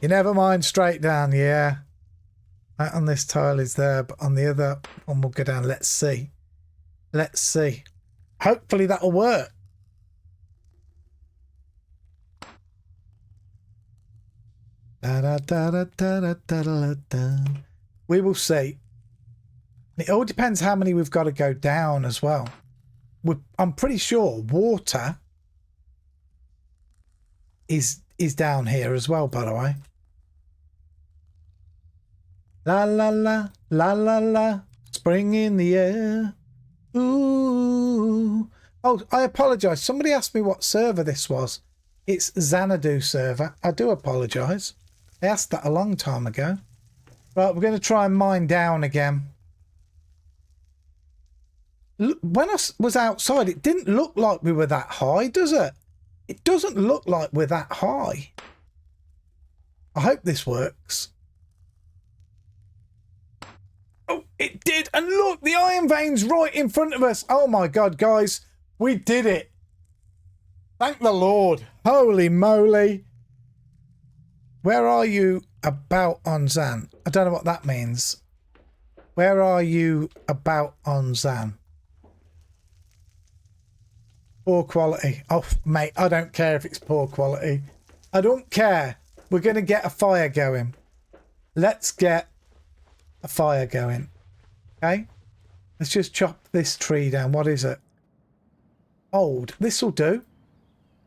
You never mind straight down, yeah. That on this tile is there, but on the other one will go down. Let's see. Let's see. Hopefully that'll work. Da, da, da, da, da, da, da, da. We will see. It all depends how many we've got to go down as well. I'm pretty sure water is down here as well, by the way. La la la, la la la, spring in the air. Ooh. Oh, I apologise. Somebody asked me what server this was. It's Xanadu server. I do apologise. I asked that a long time ago. Right, we're going to try and mine down again. When I was outside, it didn't look like we were that high, does it? It doesn't look like we're that high. I hope this works. Oh, it did. And look, the iron vein's right in front of us. Oh my God, guys, we did it. Thank the Lord. Holy moly. Where are you about on Zan? I don't know what that means. Where are you about on Zan? Poor quality. Oh, mate, I don't care if it's poor quality. I don't care. We're going to get a fire going. Let's get a fire going. Okay? Let's just chop this tree down. What is it? Old. This'll do.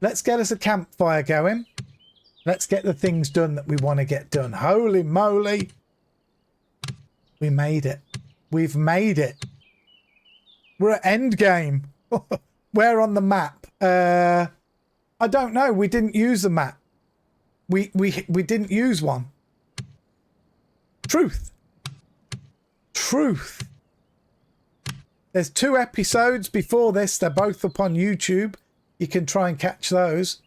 Let's get us a campfire going. Let's get the things done that we want to get done. Holy moly. We made it. We've made it. We're at end game. Where on the map? I don't know. We didn't use the map. We didn't use one. Truth. Truth. There's 2 episodes before this. They're both up on YouTube. You can try and catch those.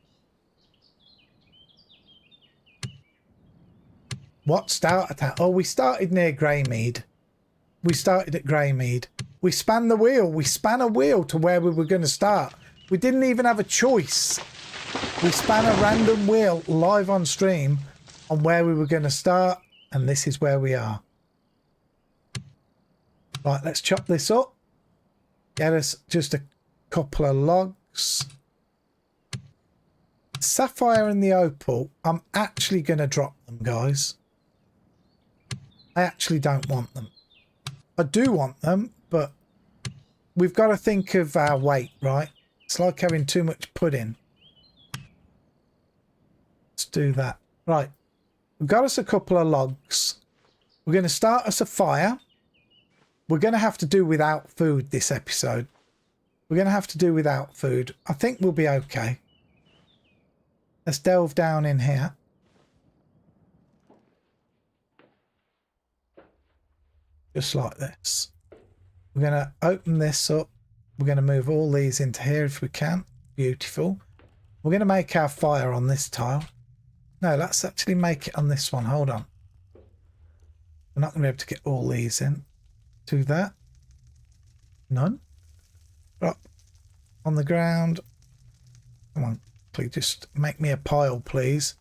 What started that? Oh, we started near Greymead. We started at Greymead. We span the wheel. We span a wheel to where we were going to start. We didn't even have a choice. We span a random wheel live on stream on where we were going to start. And this is where we are. Right, let's chop this up. Get us just a couple of logs. Sapphire and the opal. I'm actually going to drop them, guys. I actually don't want them. I do want them, but we've got to think of our weight, right? It's like having too much pudding. Let's do that. Right. We've got us a couple of logs. We're going to start us a fire. We're going to have to do without food this episode. We're going to have to do without food. I think we'll be okay. Let's delve down in here. Just like this. We're going to open this up. We're going to move all these into here if we can. Beautiful. We're going to make our fire on this tile. No, let's actually make it on this one. Hold on. We're not going to be able to get all these in. Do that. None. Drop on the ground. Come on. Please just make me a pile, please.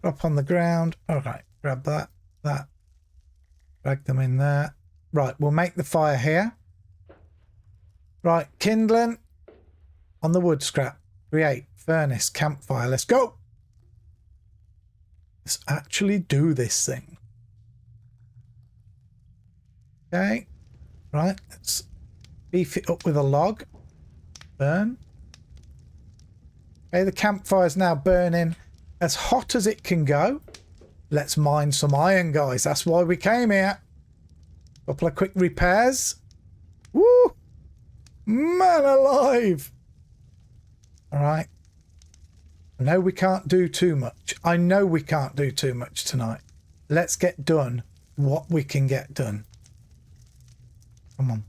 Drop on the ground. All right. Grab that. That. Drag them in there. Right. We'll make the fire here. Right. Kindling on the wood scrap. Create. Furnace. Campfire. Let's go. Let's actually do this thing. Okay. Right. Let's beef it up with a log. Burn. Okay. The campfire's now burning as hot as it can go. Let's mine some iron, guys. That's why we came here. Couple of quick repairs. Woo! Man alive! Alright. I know we can't do too much. I know we can't do too much tonight. Let's get done what we can get done. Come on.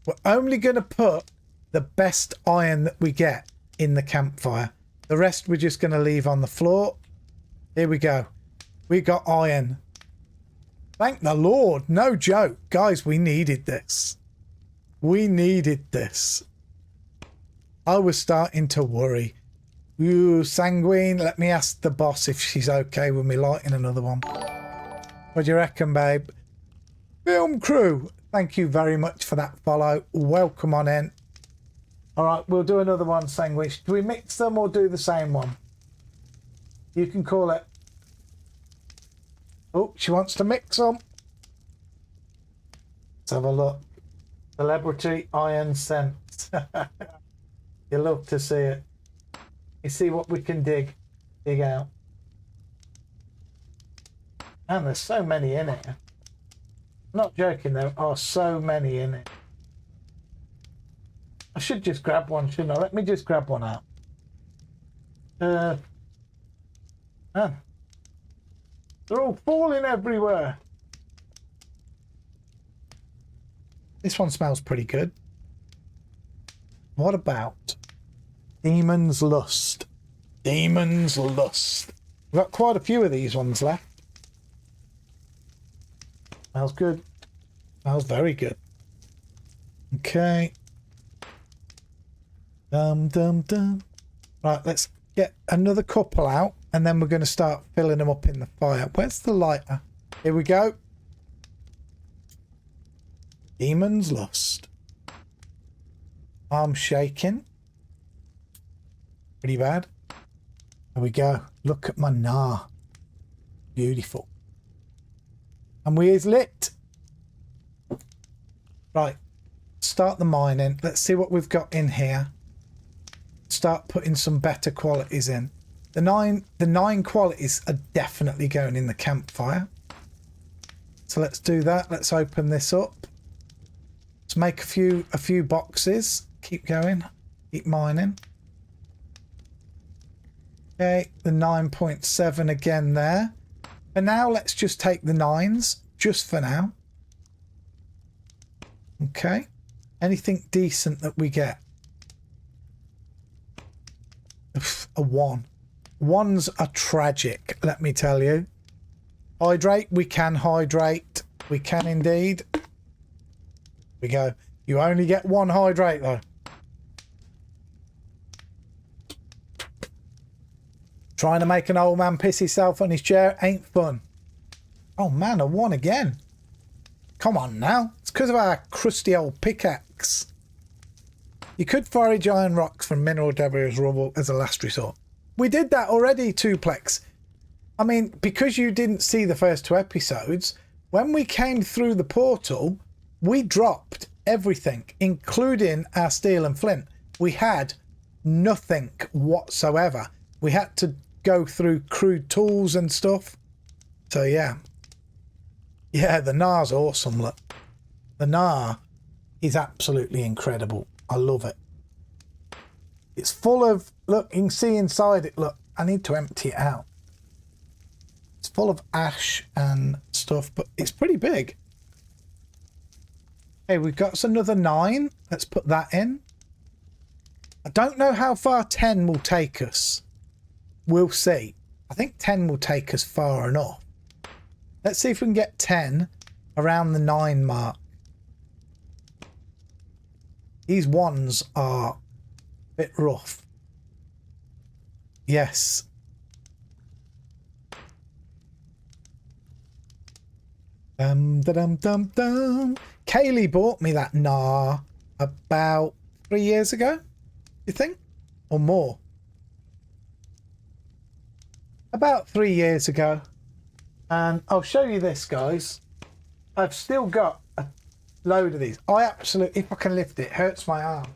We're only going to put the best iron that we get in the campfire. The rest we're just going to leave on the floor. Here we go. We got iron. Thank the Lord. No joke. Guys, we needed this. We needed this. I was starting to worry. Ooh, Sanguine. Let me ask the boss if she's okay with me lighting another one. What do you reckon, babe? Film crew. Thank you very much for that follow. Welcome on in. All right, we'll do another one, Sanguine. Do we mix them or do the same one? You can call it. Oh, she wants to mix them. Let's have a look. Celebrity iron scent. You love to see it. You see what we can dig out. And there's so many in it. I'm not joking, there are so many in it. I should just grab one, shouldn't I? Let me just grab one out. They're all falling everywhere. This one smells pretty good. What about Demon's Lust? Demon's Lust. We've got quite a few of these ones left. Smells good. Smells very good. Okay. Dum. Right, let's get another couple out and then we're going to start filling them up in the fire. Where's the lighter? Here we go. Demon's Lust. Arm shaking. Pretty bad. There we go. Look at my gnar. Beautiful. And we is lit. Right. Start the mining. Let's see what we've got in here. Start putting some better qualities in. The nine qualities are definitely going in the campfire. So let's do that. Let's open this up. Let's make a few boxes. Keep going. Keep mining. Okay, the 9.7 again there. For now, let's just take the 9s. Just for now. Okay. Anything decent that we get? A 1. 1s are tragic, let me tell you. Hydrate, we can hydrate. We can indeed. We go. You only get 1 hydrate though. Trying to make an old man piss himself on his chair ain't fun. Oh man, a 1 again. Come on now. It's because of our crusty old pickaxe. You could forage iron rocks from mineral debris as rubble as a last resort. We did that already, Tuplex. I mean, because you didn't see the first 2 episodes, when we came through the portal, we dropped everything, including our steel and flint. We had nothing whatsoever. We had to go through crude tools and stuff. So yeah. Yeah, the Nar's awesome, look. The Nar is absolutely incredible. I love it. It's full of, look, you can see inside it, look. I need to empty it out. It's full of ash and stuff, but it's pretty big. Hey, we've got another 9. Let's put that in. I don't know how far 10 will take us. We'll see. I think 10 will take us far enough. Let's see if we can get 10 around the 9 mark. These 1s are a bit rough. Yes. Dum dum dum dum. Kaylee bought me that Nar about 3 years ago, you think? Or more? About 3 years ago. And I'll show you this, guys. I've still got a load of these. I absolutely, if I can lift it, it hurts my arm.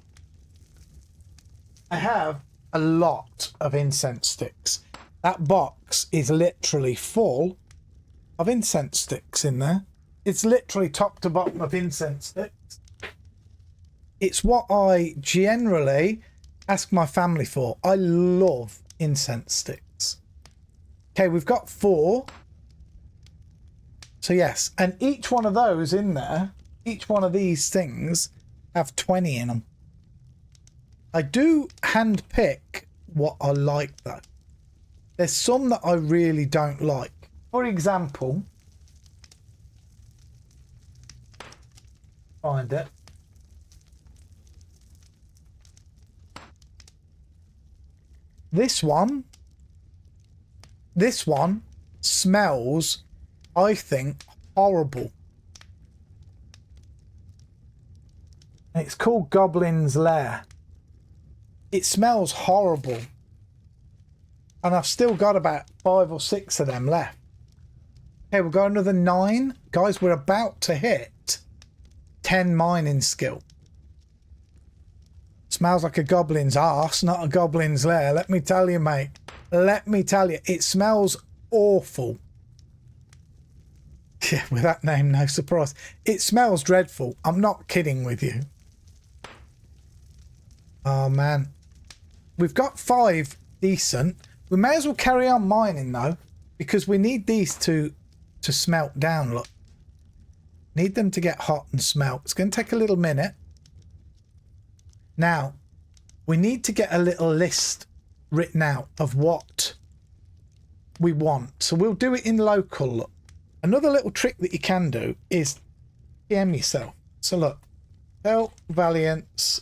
I have a lot of incense sticks. That box is literally full of incense sticks in there. It's literally top to bottom of incense sticks. It's what I generally ask my family for. I love incense sticks. Okay, we've got 4. So yes, and each one of those in there, each one of these things have 20 in them. I do hand pick what I like though. There's some that I really don't like. For example, find it. This one smells, I think, horrible. And it's called Goblin's Lair. It smells horrible. And I've still got about 5 or 6 of them left. Okay, we've got another 9. Guys, we're about to hit 10 mining skill. Smells like a goblin's arse, not a goblin's lair. Let me tell you, mate. Let me tell you, it smells awful. Yeah, with that name, no surprise. It smells dreadful. I'm not kidding with you. Oh, man. We've got 5 decent. We may as well carry on mining, though, because we need these to smelt down, look. Need them to get hot and smelt. It's going to take a little minute. Now, we need to get a little list written out of what we want. So we'll do it in local, look. Another little trick that you can do is PM yourself. So look, tell Valiance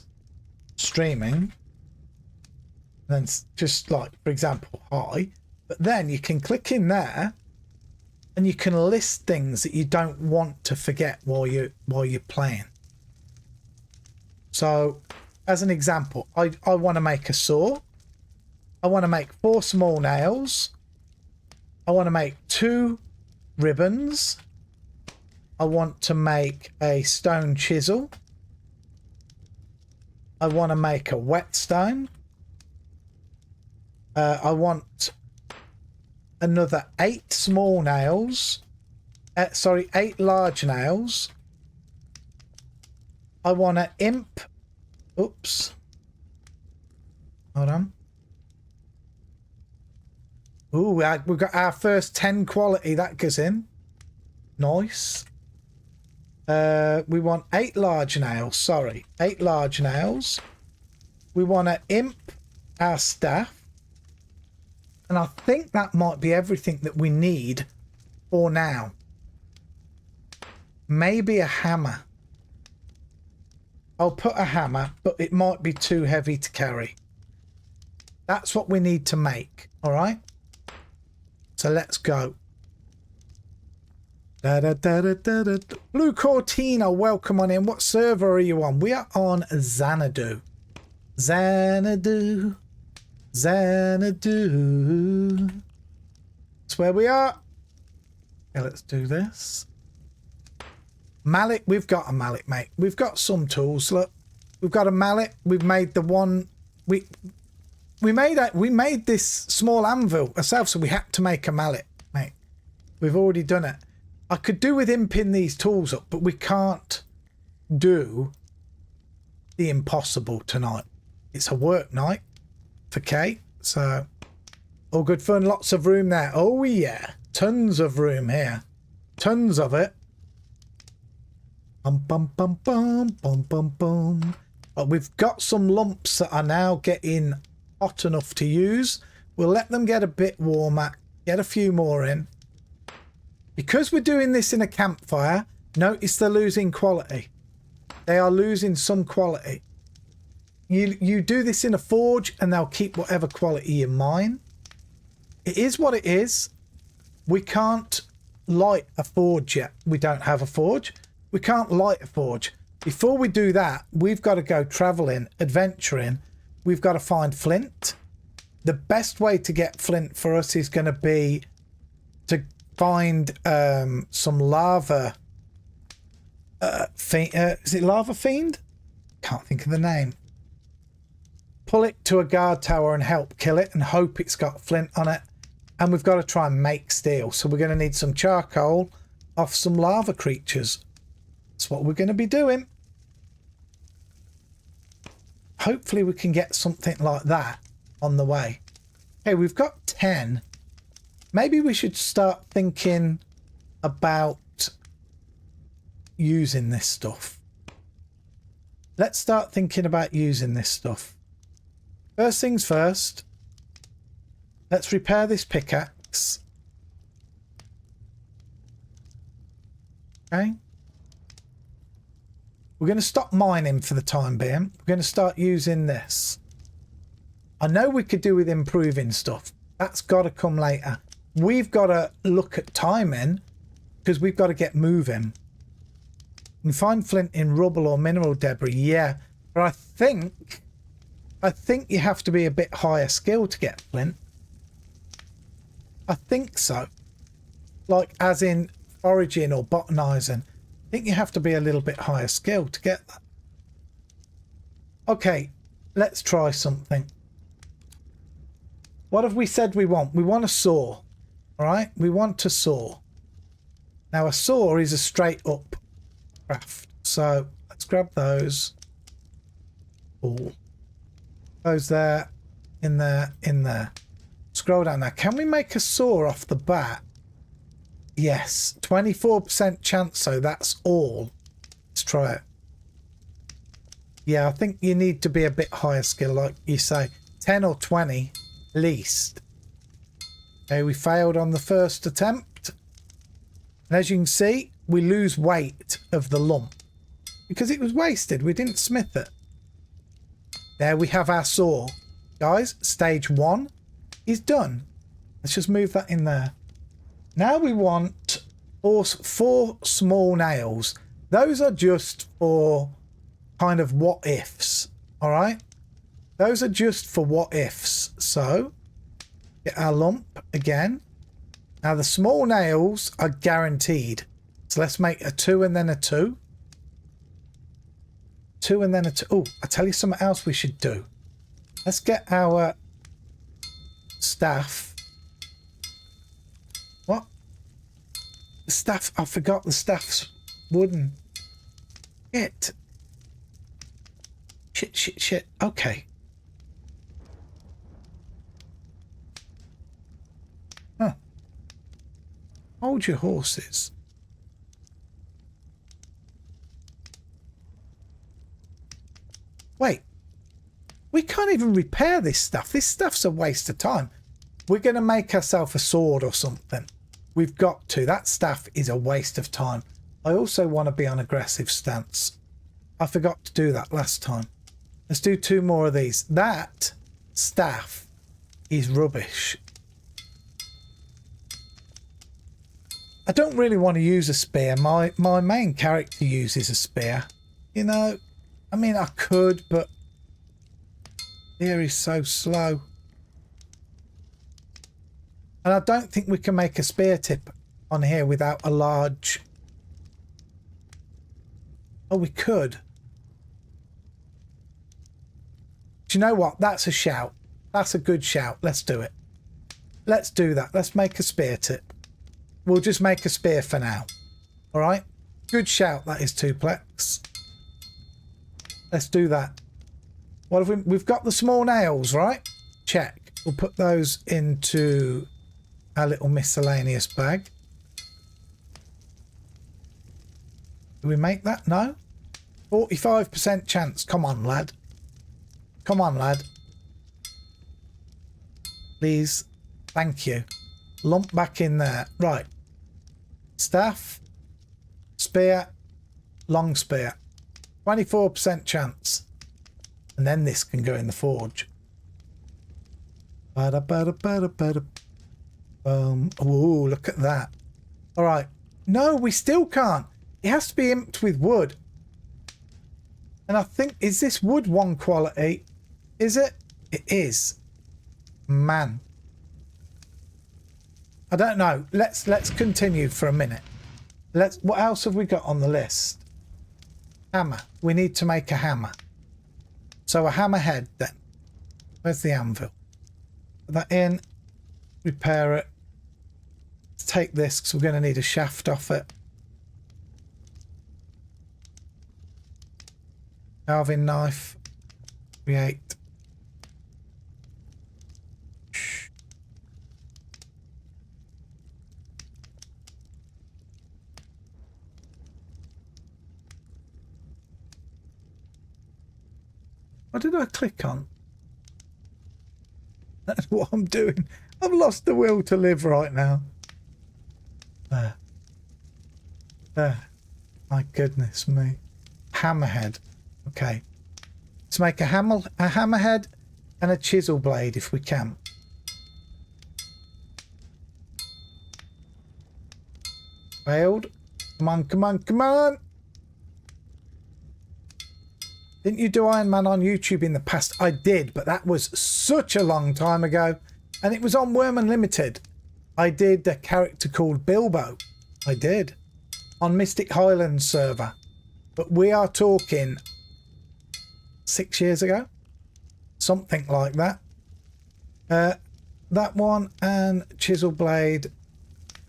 streaming, then just like, for example, hi, but then you can click in there and you can list things that you don't want to forget while you're playing. So as an example, I want to make a saw. I want to make 4 small nails. I want to make 2 ribbons. I want to make a stone chisel. I want to make a whetstone. I want another 8 small nails. 8 large nails. I want an imp. Oops. Hold on. Ooh, we've got our first 10 quality. That goes in. Nice. We want 8 large nails. Sorry, 8 large nails. We want to imp our staff. And I think that might be everything that we need for now. Maybe a hammer. I'll put a hammer, but it might be too heavy to carry. That's what we need to make. All right. So let's go. Blue Cortina, welcome on in. What server are you on? We are on Xanadu. Xanadu. Xanadu. That's where we are. Okay, let's do this. Mallet, we've got a mallet, mate. We've got some tools. Look, we've got a mallet. We've made the one we made this small anvil ourselves, so we had to make a mallet, mate. We've already done it. I could do with imping these tools up, but we can't do the impossible tonight. It's a work night for Kate, so all good fun. Lots of room there. Oh yeah, tons of room here, tons of it. Bum bum bum bum bum bum bum. But we've got some lumps that are now getting hot enough to use. We'll let them get a bit warmer, get a few more in. Because we're doing this in a campfire, notice they're losing quality. They are losing some quality. You do this in a forge and they'll keep whatever quality you mine. It is what it is. We can't light a forge yet. We don't have a forge. We can't light a forge. Before we do that, we've got to go traveling, adventuring. We've got to find flint. The best way to get flint for us is going to be to find some lava. Is it lava fiend? Can't think of the name. Pull it to a guard tower and help kill it and hope it's got flint on it. And we've got to try and make steel. So we're going to need some charcoal off some lava creatures. That's what we're going to be doing. Hopefully we can get something like that on the way. Okay, we've got 10. Maybe we should start thinking about using this stuff. Let's start thinking about using this stuff. First things first, let's repair this pickaxe. Okay. We're going to stop mining for the time being. We're going to start using this. I know we could do with improving stuff. That's got to come later. We've got to look at timing because we've got to get moving. You can find flint in rubble or mineral debris. Yeah, but I think you have to be a bit higher skill to get flint. I think so. Like as in foraging or botanizing. I think you have to be a little bit higher skill to get that. Okay, let's try something. What have we said we want? We want a saw. All right, we want a saw. Now a saw is a straight up craft. So let's grab those. All. Those there, in there, in there. Scroll down there. Can we make a saw off the bat? Yes, 24% chance, so that's all. Let's try it. Yeah, I think you need to be a bit higher skill, like you say. 10 or 20, least. Okay, we failed on the first attempt. And as you can see, we lose weight of the lump. Because it was wasted, we didn't smith it. There we have our saw. Guys, stage 1 is done. Let's just move that in there. Now we want four small nails. Those are just for kind of what ifs. All right. Those are just for what ifs. So get our lump again. Now the small nails are guaranteed. So let's make a 2 and then a 2. 2 and then a 2. Oh, I'll tell you something else we should do. Let's get our staff. What? The staff. I forgot the staff's wooden. Shit. Shit. Okay. Huh. Hold your horses. We can't even repair this stuff. This stuff's a waste of time. We're going to make ourselves a sword or something. We've got to. That staff is a waste of time. I also want to be on aggressive stance. I forgot to do that last time. Let's do 2 more of these. That staff is rubbish. I don't really want to use a spear. My main character uses a spear. You know, I mean, I could, but here is so slow. And I don't think we can make a spear tip on here without a large... Oh, we could. Do you know what? That's a shout. That's a good shout. Let's do it. Let's do that. Let's make a spear tip. We'll just make a spear for now. All right? Good shout, that is, Tuplex. Let's do that. What have we've got the small nails, right? Check. We'll put those into our little miscellaneous bag. Do we make that? No? 45% chance. Come on, lad. Come on, lad. Please. Thank you. Lump back in there. Right. Staff. Spear. Long spear. 24% chance. And then this can go in the forge. Oh, look at that. All right. No, we still can't. It has to be inked with wood. And I think, is this wood 1 quality? Is it? It is. Man. I don't know. Let's continue for a minute. What else have we got on the list? Hammer. We need to make a hammer. So a hammerhead then. Where's the anvil? Put that in. Repair it. Let's take this because we're going to need a shaft off it. Carving knife. Create. What did I click on? That's what I'm doing. I've lost the will to live right now. There. There. My goodness me. Hammerhead. Okay. Let's make a hammerhead and a chisel blade if we can. Failed. Come on, come on, come on. Didn't you do Ironman on YouTube in the past? I did, but that was such a long time ago. And it was on Worm Unlimited. I did a character called Bilbo. I did. On Mystic Highlands server. But we are talking 6 years ago. Something like that. That one and chisel blade.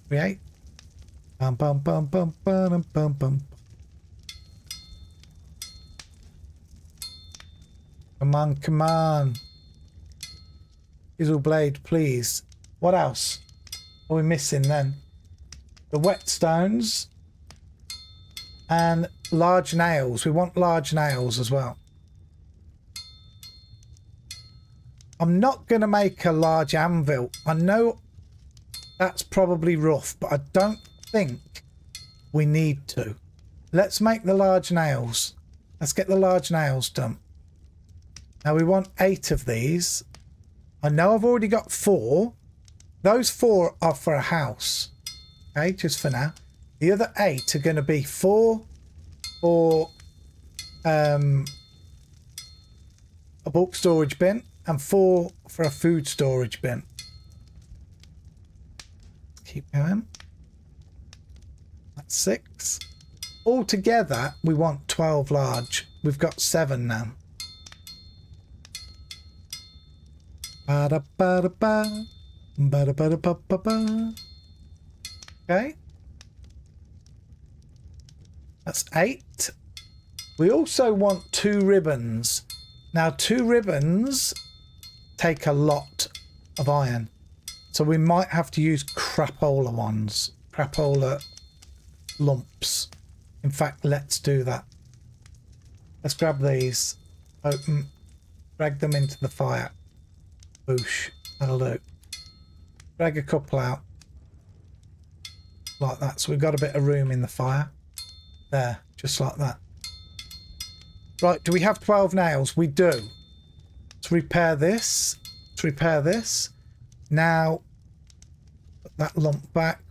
Create. Bum bum bum bum bum bum bum. Come on, come on. Chisel blade, please. What else are we missing then? The whetstones and large nails. We want large nails as well. I'm not going to make a large anvil. I know that's probably rough, but I don't think we need to. Let's make the large nails. Let's get the large nails done. Now we want 8 of these. I know I've already got 4. Those 4 are for a house. Okay, just for now. The other 8 are going to be 4 for a bulk storage bin and 4 for a food storage bin. Keep going. That's 6. Altogether, we want 12 large. We've got 7 now. Ba-da-ba-da-ba. Ba-da-ba-da-ba-ba-ba. Okay. That's 8. We also want 2 ribbons. Now 2 ribbons take a lot of iron. So we might have to use crapola ones. Crapola lumps. In fact, let's do that. Let's grab these. Open. Drag them into the fire. Boosh. That'll do. Drag a couple out. Like that. So we've got a bit of room in the fire. There. Just like that. Right. Do we have 12 nails? We do. Let's repair this. Let's repair this. Now, put that lump back.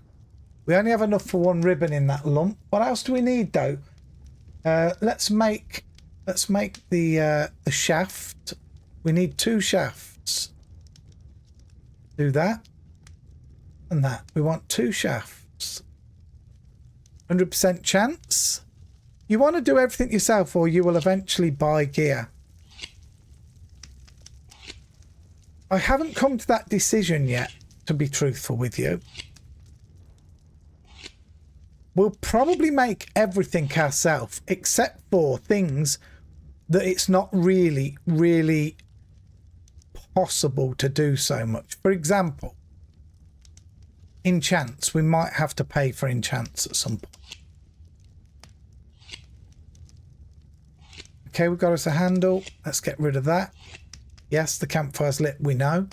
We only have enough for one ribbon in that lump. What else do we need though? Let's make the shaft. We need 2 shafts. Do that and that. We want 2 shafts. 100% chance. You want to do everything yourself, or you will eventually buy gear. I haven't come to that decision yet, to be truthful with you. We'll probably make everything ourselves, except for things that it's not really possible to do so much. For example, enchants. We might have to pay for enchants at some point. Okay, we've got us a handle. Let's get rid of that. Yes, the campfire's lit, we know.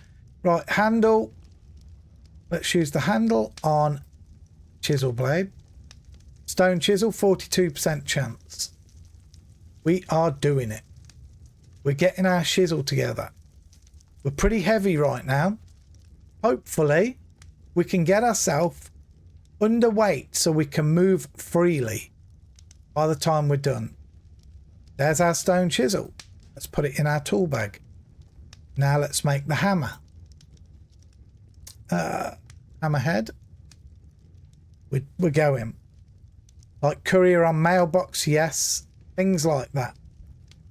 Right, handle. Let's use the handle on chisel blade. Stone chisel, 42% chance. We are doing it. We're getting our chisel together. We're pretty heavy right now. Hopefully, we can get ourselves underweight so we can move freely by the time we're done. There's our stone chisel. Let's put it in our tool bag. Now let's make the hammer. Hammerhead. We're going. Like courier on mailbox, yes. Things like that.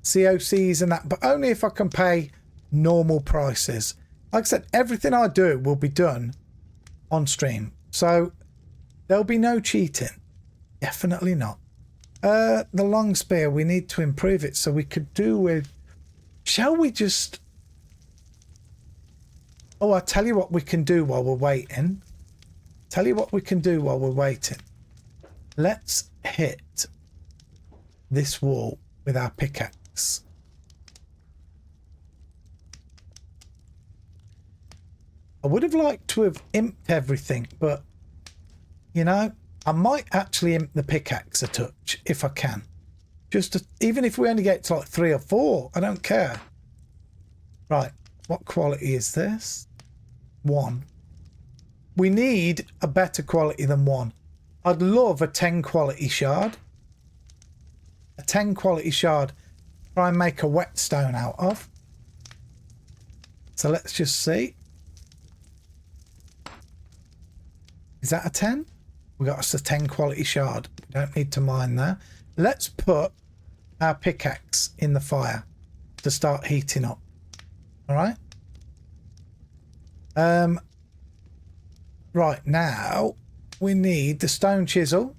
COCs and that, but only if I can pay normal prices. Like I said, everything I do will be done on stream. So there'll be no cheating. Definitely not. The long spear, we need to improve it, so we could do with... Shall we just... Oh, I'll tell you what we can do while we're waiting. Tell you what we can do while we're waiting. Let's hit this wall with our pickaxe. I would have liked to have imped everything, but, you know, I might actually imp the pickaxe a touch if I can. Just to, even if we only get to like 3 or 4, I don't care. Right, what quality is this? 1. We need a better quality than 1. I'd love a 10 quality shard. A 10 quality shard. Try and make a whetstone out of. So let's just see. Is that a 10? We got us a 10 quality shard. We don't need to mine there. Let's put our pickaxe in the fire to start heating up. All right. Right now we need the stone chisel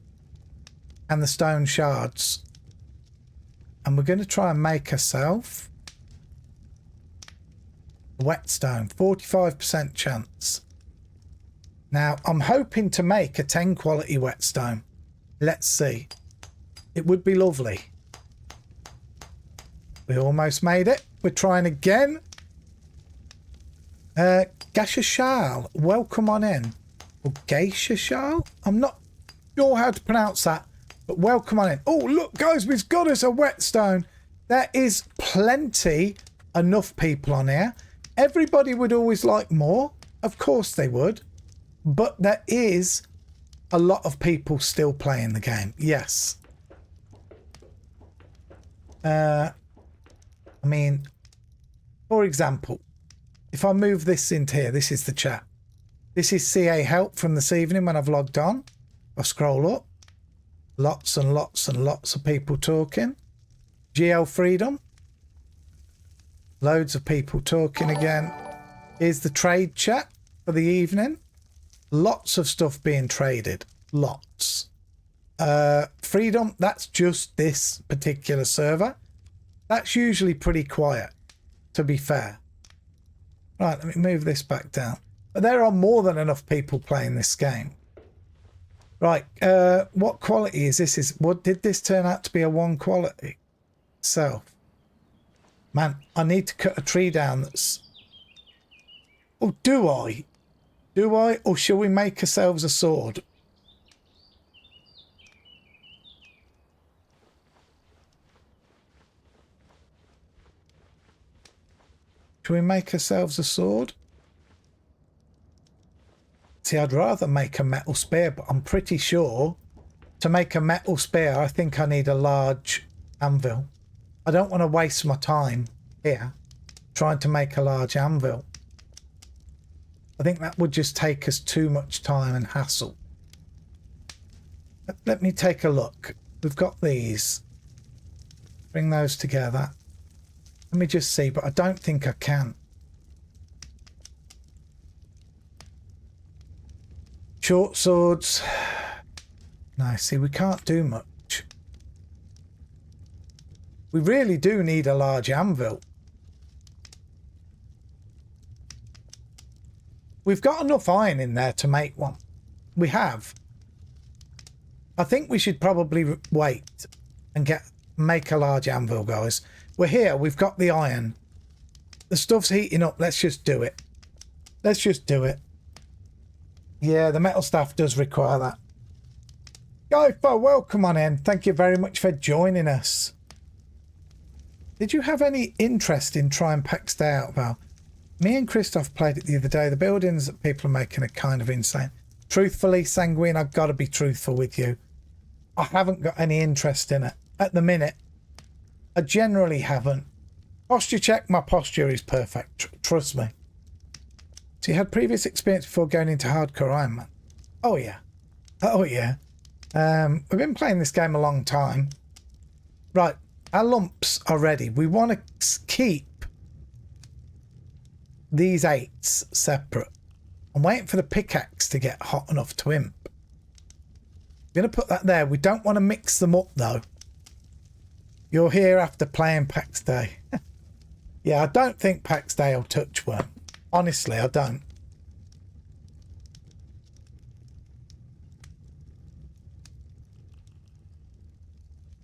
and the stone shards, and we're going to try and make ourselves a whetstone. 45% chance. Now I'm hoping to make a 10 quality whetstone. Let's see. It would be lovely. We almost made it. We're trying again. Geisha Shal, welcome on in. Or Geisha Shal? I'm not sure how to pronounce that, but welcome on in. Oh, look, guys, we've got us a whetstone. There is plenty, enough people on here. Everybody would always like more. Of course they would. But there is a lot of people still playing the game. Yes. I mean, for example, if I move this into here, this is the chat. This is CA help from this evening when I've logged on. I scroll up. Lots and lots and lots of people talking. GL Freedom. Loads of people talking again. Here's the trade chat for the evening. Lots of stuff being traded. Lots. Freedom, that's just this particular server. That's usually pretty quiet, to be fair. Right, let me move this back down. But there are more than enough people playing this game. Right, what quality is this? What did this turn out to be? A 1 quality? Self. Man, I need to cut a tree down that's... Oh, do I? Do I? Or shall we make ourselves a sword? Shall we make ourselves a sword? See, I'd rather make a metal spear, but I'm pretty sure to make a metal spear, I think I need a large anvil. I don't want to waste my time here trying to make a large anvil. I think that would just take us too much time and hassle. Let me take a look. We've got these. Bring those together. Let me just see, but I don't think I can. Short swords. No, see, we can't do much. We really do need a large anvil. We've got enough iron in there to make one. We have. I think we should probably wait and make a large anvil, guys. We're here. We've got the iron. The stuff's heating up. Let's just do it. Let's just do it. Yeah, the metal staff does require that. Guyfa, welcome on in. Thank you very much for joining us. Did you have any interest in trying Pax Day out, Val? Me and Christoph played it the other day. The buildings that people are making are kind of insane. Truthfully, Sanguine, I've got to be truthful with you. I haven't got any interest in it at the minute. I generally haven't. Posture check, my posture is perfect. Trust me. So you had previous experience before going into hardcore Ironman? Oh yeah. Oh yeah. We've been playing this game a long time. Right, our lumps are ready. We want to keep these 8s separate. I'm waiting for the pickaxe to get hot enough to imp. I'm going to put that there. We don't want to mix them up though. You're here after playing Pax Day. Yeah, I don't think Pax Day will touch one. Honestly, I don't.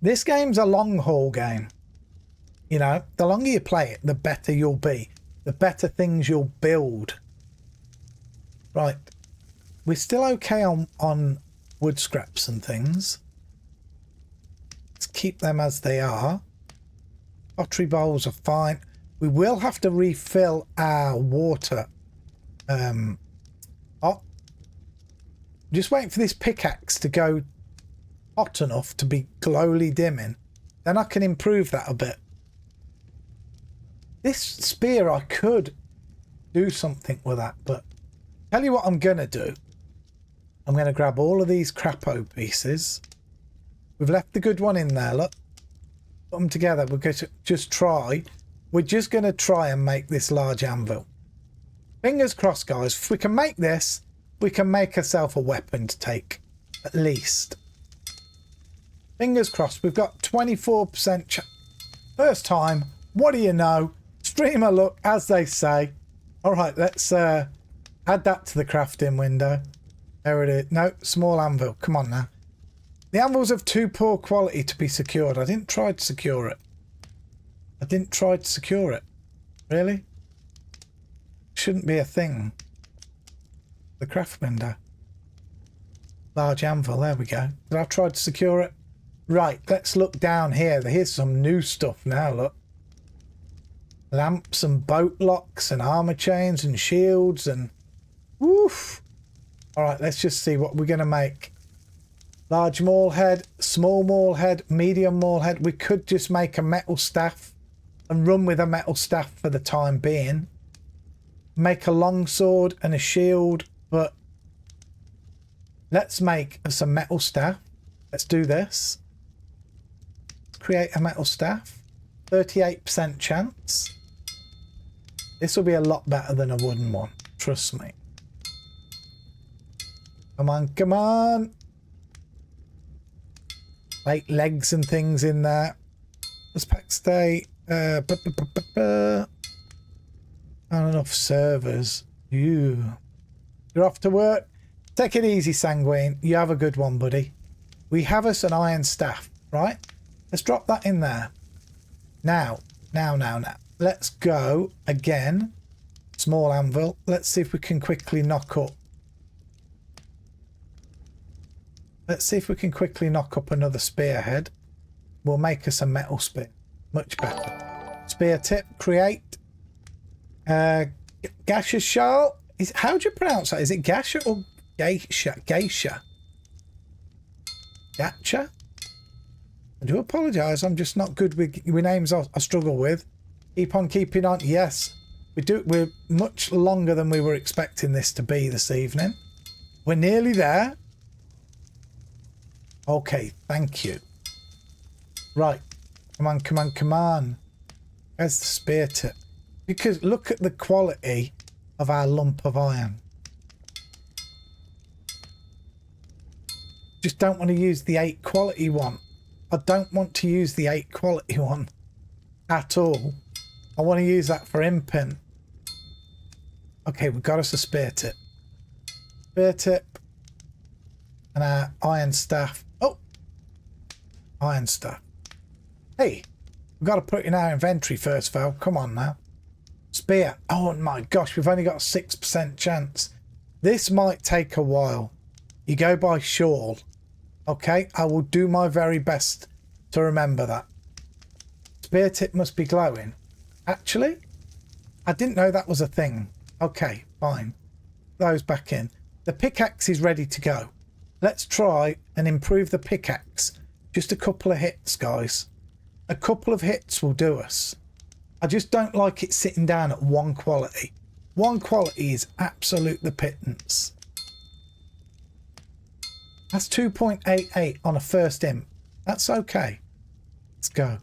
This game's a long haul game. You know, the longer you play it, the better you'll be. The better things you'll build. Right. We're still okay on wood scraps and things. Let's keep them as they are. Pottery bowls are fine. We will have to refill our water. Just waiting for this pickaxe to go hot enough to be glowly dimming. Then I can improve that a bit. This spear, I could do something with that, but tell you what I'm going to do. I'm going to grab all of these crapo pieces. We've left the good one in there, look. Put them together. We're going to just try. We're just going to try and make this large anvil. Fingers crossed, guys. If we can make this, we can make ourselves a weapon to take, at least. Fingers crossed. We've got 24% chance. First time. What do you know? Streamer luck, as they say. All right, let's add that to the crafting window. There it is. No, small anvil. Come on now. The anvil's of too poor quality to be secured. I didn't try to secure it. I didn't try to secure it. Really? Shouldn't be a thing. The craft window. Large anvil. There we go. Did I try to secure it? Right, let's look down here. Here's some new stuff now, look. Lamps and boat locks and armor chains and shields and... Woof! Alright, let's just see what we're going to make. Large maul head, small maul head, medium maul head. We could just make a metal staff and run with a metal staff for the time being. Make a long sword and a shield, but let's make some metal staff. Let's do this. Create a metal staff. 38% chance. This will be a lot better than a wooden one. Trust me. Come on, come on. Like legs and things in there. Does Pax Day... not enough servers. You're off to work. Take it easy, Sanguine. You have a good one, buddy. We have us an iron staff, right? Let's drop that in there. Now. let's go again. Small anvil. Let's see if we can quickly knock up. Let's see if we can quickly knock up another spearhead. We'll make us a metal spear. Much better. Spear tip, create. Geisha shell. How do you pronounce that? Is it Geisha or Geisha? Geisha. Gacha? I do apologise. I'm just not good with names I struggle with. Keep on keeping on. Yes. We're much longer than we were expecting this to be this evening. We're nearly there. Okay, thank you. Right. Come on, come on, come on. Where's the spear tip? Because look at the quality of our lump of iron. Just don't want to use the 8 quality one. I don't want to use the 8 quality one at all. I want to use that for imping. Okay, we've got us a spear tip. Spear tip. And our iron staff. Oh! Iron staff. Hey! We've got to put it in our inventory first, Val. Come on now. Spear. Oh my gosh, we've only got a 6% chance. This might take a while. You go by shawl. Okay, I will do my very best to remember that. Spear tip must be glowing. Actually, I didn't know that was a thing. Okay, fine. Those back in. The pickaxe is ready to go. Let's try and improve the pickaxe. Just a couple of hits, guys. A couple of hits will do us. I just don't like it sitting down at 1 quality. 1 quality is absolute the pittance. That's 2.88 on a first imp. That's okay. Let's go.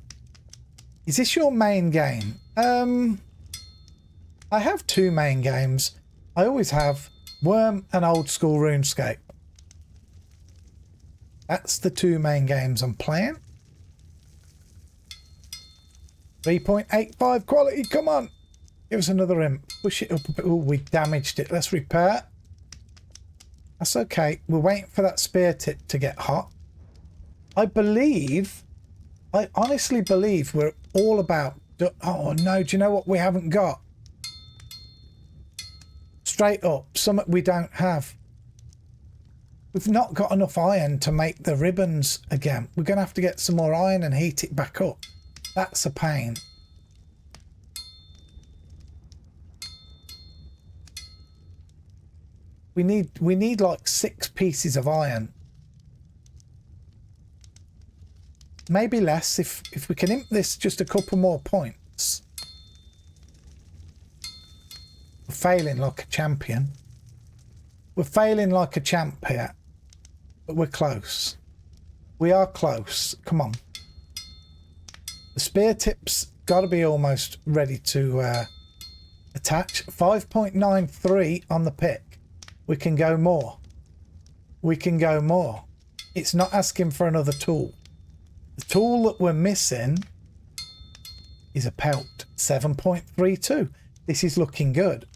Is this your main game? I have 2 main games. I always have Worm and Old School RuneScape. That's the 2 main games I'm playing. 3.85 quality, come on. Give us another imp. Push it up a bit. Oh, we damaged it. Let's repair. That's okay. We're waiting for that spear tip to get hot. I honestly believe we're all about... Oh no, do you know what we haven't got? Straight up, something we don't have. We've not got enough iron to make the ribbons again. We're going to have to get some more iron and heat it back up. That's a pain. We need like 6 pieces of iron. Maybe less if we can imp this just a couple more points. We're failing like a champion. We're failing like a champ here. But we're close. We are close. Come on. The spear tip's got to be almost ready to attach. 5.93 on the pick. We can go more. We can go more. It's not asking for another tool. The tool that we're missing is a pelt. 7.32. This is looking good.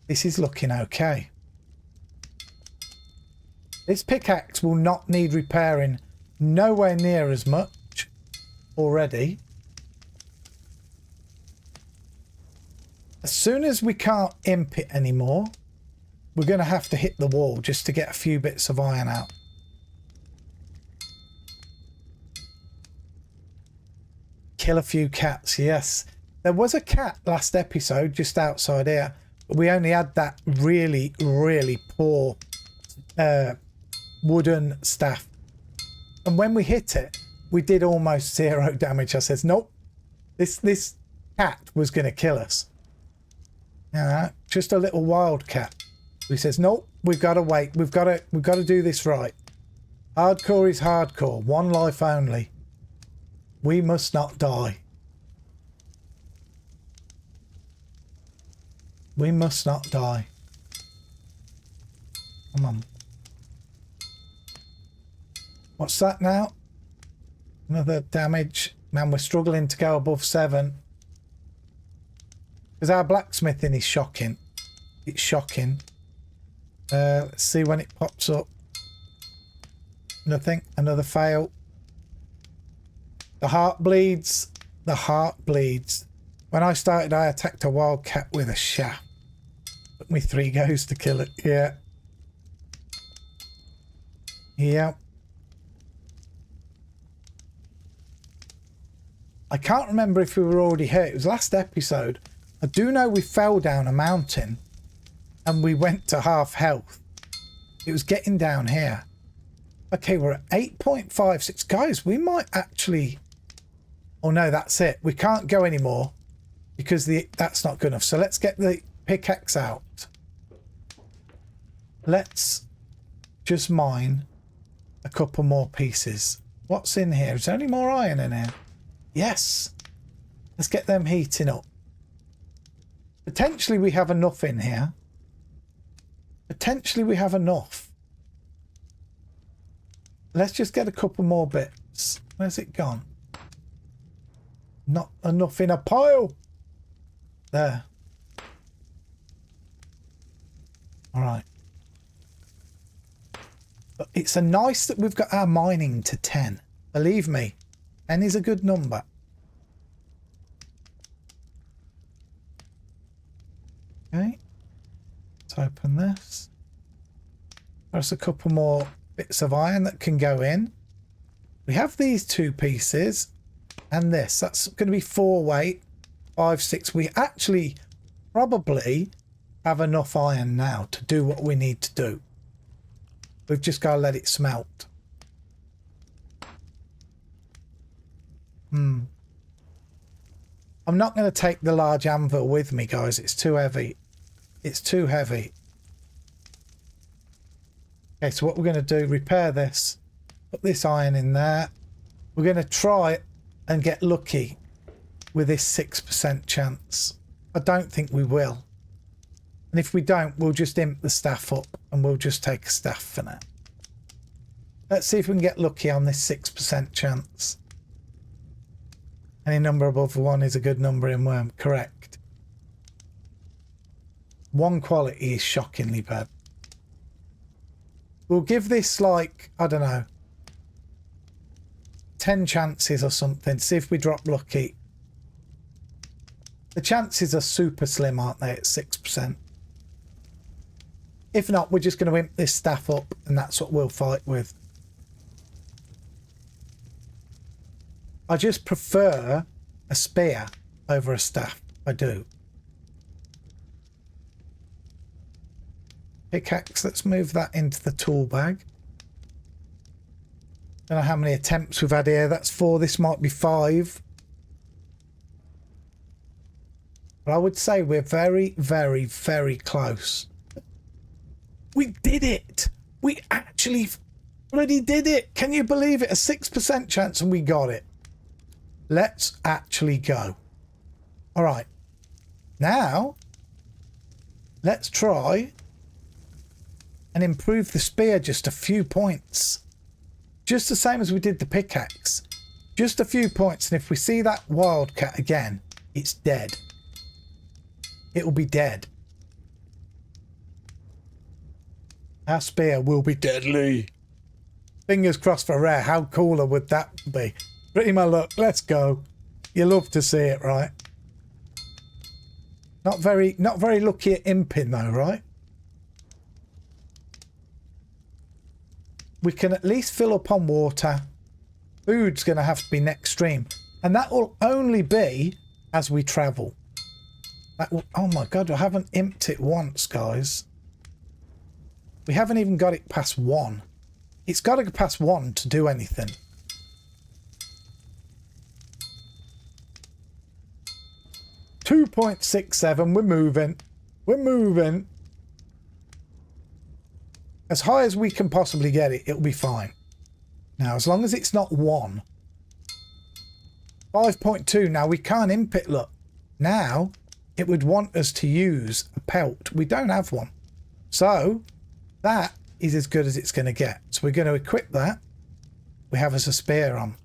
This is looking okay. This pickaxe will not need repairing nowhere near as much already. As soon as we can't imp it anymore, we're going to have to hit the wall just to get a few bits of iron out. Kill a few cats, yes. There was a cat last episode just outside here, but we only had that really, really poor wooden staff. And when we hit it, we did almost 0 damage. I says, nope, this cat was going to kill us. Just a little wild cat. He says, nope, we've got to wait. We've got to do this right. Hardcore is hardcore. 1 life only. We must not die. We must not die. Come on. What's that now? Another damage. Man, we're struggling to go above 7. Because our blacksmithing is shocking. It's shocking. Let's see when it pops up. Nothing. Another fail. The heart bleeds. The heart bleeds. When I started, I attacked a wildcat with a shaft. Took me 3 goes to kill it. Yeah. Yeah. I can't remember if we were already here. It was last episode. I do know we fell down a mountain and we went to half health. It was getting down here. Okay, we're at 8.56. Guys, we might actually... Oh no, that's it. We can't go anymore because that's not good enough. So let's get the pickaxe out. Let's just mine a couple more pieces. What's in here? Is there any more iron in here? Yes. Let's get them heating up. Potentially we have enough in here. Potentially we have enough. Let's just get a couple more bits. Where's it gone? Not enough in a pile. There. All right. But it's a nice that we've got our mining to 10. Believe me, 10 is a good number. Okay. Let's open this. There's a couple more bits of iron that can go in. We have these 2 pieces and this. That's going to be 4 weight, 5, 6. We actually probably have enough iron now to do what we need to do. We've just got to let it smelt. I'm not going to take the large anvil with me, guys. It's too heavy. It's too heavy. Okay, so what we're going to do, repair this. Put this iron in there. We're going to try and get lucky with this 6% chance. I don't think we will. And if we don't, we'll just imp the staff up and we'll just take a staff for now. Let's see if we can get lucky on this 6% chance. Any number above 1 is a good number in worm. Correct. 1 quality is shockingly bad. We'll give this like, I don't know, 10 chances or something. See if we drop lucky. The chances are super slim, aren't they, at 6%? If not, we're just going to imp this staff up and that's what we'll fight with. I just prefer a spear over a staff. I do. Pickaxe, let's move that into the tool bag. Don't know how many attempts we've had here. That's 4. This might be 5. But I would say we're very, very, very close. We did it! We actually bloody did it! Can you believe it? A 6% chance and we got it. Let's actually go. All right. Now, let's try and improve the spear just a few points. Just the same as we did the pickaxe. Just a few points. And if we see that wildcat again, it's dead. It'll be dead. Our spear will be deadly. Fingers crossed for rare. How cooler would that be? Pretty my luck. Let's go. You love to see it, right? Not very lucky at imping though, right? We can at least fill up on water. Food's going to have to be next stream. And that will only be as we travel. That will, oh my God, I haven't imped it once, guys. We haven't even got it past 1. It's got to go past 1 to do anything. $2.67. We're moving. We're moving. As high as we can possibly get it, it'll be fine. Now, as long as it's not 1. 5.2. Now, we can't imp it. Look. Now, it would want us to use a pelt. We don't have one. So, that is as good as it's going to get. So, we're going to equip that. We have as a spear on.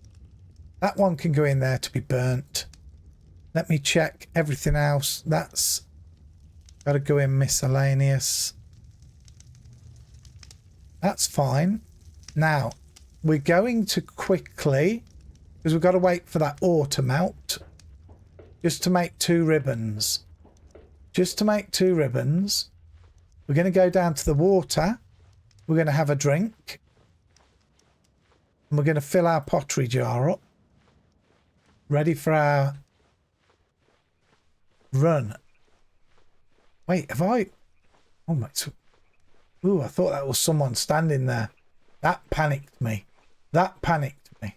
That one can go in there to be burnt. Let me check everything else. That's got to go in miscellaneous. That's fine. Now, we're going to quickly, because we've got to wait for that ore to melt. just to make 2 ribbons. Just to make 2 ribbons. We're going to go down to the water. We're going to have a drink. And we're going to fill our pottery jar up. Ready for our run. Wait, have I... Oh my... Ooh, I thought that was someone standing there. That panicked me. That panicked me.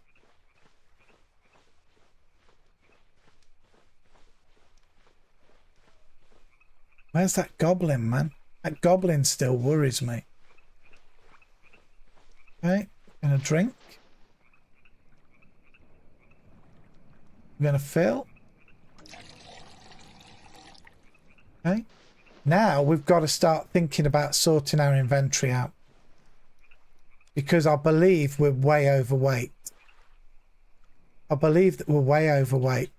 Where's that goblin, man? That goblin still worries me. Okay, gonna drink. I'm gonna fill. Okay. Now we've got to start thinking about sorting our inventory out. Because I believe we're way overweight. I believe that we're way overweight.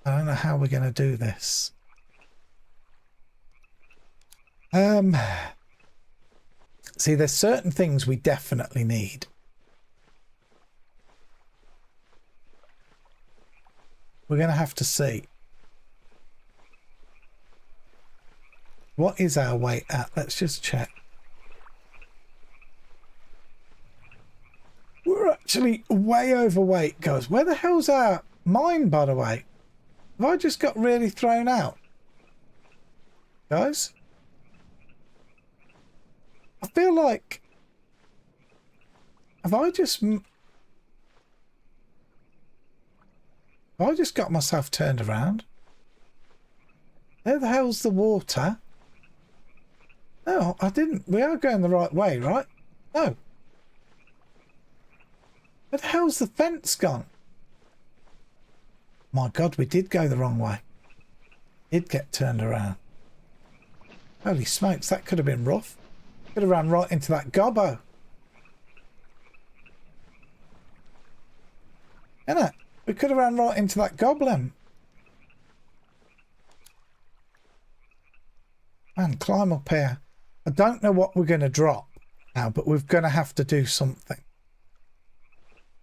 I don't know how we're going to do this. See, there's certain things we definitely need. We're going to have to see. What is our weight at? Let's just check. We're actually way overweight, guys. Where the hell's our mine, by the way? Have I just got really thrown out? Guys? I feel like... Have I just got myself turned around? Where the hell's the water? No, I didn't. We are going the right way, right? No. Where the hell's the fence gone? My God, we did go the wrong way. Did get turned around. Holy smokes, that could have been rough. Could have ran right into that gobbo. Innit? We could have ran right into that goblin. Man, climb up here. I don't know what we're going to drop now, but we're going to have to do something.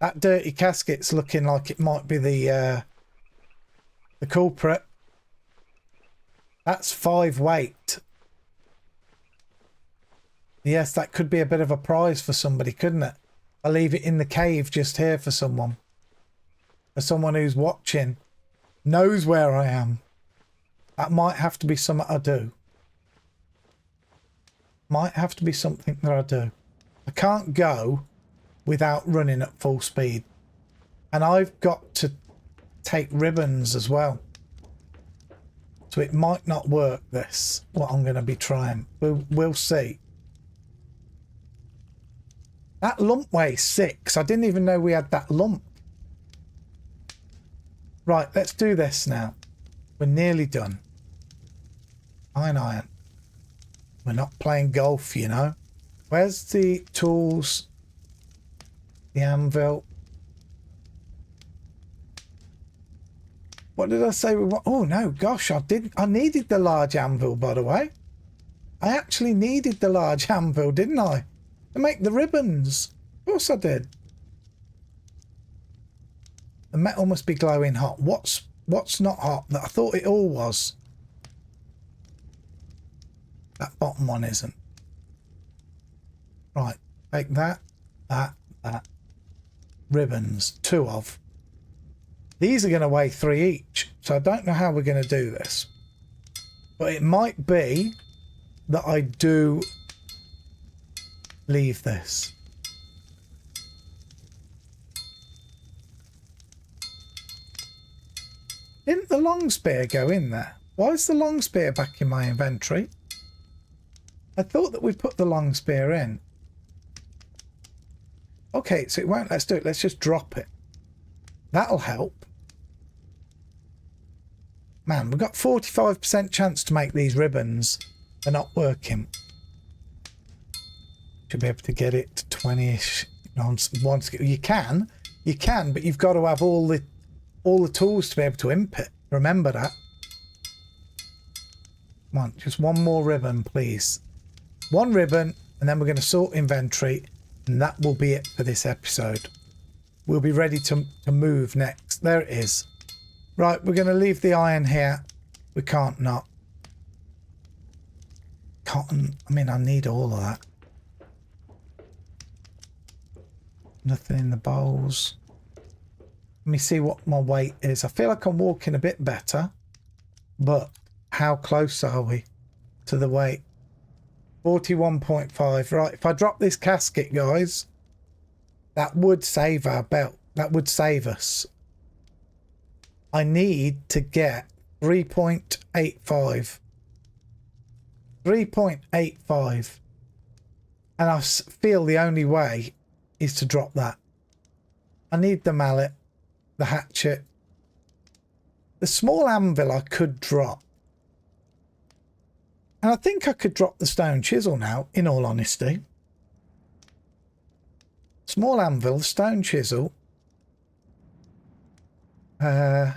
That dirty casket's looking like it might be the culprit. That's 5 weight. Yes, that could be a bit of a prize for somebody, couldn't it? I'll leave it in the cave just here for someone. For someone who's watching. Knows where I am. That might have to be something I do. Might have to be something that I do. I can't go without running at full speed. And I've got to take ribbons as well. So it might not work, this, what I'm going to be trying. We'll see. That lump weighs 6. I didn't even know we had that lump. Right, let's do this now. We're nearly done. Iron. We're not playing golf, you know. Where's the tools? The anvil. What did I say we want? Oh no, gosh, I needed the large anvil, by the way. I actually needed the large anvil, didn't I? To make the ribbons. Of course I did. The metal must be glowing hot. What's not hot? I thought it all was. That bottom one isn't. Right, take that. Ribbons, 2 of. These are going to weigh 3 each, so I don't know how we're going to do this. But it might be that I do leave this. Didn't the long spear go in there? Why is the long spear back in my inventory? I thought that we put the long spear in. Okay, so it won't. Let's do it. Let's just drop it. That'll help. Man, we've got 45% chance to make these ribbons. They're not working. Should be able to get it to 20-ish. You can, but you've got to have all the tools to be able to imp it. Remember that. Come on, just one more ribbon, please. One ribbon, and then we're going to sort inventory, and that will be it for this episode. We'll be ready to move next. There it is. Right, we're going to leave the iron here. We can't not. Cotton. I mean, I need all of that. Nothing in the bowls. Let me see what my weight is. I feel like I'm walking a bit better. But how close are we to the weight? 41.5. Right, if I drop this casket, guys, that would save our belt. That would save us. I need to get 3.85. 3.85. And I feel the only way is to drop that. I need the mallet, the hatchet. The small anvil I could drop. And I think I could drop the stone chisel now, in all honesty. Small anvil, stone chisel. I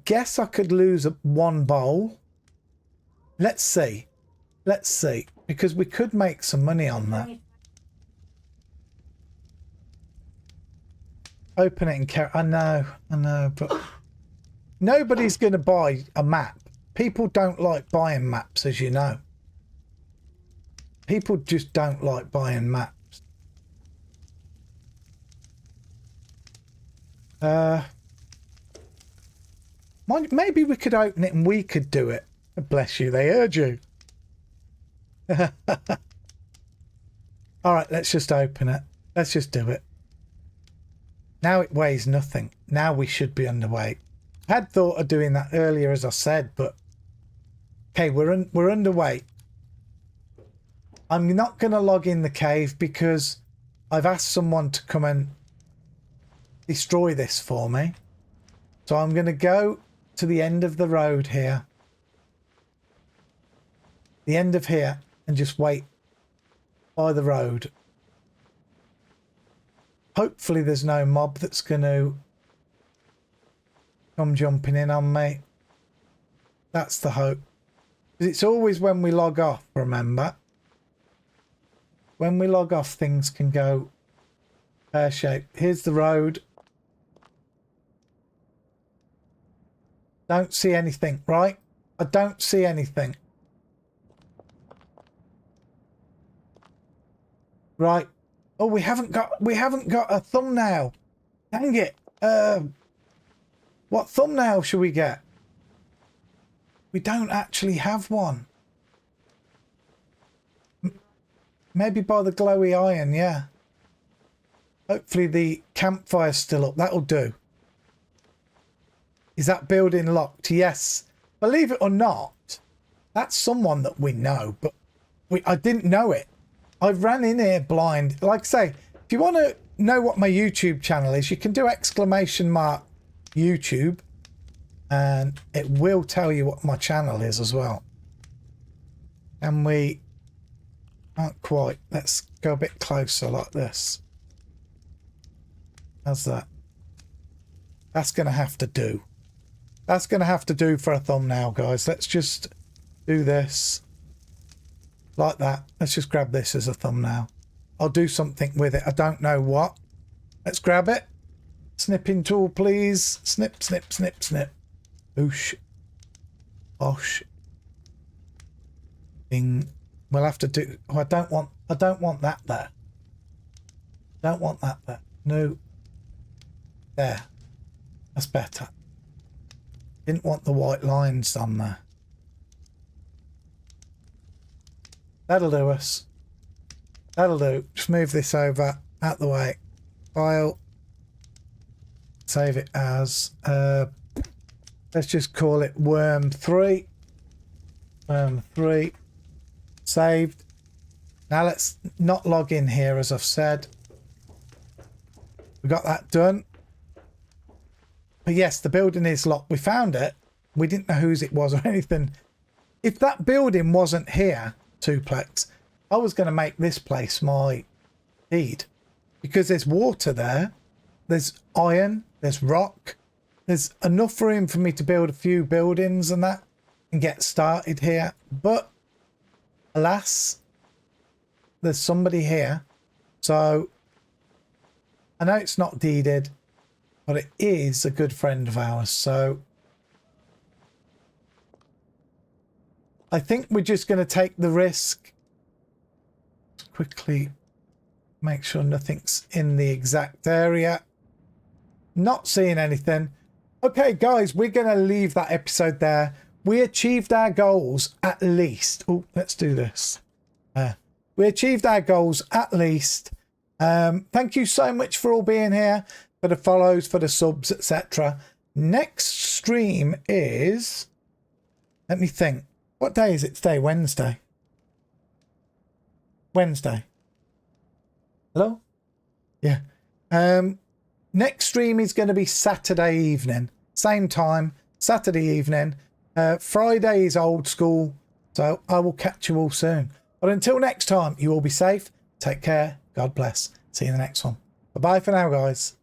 guess I could lose one bowl. Let's see. Let's see. Because we could make some money on that. Open it and carry. I know, but nobody's going to buy a map. People don't like buying maps, as you know. People just don't like buying maps. Maybe we could open it and we could do it. Bless you, they heard you. All right, let's just open it. Let's just do it. Now it weighs nothing. Now we should be underweight. I had thought of doing that earlier, as I said, but okay, we're underweight. I'm not going to log in the cave because I've asked someone to come and destroy this for me. So I'm going to go to the end of the road here. The end of here, and just wait by the road. Hopefully there's no mob that's going to come jumping in on me. That's the hope. It's always when we log off, remember? When we log off, things can go pear-shaped. Here's the road. Don't see anything, right? I don't see anything. Right. Oh, we haven't got a thumbnail. Dang it. What thumbnail should we get? We don't actually have one. Maybe by the glowy iron, yeah. Hopefully the campfire's still up. That'll do. Is that building locked? Yes. Believe it or not, that's someone that we know, but I didn't know it. I ran in here blind. Like I say, if you want to know what my YouTube channel is, you can do !YouTube and it will tell you what my channel is as well. And we aren't quite. Let's go a bit closer like this. How's that? That's going to have to do. That's going to have to do for a thumbnail, guys. Let's just do this. Like that. Let's just grab this as a thumbnail. I'll do something with it. I don't know what. Let's grab it. Snipping tool, please. Snip, snip, snip, snip. Oosh. Osh. Bing. We'll have to do. Oh, I don't want that there. Don't want that there. No. There. That's better. Didn't want the white lines on there. That'll do us. That'll do. Just move this over out the way. File. Save it as let's just call it worm 3. Worm 3. Saved. Now let's not log in here, as I've said. We got that done. But yes, the building is locked. We found it. We didn't know whose it was or anything. If that building wasn't here, Tuplex, I was going to make this place my feed. Because there's water there. There's iron. There's rock. There's enough room for me to build a few buildings and that. And get started here. But, alas, there's somebody here. So, I know it's not deeded. but it is a good friend of ours. So I think we're just going to take the risk. Quickly make sure nothing's in the exact area. Not seeing anything. Okay, guys, we're going to leave that episode there. We achieved our goals at least. Oh, let's do this. We achieved our goals at least. Thank you so much for all being here, for the follows, for the subs, etc. Next stream is, let me think. What day is it today? Wednesday. Wednesday. Hello? Yeah. Next stream is going to be Saturday evening. Same time, Saturday evening. Friday is old school. So I will catch you all soon. But until next time, you all be safe. Take care. God bless. See you in the next one. Bye-bye for now, guys.